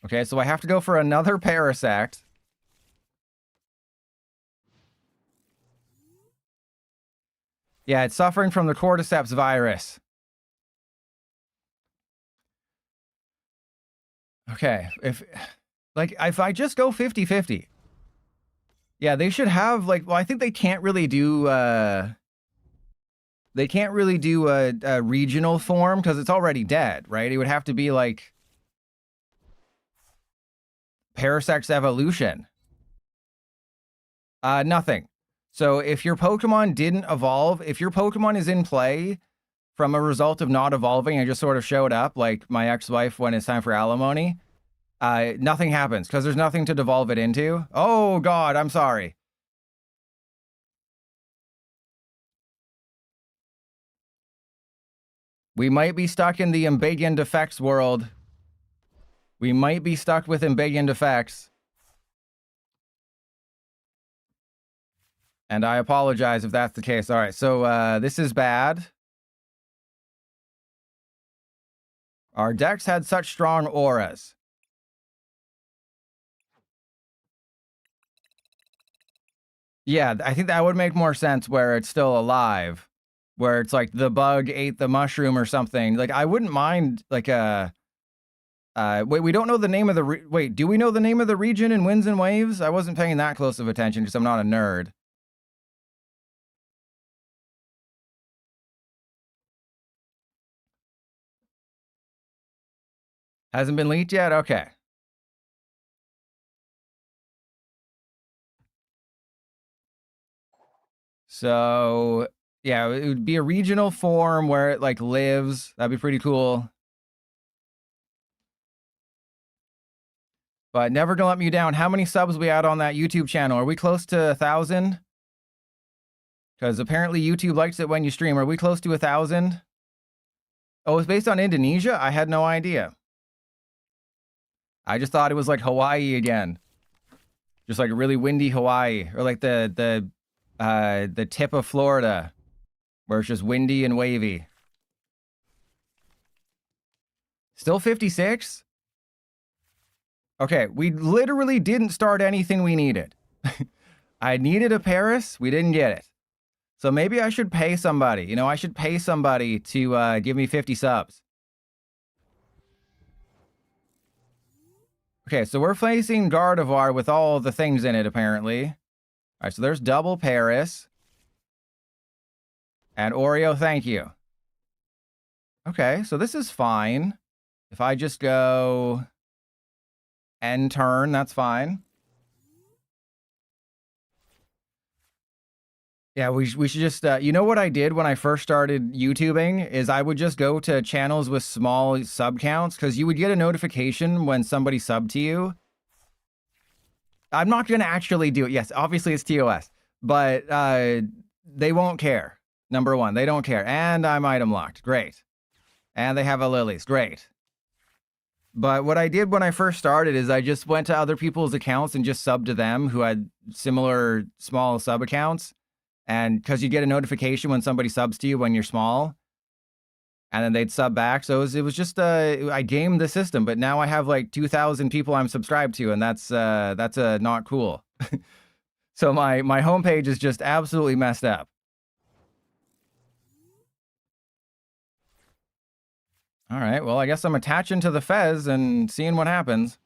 Okay, so I have to go for another Parasect. Yeah, it's suffering from the cordyceps virus. Okay, if I just go 50-50. Yeah, they should have well, I think they can't really do a regional form because it's already dead, right? It would have to be like Parasect's evolution. Nothing. So if your Pokemon didn't evolve, if your Pokemon is in play from a result of not evolving and just sort of showed up, like my ex-wife when it's time for alimony, nothing happens because there's nothing to devolve it into. Oh, God, I'm sorry. We might be stuck in the Ambiguous Defects world. We might be stuck with Ambiguous Defects. And I apologize if that's the case. All right, so this is bad. Our decks had such strong auras. Yeah, I think that would make more sense where it's still alive. Where it's like the bug ate the mushroom or something. Like, I wouldn't mind, like, wait, we don't know the name of the... Wait, do we know the name of the region in Winds and Waves? I wasn't paying that close of attention because I'm not a nerd. Hasn't been leaked yet? Okay. So, yeah, it would be a regional form where it, like, lives. That'd be pretty cool. But never gonna let me down. How many subs we had on that YouTube channel? Are we close to 1,000? Because apparently YouTube likes it when you stream. Are we close to 1,000? Oh, it's based on Indonesia? I had no idea. I just thought it was like Hawaii again. Just like a really windy Hawaii. Or like the tip of Florida. Where it's just windy and wavy. Still 56? Okay, we literally didn't start anything we needed. I needed a Paris. We didn't get it. So maybe I should pay somebody. You know, I should pay somebody to give me 50 subs. Okay, so we're facing Gardevoir with all the things in it, apparently. All right, so there's double Paris. And Oreo, thank you. Okay, so this is fine. If I just go end turn, that's fine. Yeah, we should just, you know what I did when I first started YouTubing is I would just go to channels with small sub counts because you would get a notification when somebody subbed to you. I'm not going to actually do it. Yes, obviously it's TOS, but they won't care. Number one, they don't care. And I'm item locked. Great. And they have a Lillie's. Great. But what I did when I first started is I just went to other people's accounts and just subbed to them who had similar small sub accounts. And because you get a notification when somebody subs to you when you're small. and then they'd sub back. So it was just I gamed the system, but now I have like 2,000 people I'm subscribed to, and that's not cool. So my homepage is just absolutely messed up. All right, well, I guess I'm attaching to the Fez and seeing what happens.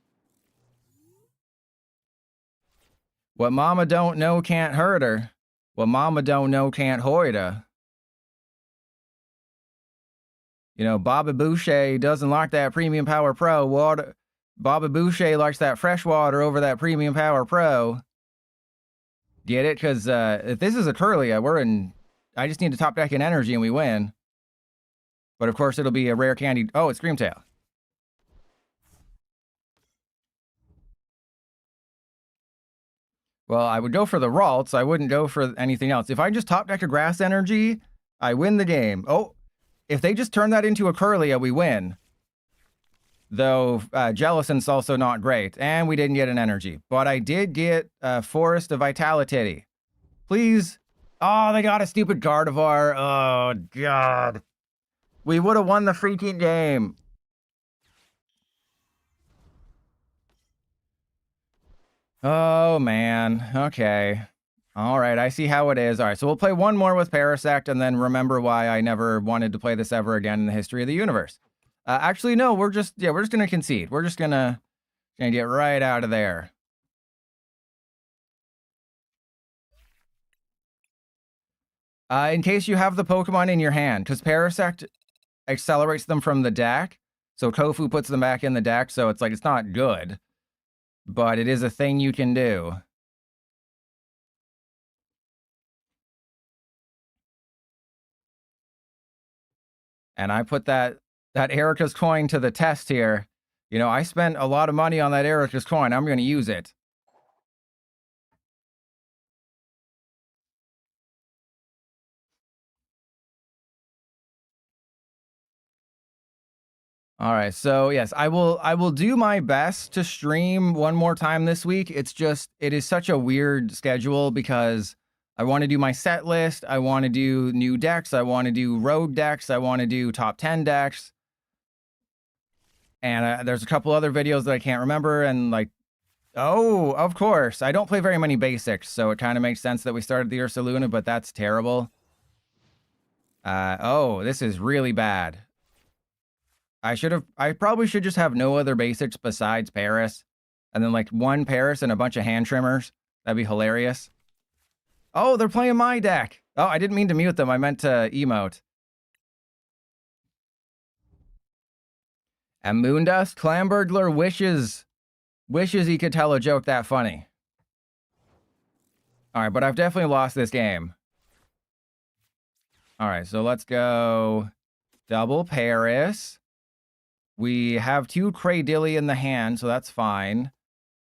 What mama don't know can't hurt her. What mama don't know can't hoard her. You know, Bobby Boucher doesn't like that Premium Power Pro water. Bobby Boucher likes that fresh water over that Premium Power Pro. Get it? Because if this is a Curlia, I just need to top deck an energy and we win. But of course, it'll be a rare candy. Oh, it's Screamtail. Well, I would go for the Ralts. I wouldn't go for anything else. If I just top deck a Grass Energy, I win the game. Oh, if they just turn that into a Curlia, we win. Though Jellicent's also not great. And we didn't get an energy. But I did get Forest of Vitality. Please. Oh, they got a stupid Gardevoir. Oh, God. We would have won the freaking game. Oh, man. Okay. All right, I see how it is. All right, so we'll play one more with Parasect and then remember why I never wanted to play this ever again in the history of the universe. Actually, no, we're just going to concede. We're just going to get right out of there. In case you have the Pokemon in your hand, because Parasect accelerates them from the deck, so Tofu puts them back in the deck, so it's like, it's not good, but it is a thing you can do. And I put that Erica's coin to the test here. You know, I spent a lot of money on that Erica's coin. I'm going to use it. All right, so yes, I will do my best to stream one more time this week. It's just, it is such a weird schedule because I want to do my set list. I want to do new decks. I want to do road decks. I want to do top 10 decks. And there's a couple other videos that I can't remember. And like, oh, of course. I don't play very many basics, so it kind of makes sense that we started the Ursaluna, but that's terrible. Oh, this is really bad. I probably should just have no other basics besides Paris. And then like one Paris and a bunch of hand trimmers. That'd be hilarious. Oh, they're playing my deck. Oh, I didn't mean to mute them. I meant to emote. And Moondust, Clamburglar wishes he could tell a joke that funny. All right, but I've definitely lost this game. All right, so let's go double Paris. We have 2 Cradilly in the hand, so that's fine.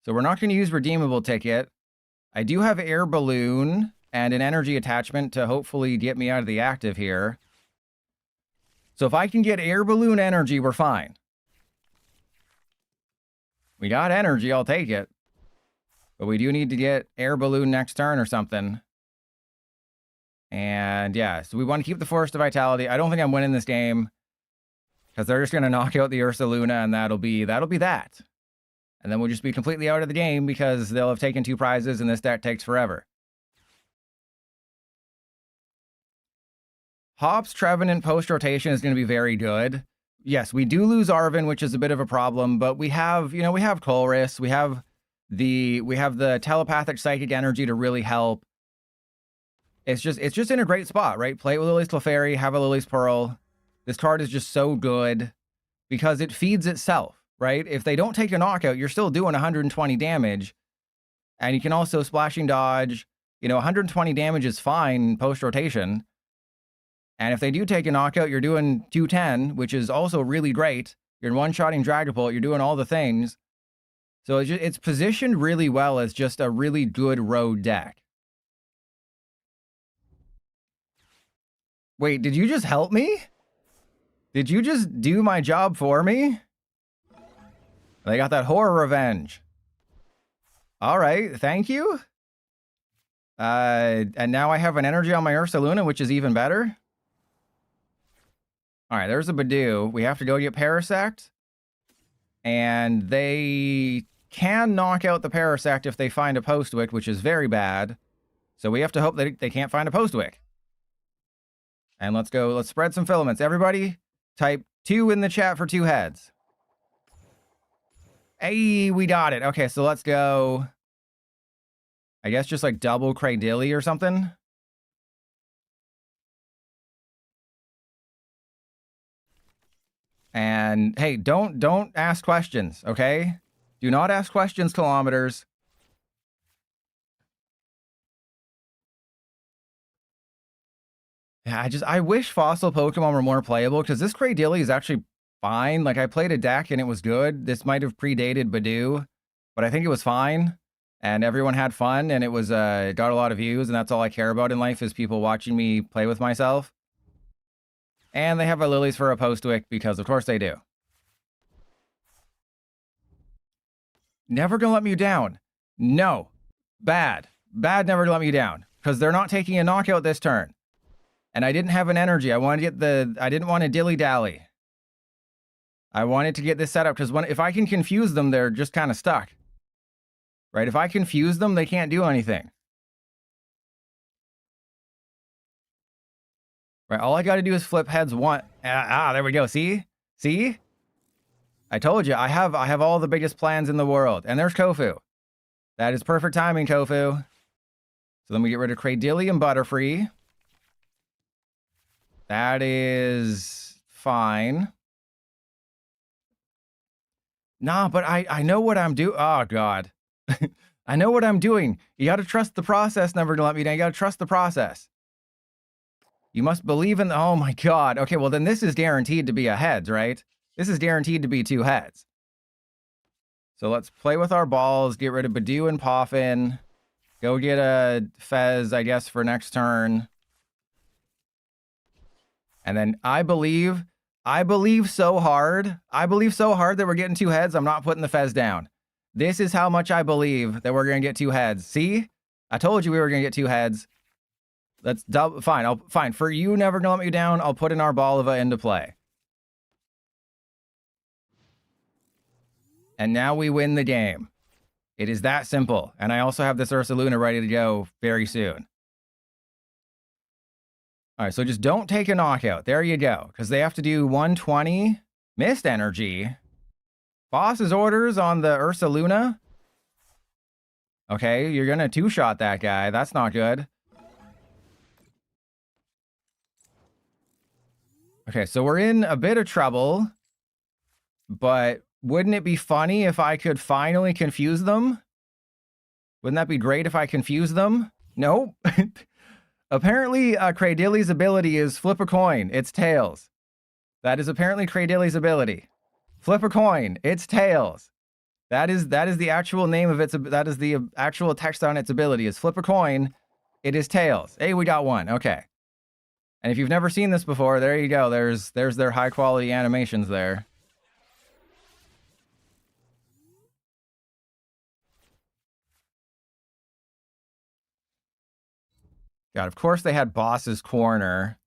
So we're not going to use Redeemable Ticket. I do have Air Balloon and an Energy Attachment to hopefully get me out of the active here. So if I can get Air Balloon Energy, we're fine. We got Energy, I'll take it. But we do need to get Air Balloon next turn or something. And yeah, so we want to keep the Forest of Vitality. I don't think I'm winning this game. Because they're just going to knock out the Ursaluna, and that'll be that. And then we'll just be completely out of the game because they'll have taken 2 prizes, and this deck takes forever. Hops, Trevenant post-rotation is going to be very good. Yes, we do lose Arven, which is a bit of a problem, but we have, you know, we have Colress, we have the telepathic psychic energy to really help. It's just in a great spot, right? Play it with Lily's Clefairy, have a Lily's Pearl. This card is just so good because it feeds itself, right? If they don't take a knockout, you're still doing 120 damage. And you can also splashing dodge. You know, 120 damage is fine post-rotation. And if they do take a knockout, you're doing 210, which is also really great. You're one-shotting Dragapult. You're doing all the things. So it's positioned really well as just a really good road deck. Wait, did you just help me? Did you just do my job for me? They got that horror revenge. All right, thank you. And now I have an energy on my Ursaluna, which is even better. All right, there's a Badoo. We have to go get Parasect. And they can knock out the Parasect if they find a Postwick, which is very bad. So we have to hope that they can't find a Postwick. And let's go. Let's spread some filaments. Everybody, type 2 in the chat for 2 heads. Hey, we got it. Okay, so let's go. I guess just like double Cradilly or something. And hey, don't ask questions, okay? Do not ask questions, kilometers. Yeah, I wish fossil Pokemon were more playable, because this Cradilly is actually fine. Like, I played a deck and it was good. This might have predated Badoo, but I think it was fine. And everyone had fun, and it was got a lot of views, and that's all I care about in life is people watching me play with myself. And they have a Lillies for a Postwick, because of course they do. Never gonna let me down. No. Bad. Bad never gonna let me down. Because they're not taking a knockout this turn. And I didn't have an energy. I wanted to get the... I didn't want to dilly-dally. I wanted to get this set up, because if I can confuse them, they're just kind of stuck. Right? If I confuse them, they can't do anything. Right, all I got to do is flip heads one. There we go. See? See? I told you, I have all the biggest plans in the world. And there's Kofu. That is perfect timing, Kofu. So then we get rid of Cradilly and Butterfree. That is fine. Nah, but I know what I'm doing. Oh, God. I know what I'm doing. You got to trust the process, never to let me down. You got to trust the process. You must believe in the... Oh, my God. Okay, well, then this is guaranteed to be a heads, right? This is guaranteed to be 2 heads. So let's play with our balls, get rid of Badoo and Poffin. Go get a Fez, I guess, for next turn. And then I believe so hard. I believe so hard that we're getting 2 heads, I'm not putting the Fez down. This is how much I believe that we're going to get 2 heads. See? I told you we were going to get 2 heads. Let's double. Fine. Fine. For you, never gonna let me down. I'll put an Arboliva into play. And now we win the game. It is that simple. And I also have this Ursaluna ready to go very soon. All right, so just don't take a knockout. There you go. Because they have to do 120. Missed energy. Boss's orders on the Ursaluna. Okay, you're going to 2-shot that guy. That's not good. Okay, so we're in a bit of trouble. But wouldn't it be funny if I could finally confuse them? Wouldn't that be great if I confuse them? Nope. Apparently, Cradilly's ability is flip a coin. It's tails. That is apparently Cradilly's ability. Flip a coin. It's tails. That is the actual name of its... That is the actual text on its ability. Is flip a coin. It is tails. Hey, we got one. Okay. And if you've never seen this before, there you go. There's their high-quality animations there. God, of course they had Boss's Corner.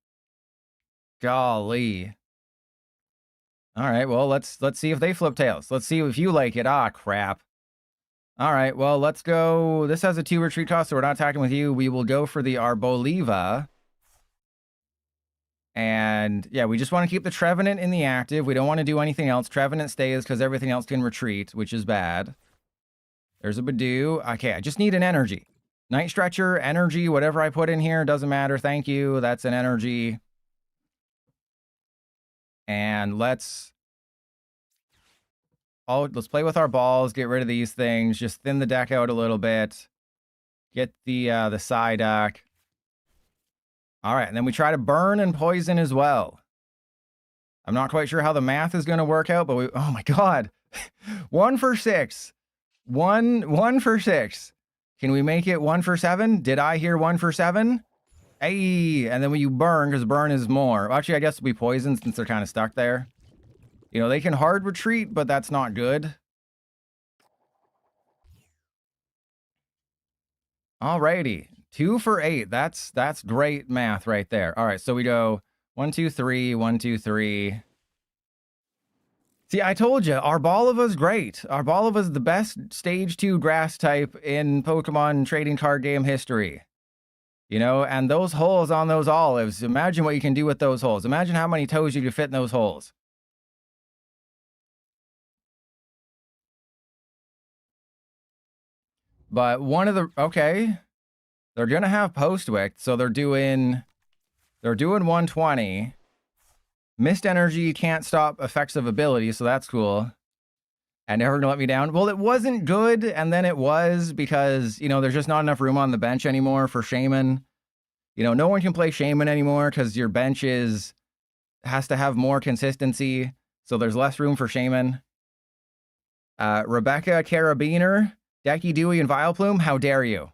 Golly. All right, well, let's see if they flip tails. Let's see if you like it. Ah, crap. All right, well, let's go. This has a 2 retreat cost, so we're not attacking with you. We will go for the Arboliva. And, yeah, we just want to keep the Trevenant in the active. We don't want to do anything else. Trevenant stays because everything else can retreat, which is bad. There's a Badoo. Okay, I just need an energy. Night Stretcher, energy, whatever I put in here, doesn't matter. Thank you. That's an energy. And let's play with our balls, get rid of these things, just thin the deck out a little bit. Get the Psyduck. All right, and then we try to burn and poison as well. I'm not quite sure how the math is going to work out, but oh my God. 1 for 6. One for 6. Can we make it 1 for 7? Did I hear 1 for 7? Hey, and then when you burn, because burn is more. Actually, I guess we poison since they're kind of stuck there. You know, they can hard retreat, but that's not good. Alrighty. 2 for 8. That's great math right there. All right, so we go 1, 2, 3, 1, 2, 3. See, I told you, Arboliva's great. Arboliva's the best stage 2 grass type in Pokemon trading card game history. You know, and those holes on those olives, imagine what you can do with those holes. Imagine how many toes you could fit in those holes. But one of the, okay, they're going to have Postwick, so they're doing 120. Mist Energy can't stop effects of ability, so that's cool. And never gonna let me down. Well, it wasn't good, and then it was because, you know, there's just not enough room on the bench anymore for Shaman. You know, no one can play Shaman anymore because your bench has to have more consistency, so there's less room for Shaman. Rebecca Carabiner, Decky Dewey, and Vileplume, how dare you?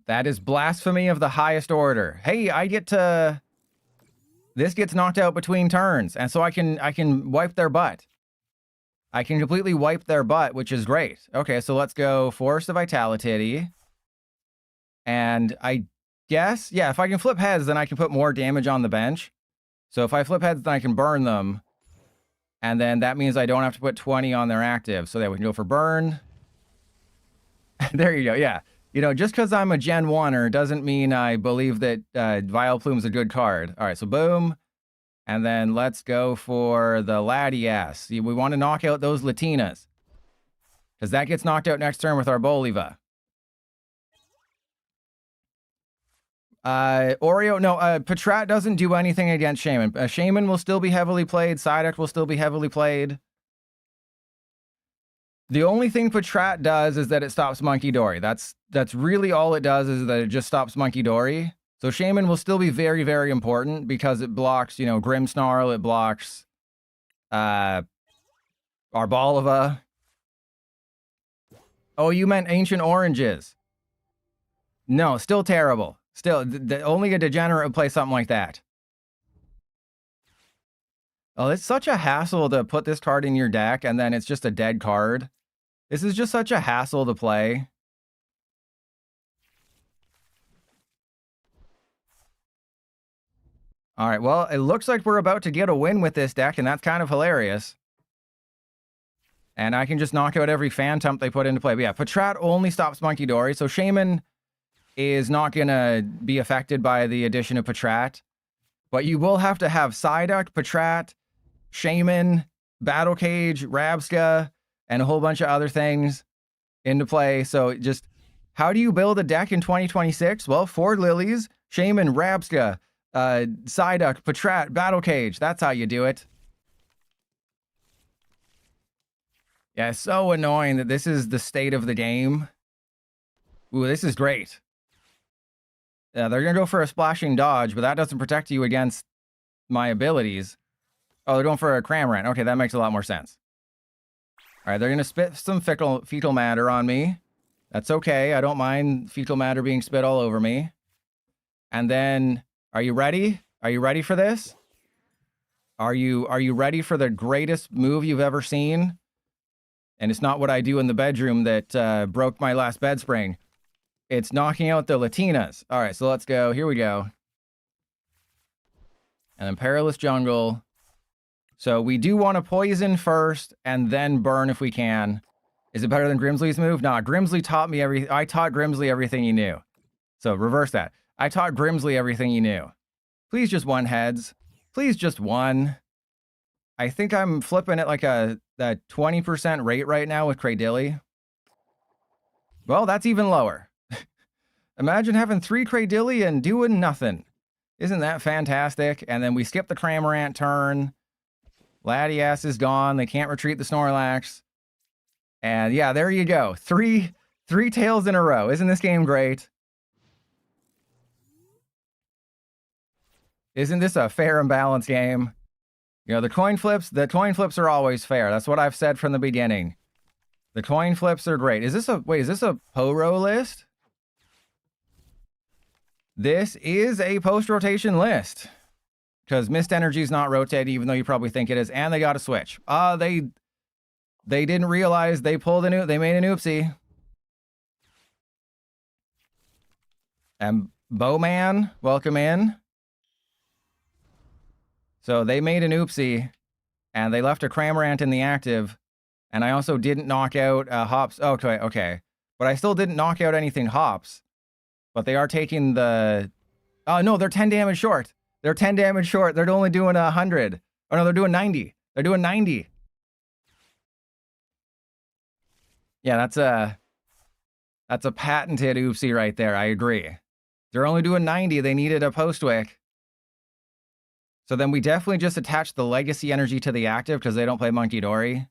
That is blasphemy of the highest order. Hey, I get to... This gets knocked out between turns, and so I can wipe their butt. I can completely wipe their butt, which is great. Okay, so let's go Force of Vitality. And I guess, yeah, if I can flip heads, then I can put more damage on the bench. So if I flip heads, then I can burn them. And then that means I don't have to put 20 on their active. So that we can go for burn. There you go, yeah. You know, just because I'm a Gen 1er doesn't mean I believe that Vileplume's a good card. All right, so boom. And then let's go for the Latias. We want to knock out those Latinas. Because that gets knocked out next turn with our Boliva. Oreo, no, Patrat doesn't do anything against Shaman. Shaman will still be heavily played. Psyduck will still be heavily played. The only thing Patrat does is that it stops Monkey Dory. That's really all it does, is that it just stops Monkey Dory. So Shaman will still be very, very important because it blocks, you know, Grimmsnarl, it blocks Arboliva. Oh, you meant Ancient Oranges. No, still terrible. Still, only a degenerate would play something like that. Oh, it's such a hassle to put this card in your deck and then it's just a dead card. This is just such a hassle to play. All right, well, it looks like we're about to get a win with this deck, and that's kind of hilarious. And I can just knock out every Phantump they put into play. But yeah, Patrat only stops Monkey Dory, so Shaman is not going to be affected by the addition of Patrat. But you will have to have Psyduck, Patrat, Shaman, Battle Cage, Rabsca, and a whole bunch of other things into play. So just, how do you build a deck in 2026? Well, 4 Lilies, Shaman, Rabsca, Psyduck, Patrat, Battle Cage. That's how you do it. Yeah, it's so annoying that this is the state of the game. Ooh, this is great. Yeah, they're going to go for a Splashing Dodge, but that doesn't protect you against my abilities. Oh, they're going for a Cramorant. Okay, that makes a lot more sense. All right, they're going to spit some fecal matter on me. That's okay. I don't mind fecal matter being spit all over me. And then, are you ready? Are you ready for this? Are you ready for the greatest move you've ever seen? And it's not what I do in the bedroom that broke my last bed spring. It's knocking out the Latinas. All right, so let's go. Here we go. And then Perilous Jungle. So we do want to poison first and then burn if we can. Is it better than Grimsley's move? Nah, Grimsley taught me I taught Grimsley everything he knew. So reverse that. I taught Grimsley everything he knew. Please just 1 heads. Please just 1. I think I'm flipping at like a 20% rate right now with Cradilly. Well, that's even lower. Imagine having 3 Cradilly and doing nothing. Isn't that fantastic? And then we skip the Cramorant turn. Latias is gone. They can't retreat the Snorlax. And yeah, there you go. Three tails in a row. Isn't this game great? Isn't this a fair and balanced game? You know, the coin flips are always fair. That's what I've said from the beginning. The coin flips are great. Is this a Poro list? This is a post-rotation list. Because Mist Energy is not rotated, even though you probably think it is. And they got a switch. They didn't realize they made an oopsie. And Bowman, welcome in. So they made an oopsie, and they left a Cramorant in the active, and I also didn't knock out Hops. Okay. But I still didn't knock out anything Hops. But they are taking the... Oh, no, they're 10 damage short. They're 10 damage short. They're only doing 100. Oh, no, they're doing 90. They're doing 90. Yeah, that's a patented oopsie right there. I agree. They're only doing 90. They needed a Postwick. So then we definitely just attach the Legacy Energy to the active because they don't play Monkey Dory.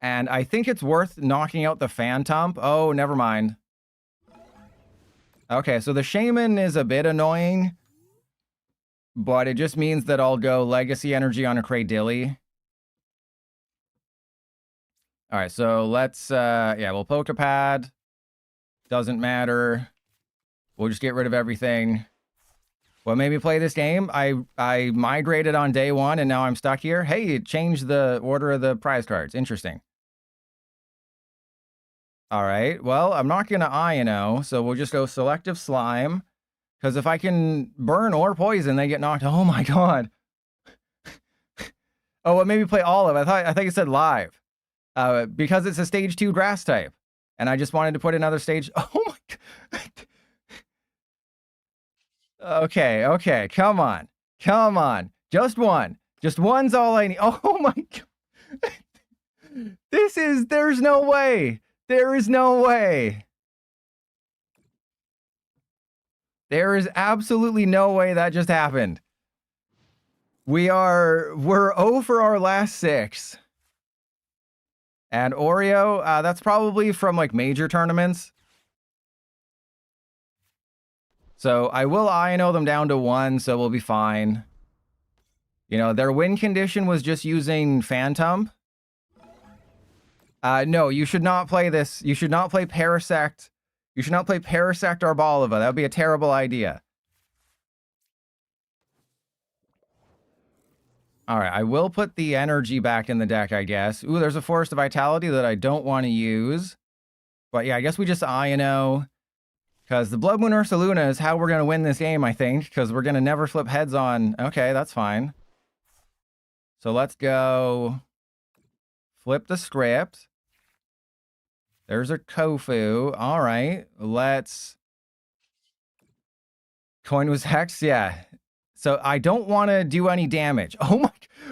And I think it's worth knocking out the Phantump. Oh, never mind. Okay, so the Shaman is a bit annoying, but it just means that I'll go Legacy Energy on a Cradilly. All right, so let's, we'll Poké Pad. Doesn't matter. We'll just get rid of everything. What made me play this game? I migrated on day one, and now I'm stuck here. Hey, it changed the order of the prize cards. Interesting. All right, well, I'm not going to Iono, so we'll just go Selective Slime. Because if I can burn or poison, they get knocked. Oh, my God. Oh, it made me play Olive. I think it said live. Because it's a stage 2 grass type. And I just wanted to put another stage. Oh, my God. Okay, come on. Just one. Just one's all I need. Oh, my God. There's no way. There is no way. There is absolutely no way that just happened. We're 0 for our last 6. And Oreo, that's probably from like major tournaments. So I will Iono them down to 1, so we'll be fine. You know, their win condition was just using Phantump. No, you should not play this. You should not play Parasect. You should not play Parasect or Arboliva. That would be a terrible idea. All right, I will put the energy back in the deck, I guess. Ooh, there's a Forest of Vitality that I don't want to use. But yeah, I guess we just Iono. Because the Blood Moon Ursaluna is how we're going to win this game, I think. Because we're going to never flip heads on... Okay, that's fine. So let's go... Flip the script. There's a Kofu. All right, let's... Coin was Hex, yeah. So I don't want to do any damage. Oh my...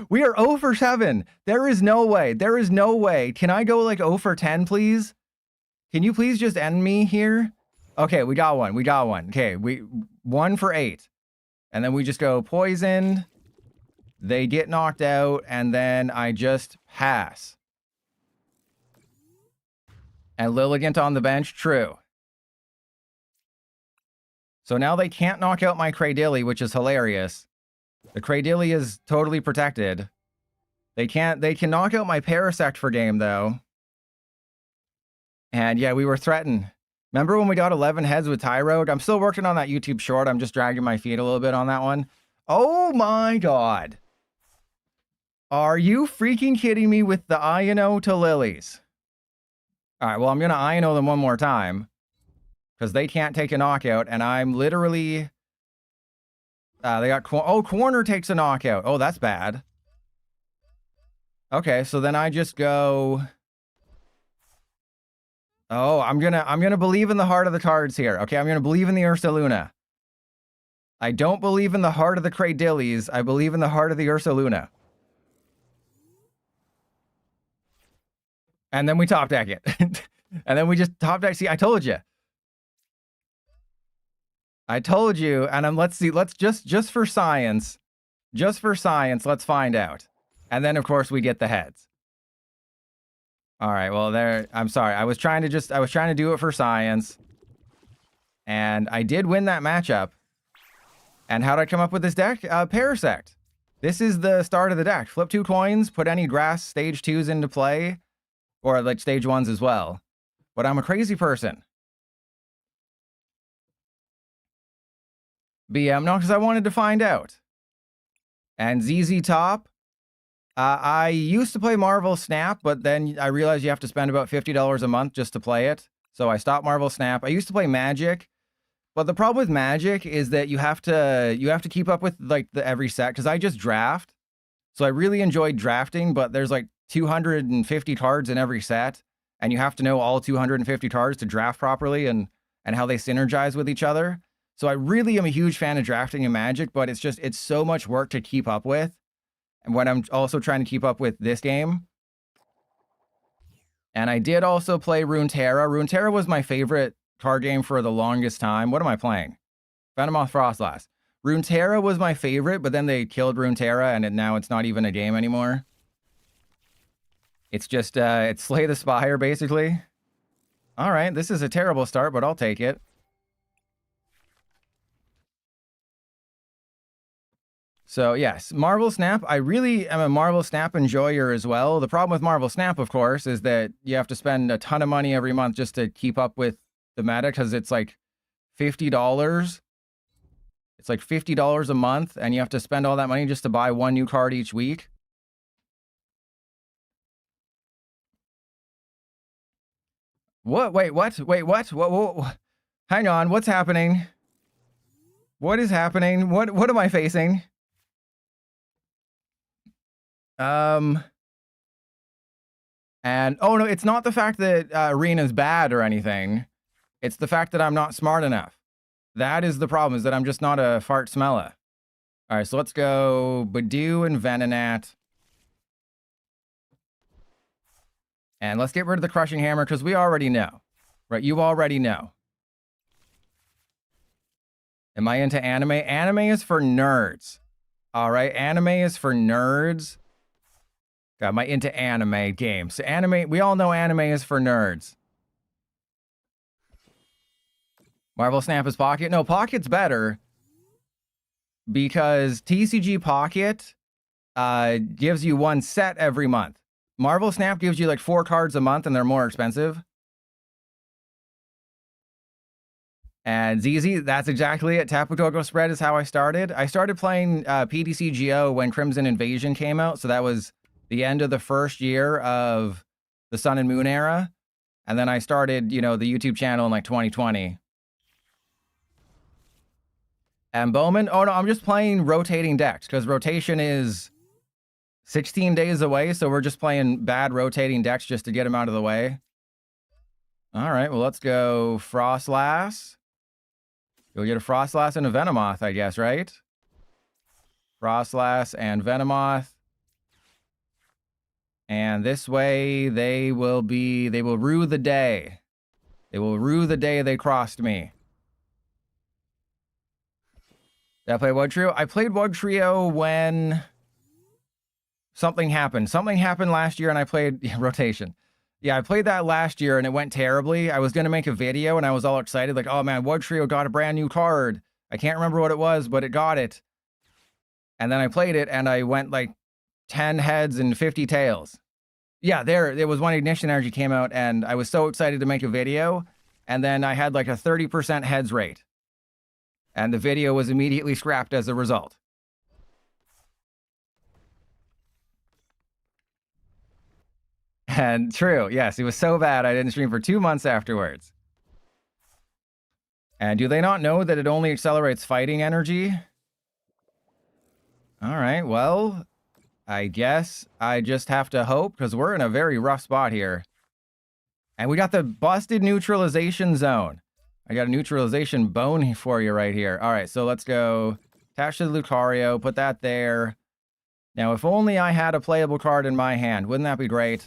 We are 0 for 7. There is no way. There is no way. Can I go like 0 for 10, please? Can you please just end me here? Okay, we got one. We got one. Okay, 1 for 8. And then we just go poisoned. They get knocked out, and then I just pass. And Lilligant on the bench, true. So now they can't knock out my Cradilly, which is hilarious. The Cradilly is totally protected. They can knock out my Parasect for game, though. And yeah, we were threatened. Remember when we got 11 heads with Tyrode? I'm still working on that YouTube short. I'm just dragging my feet a little bit on that one. Oh my God. Are you freaking kidding me with the Iono to Lilies? All right, well, I'm going to Iono them one more time. Because they can't take a knockout, and I'm literally... they got... Corner takes a knockout. Oh, that's bad. Okay, so then I just go... Oh, I'm gonna believe in the heart of the cards here. Okay, I'm gonna believe in the Ursaluna. I don't believe in the heart of the Cradillies. I believe in the heart of the Ursaluna. And then we top deck it. And then we just top deck. See, I told you. I told you. And let's see. Let's just for science. Just for science, let's find out. And then, of course, we get the heads. All right, well, there... I'm sorry. I was trying to do it for science. And I did win that matchup. And how did I come up with this deck? Parasect. This is the start of the deck. Flip 2 coins, put any grass stage 2s into play. Or, like, stage 1s as well. But I'm a crazy person. BM, no, because I wanted to find out. And ZZ Top. I used to play Marvel Snap, but then I realized you have to spend about $50 a month just to play it. So I stopped Marvel Snap. I used to play Magic, but the problem with Magic is that you have to keep up with like the every set, because I just draft. So I really enjoyed drafting, but there's like 250 cards in every set, and you have to know all 250 cards to draft properly and how they synergize with each other. So I really am a huge fan of drafting in Magic, but it's so much work to keep up with. And when I'm also trying to keep up with this game. And I did also play Runeterra. Runeterra was my favorite card game for the longest time. What am I playing? Venomoth Frostlass. Runeterra was my favorite, but then they killed Runeterra, and now it's not even a game anymore. It's just, it's Slay the Spire, basically. All right, this is a terrible start, but I'll take it. So, yes, Marvel Snap. I really am a Marvel Snap enjoyer as well. The problem with Marvel Snap, of course, is that you have to spend a ton of money every month just to keep up with the meta, because it's like $50. It's like $50 a month, and you have to spend all that money just to buy one new card each week. What? Wait, what? Wait, what? What? Hang on, what's happening? What is happening? What am I facing? And, oh no, it's not the fact that Arena's bad or anything. It's the fact that I'm not smart enough. That is the problem, is that I'm just not a fart smeller. All right, so let's go Badoo and Venonat. And let's get rid of the Crushing Hammer, because we already know. Right, you already know. Am I into anime? Anime is for nerds. All right, anime is for nerds. God, am I into anime games? So anime, we all know anime is for nerds. Marvel Snap is Pocket? No, Pocket's better. Because TCG Pocket gives you one set every month. Marvel Snap gives you like 4 cards a month, and they're more expensive. And ZZ, that's exactly it. Tapu Koko Spread is how I started. I started playing PTCGL when Crimson Invasion came out, so that was the end of the first year of the Sun and Moon era. And then I started, you know, the YouTube channel in like 2020. And Bowman, oh no, I'm just playing rotating decks, because rotation is 16 days away, so we're just playing bad rotating decks just to get them out of the way. All right, well, let's go Frostlass. You'll get a Frostlass and a Venomoth, I guess, right? Frostlass and Venomoth. And this way, they will rue the day. They will rue the day they crossed me. Did I play Wug Trio? I played Wug Trio when something happened. Something happened last year, and I played rotation. Yeah, I played that last year, and it went terribly. I was going to make a video, and I was all excited, like, oh man, Wug Trio got a brand new card. I can't remember what it was, but it got it. And then I played it, and I went like 10 heads and 50 tails. Yeah, there was one Ignition Energy came out, and I was so excited to make a video, and then I had like a 30% heads rate. And the video was immediately scrapped as a result. And true, yes, it was so bad I didn't stream for 2 months afterwards. And do they not know that it only accelerates fighting energy? All right, well, I guess I just have to hope, because we're in a very rough spot here. And we got the busted neutralization zone. I got a neutralization bone for you right here. All right, so let's go attach to the Lucario, put that there. Now, if only I had a playable card in my hand. Wouldn't that be great?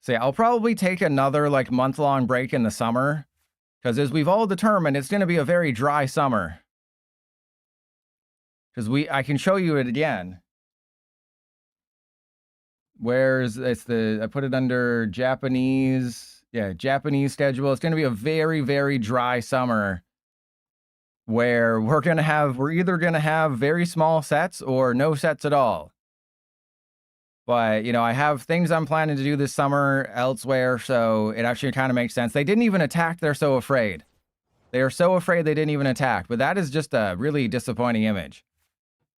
So yeah, I'll probably take another like month-long break in the summer, because as we've all determined, it's going to be a very dry summer. Because I can show you it again. I put it under Japanese, yeah, Japanese schedule. It's going to be a very, very dry summer where we're either going to have very small sets or no sets at all. But, you know, I have things I'm planning to do this summer elsewhere, so it actually kind of makes sense. They didn't even attack, they're so afraid. They are so afraid they didn't even attack, but that is just a really disappointing image.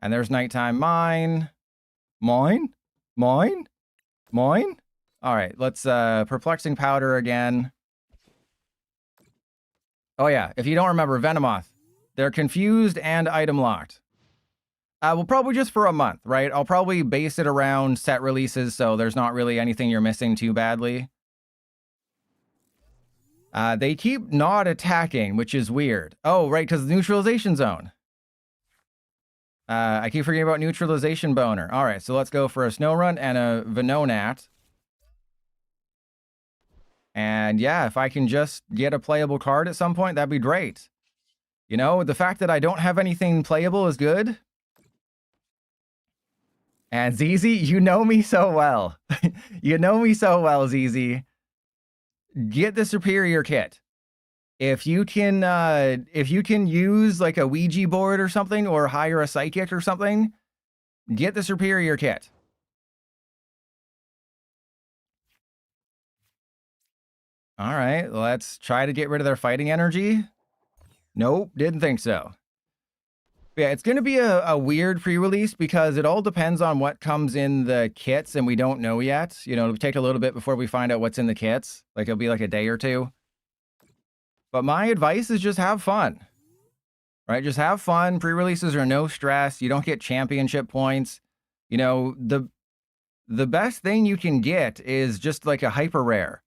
And there's Nighttime Mine. Mine? All right, let's Perplexing Powder again. Oh yeah, if you don't remember, Venomoth. They're confused and item locked. Well, probably just for a month, right? I'll probably base it around set releases, so there's not really anything you're missing too badly. They keep not attacking, which is weird. Oh, right, because the neutralization zone. I keep forgetting about neutralization boner. All right, so let's go for a Snorunt and a Venonat. And yeah, if I can just get a playable card at some point, that'd be great. You know, the fact that I don't have anything playable is good. And ZZ, you know me so well. You know me so well, ZZ. Get the superior kit. If you can use like a Ouija board or something, or hire a psychic or something, get the superior kit. All right, let's try to get rid of their fighting energy. Nope, didn't think so. Yeah, it's going to be a weird pre-release because it all depends on what comes in the kits, and we don't know yet. You know, it'll take a little bit before we find out what's in the kits. Like, it'll be like a day or two. But my advice is just have fun. Right? Just have fun. Pre-releases are no stress. You don't get championship points. You know, the best thing you can get is just like a hyper rare.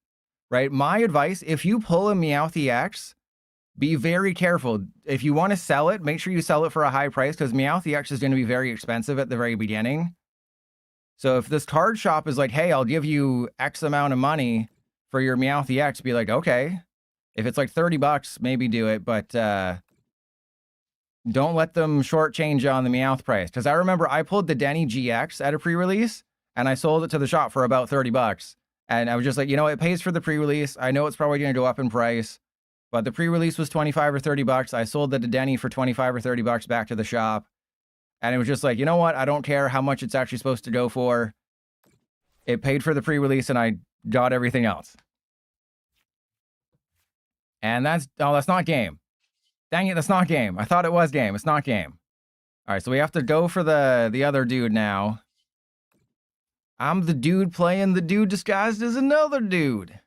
Right? My advice, if you pull a Meowth EX, be very careful. If you want to sell it, make sure you sell it for a high price, because Meowth EX is going to be very expensive at the very beginning. So if this card shop is like, hey, I'll give you X amount of money for your Meowth EX, be like, okay. If it's like 30 bucks, maybe do it, but don't let them shortchange you on the Meowth price. Because I remember I pulled the Denny GX at a pre-release, and I sold it to the shop for about 30 bucks. And I was just like, you know, it pays for the pre-release. I know it's probably going to go up in price. But the pre-release was 25 or 30 bucks. I sold it to Denny for 25 or 30 bucks back to the shop. And it was just like, you know what? I don't care how much it's actually supposed to go for. It paid for the pre-release, and I got everything else. And that's not game. Dang it, that's not game. I thought it was game. It's not game. All right, so we have to go for the other dude now. I'm the dude playing the dude disguised as another dude.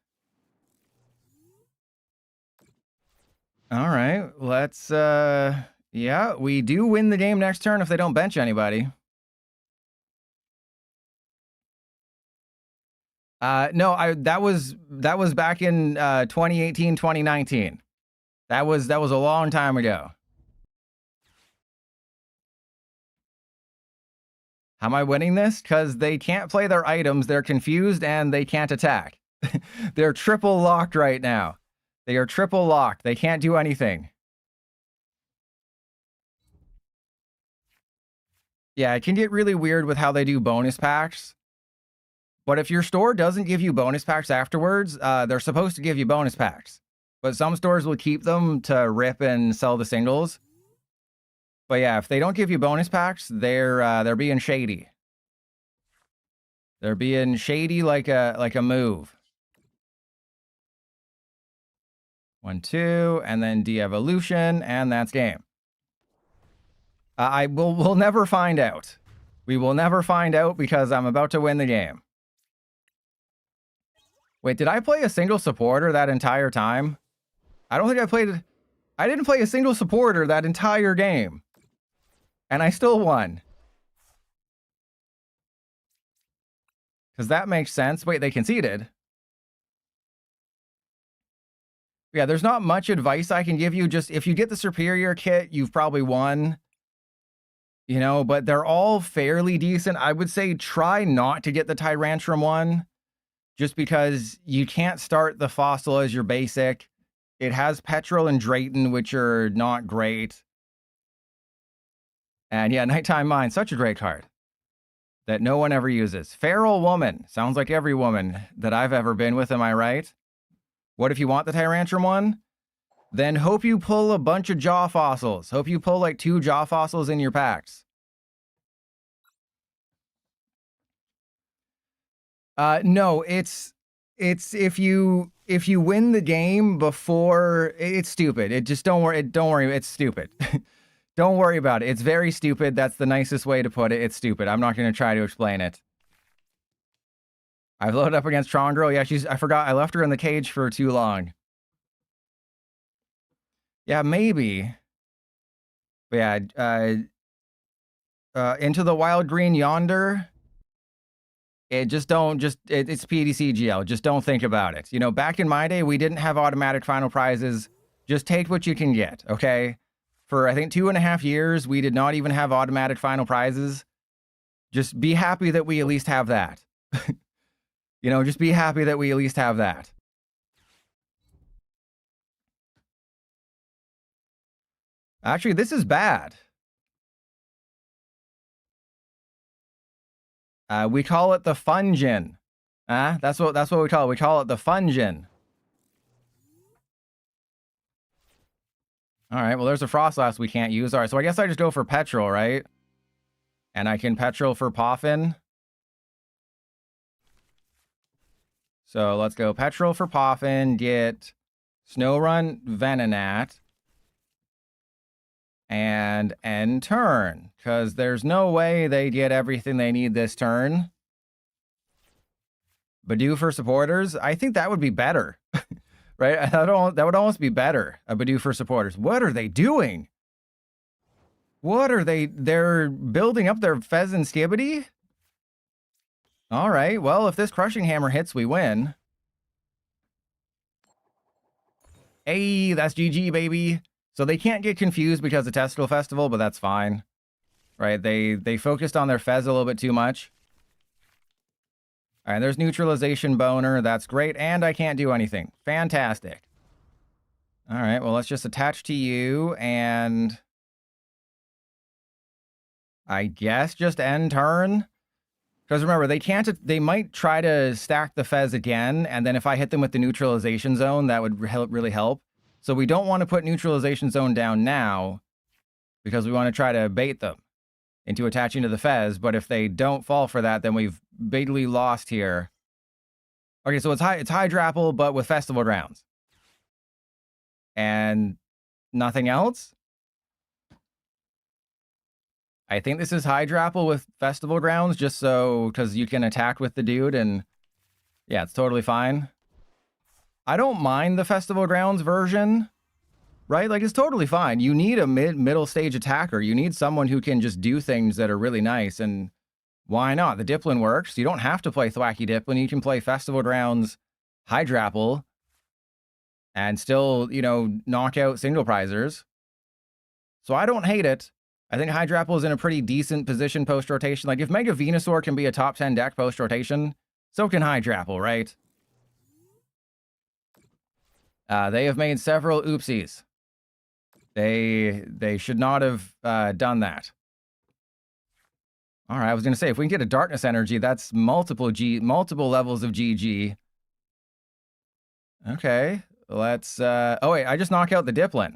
All right, let's, yeah, we do win the game next turn if they don't bench anybody. No, that was back in 2018, 2019. That was a long time ago. How am I winning this? Because they can't play their items, they're confused, and they can't attack. They're triple locked right now. They are triple locked. They can't do anything. Yeah, it can get really weird with how they do bonus packs. But if your store doesn't give you bonus packs afterwards, they're supposed to give you bonus packs. But some stores will keep them to rip and sell the singles. But yeah, if they don't give you bonus packs, they're being shady. They're being shady like a move. 1, 2, and then de-evolution, and that's game. We'll never find out. We will never find out because I'm about to win the game. Wait, did I play a single supporter that entire time? I don't think I didn't play a single supporter that entire game. And I still won. Because that makes sense. Wait, they conceded. Yeah, there's not much advice I can give you. Just if you get the superior kit, you've probably won. You know, but they're all fairly decent. I would say try not to get the Tyrantrum one. Just because you can't start the fossil as your basic. It has Petrol and Drayton, which are not great. And yeah, Nighttime Mine, such a great card that no one ever uses. Feral Woman, sounds like every woman that I've ever been with, am I right? What if you want the Tyrantrum one? Then hope you pull a bunch of Jaw Fossils. Hope you pull like 2 Jaw Fossils in your packs. No, it's if you win the game before, it's stupid. It just don't worry, it's stupid. Don't worry about it. It's very stupid. That's the nicest way to put it. It's stupid. I'm not going to try to explain it. I've loaded up against Trongirl. Yeah, I forgot. I left her in the cage for too long. Yeah, maybe. But yeah, Into the Wild Green yonder. It's PTCGL. Just don't think about it. You know, back in my day, we didn't have automatic final prizes. Just take what you can get, okay? For, I think, 2.5 years, we did not even have automatic final prizes. Just be happy that we at least have that. You know, just be happy that we at least have that. Actually, this is bad. We call it the Fungin. That's what we call it. We call it the Fungin. All right, well, there's a Frostlass we can't use. All right, so I guess I just go for Petrol, right? And I can Petrol for Poffin. So let's go Petrol for Poffin, get Snorunt, Venonat, and end turn. Because there's no way they get everything they need this turn. Badoo for supporters? I think that would be better. Right? That would almost be better. A Badoo for supporters. What are they doing? What are they? They're building up their Fezandipiti? All right. Well, if this Crushing Hammer hits, we win. Hey, that's GG, baby. So they can't get confused because of Testicle Festival, but that's fine. Right? They focused on their Fez a little bit too much. All right, there's Neutralization Boner. That's great. And I can't do anything. Fantastic. All right, well, let's just attach to you and I guess just end turn. Because remember, they might try to stack the Fez again, and then if I hit them with the Neutralization Zone, that would really help. So we don't want to put Neutralization Zone down now, because we want to try to bait them into attaching to the Fez, but if they don't fall for that, then we've bigly lost here. Okay, so it's Hydrapple, but with Festival Grounds. And nothing else? I think this is Hydrapple with Festival Grounds, just so, because you can attack with the dude, and yeah, it's totally fine. I don't mind the Festival Grounds version, right? Like, it's totally fine. You need a middle stage attacker. You need someone who can just do things that are really nice, and why not? The Dipplin works. You don't have to play Thwacky Dipplin. You can play Festival Grounds Hydrapple and still, you know, knock out single prizers. So I don't hate it. I think Hydrapple is in a pretty decent position post-rotation. Like, if Mega Venusaur can be a top 10 deck post-rotation, so can Hydrapple, right? They have made several oopsies. They should not have done that. All right, I was going to say, if we can get a Darkness Energy, that's multiple levels of GG. Okay, let's... oh, wait, I just knock out the Dipplin.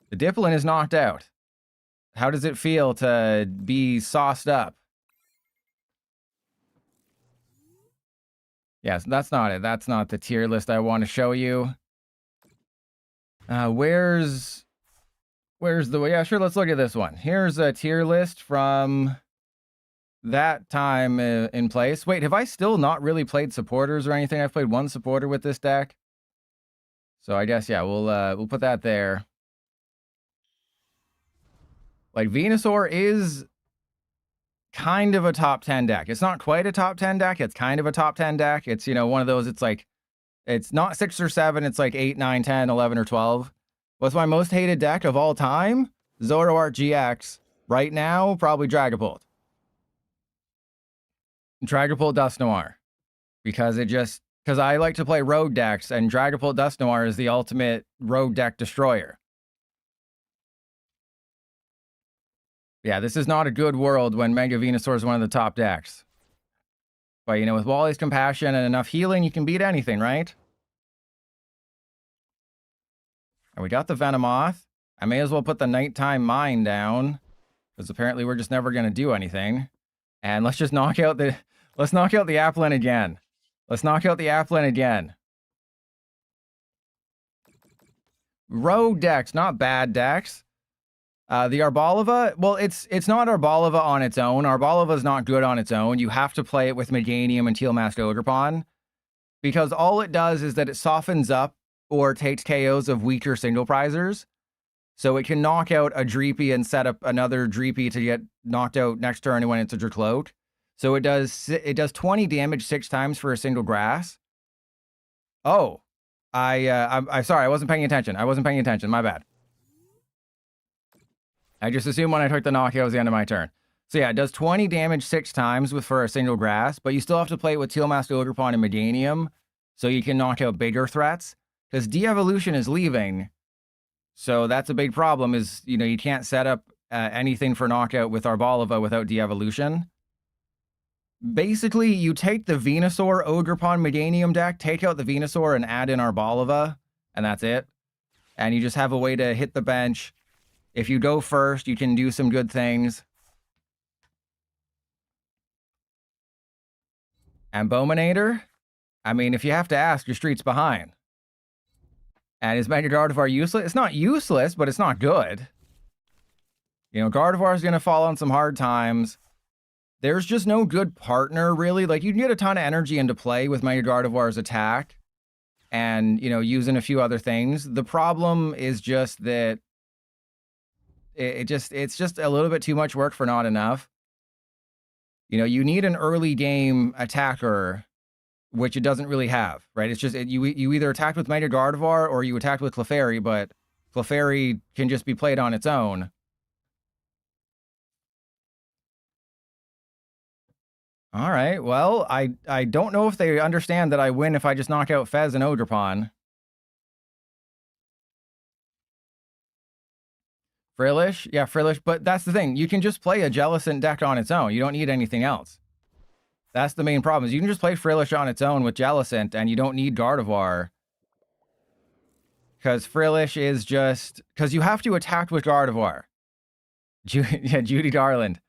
The Dipplin is knocked out. How does it feel to be sauced up? Yes, that's not it. That's not the tier list I want to show you. Where's the... Yeah, sure, let's look at this one. Here's a tier list from that time in place. Wait, have I still not really played supporters or anything? I've played one supporter with this deck. So I guess, yeah, we'll put that there. Like, Venusaur is kind of a top 10 deck. It's not quite a top 10 deck. It's kind of a top 10 deck. It's, you know, one of those, it's like, it's not 6 or 7. It's like 8, 9, 10, 11, or 12. What's my most hated deck of all time? Zoroark GX. Right now, probably Dragapult. Dragapult Dusknoir. Because I like to play road decks, and Dragapult Dusknoir is the ultimate road deck destroyer. Yeah, this is not a good world when Mega Venusaur is one of the top decks. But, you know, with Wally's Compassion and enough healing, you can beat anything, right? And we got the Venomoth. I may as well put the Nighttime Mine down, because apparently we're just never going to do anything. And let's just knock out the... Let's knock out the Applin again. Let's knock out the Applin again. Road decks, not bad decks. The Arboliva, well, it's not Arboliva on its own. Arboliva is not good on its own. You have to play it with Meganium and Teal Masked Ogerpon, because all it does is that it softens up or takes KOs of weaker single prizers. So it can knock out a Dreepy and set up another Dreepy to get knocked out next turn when it's a Dracloak. So it does 20 damage 6 times for a single grass. Oh, I'm sorry, I wasn't paying attention. My bad. I just assumed when I took the knockout was the end of my turn. So yeah, it does 20 damage 6 times for a single grass, but you still have to play it with Teal Masked Ogerpon and Meganium, so you can knock out bigger threats. Because de-evolution is leaving, so that's a big problem. Is you can't set up anything for knockout with Arboliva without de-evolution. Basically, you take the Venusaur Ogerpon Meganium deck, take out the Venusaur, and add in Arboliva, and that's it. And you just have a way to hit the bench. If you go first, you can do some good things. And Bowminator? I mean, if you have to ask, your street's behind. And is Mega Gardevoir useless? It's not useless, but it's not good. Gardevoir is going to fall on some hard times. There's just no good partner, really. Like, you can get a ton of energy into play with Mega Gardevoir's attack. And, using a few other things. The problem is just that it's just a little bit too much work for not enough. You need an early game attacker, which it doesn't really have, right? It's just you either attacked with Mega Gardevoir or you attacked with Clefairy, but Clefairy can just be played on its own. All right, well, I don't know if they understand that I win if I just knock out Fez and Ogerpon. Frillish? Yeah, Frillish, but that's the thing. You can just play a Jellicent deck on its own. You don't need anything else. That's the main problem. Is you can just play Frillish on its own with Jellicent, and you don't need Gardevoir. Because Frillish is just... Because you have to attack with Gardevoir. Yeah, Judy Garland.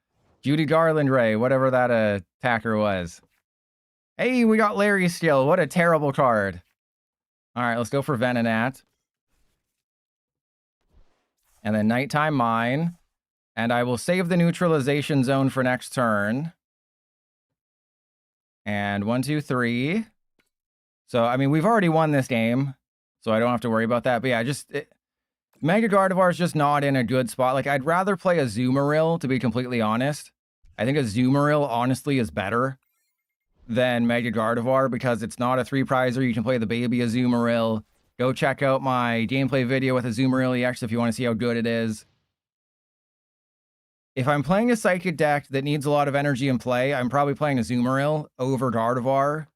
Judy Garland Ray, whatever that attacker was. Hey, we got Larry still. What a terrible card. All right, let's go for Venonat. And then Nighttime Mine. And I will save the neutralization zone for next turn. And 1, 2, 3. So, I mean, we've already won this game. So I don't have to worry about that. But yeah, Mega Gardevoir is just not in a good spot. Like, I'd rather play a Azumarill, to be completely honest. I think a Azumarill, honestly, is better than Mega Gardevoir because it's not a 3-prizer. You can play the baby Azumarill. Go check out my gameplay video with Azumarill EX if you want to see how good it is. If I'm playing a Psychic deck that needs a lot of energy in play, I'm probably playing Azumarill over Gardevoir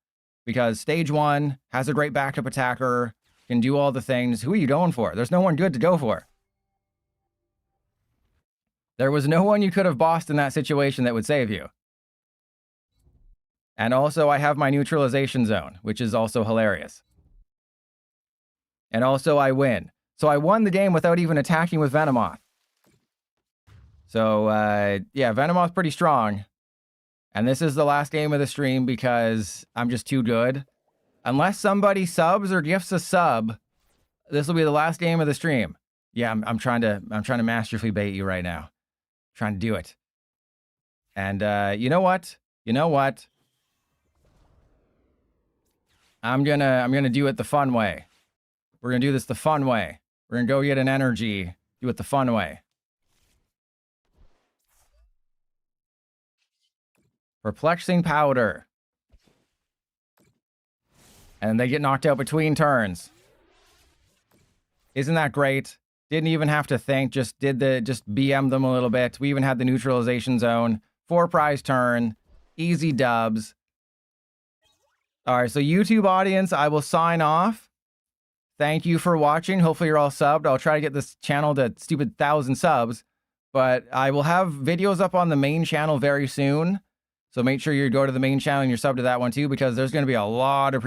because Stage 1 has a great backup attacker, can do all the things. Who are you going for? There's no one good to go for. There was no one you could have bossed in that situation that would save you. And also, I have my neutralization zone, which is also hilarious. And also, I win. So I won the game without even attacking with Venomoth. So, yeah, Venomoth's pretty strong. And this is the last game of the stream because I'm just too good. Unless somebody subs or gifts a sub, this will be the last game of the stream. Yeah, I'm trying to masterfully bait you right now. I'm trying to do it. And you know what? I'm gonna do it the fun way. We're gonna do this the fun way. We're gonna go get an energy, do it the fun way. Perplexing Powder. And they get knocked out between turns. Isn't that great? Didn't even have to think, just BM'd them a little bit. We even had the neutralization zone. 4-prize turn. Easy dubs. Alright, so YouTube audience, I will sign off. Thank you for watching. Hopefully you're all subbed. I'll try to get this channel to stupid 1,000 subs. But I will have videos up on the main channel very soon. So make sure you go to the main channel and you're subbed to that one too, because there's going to be a lot of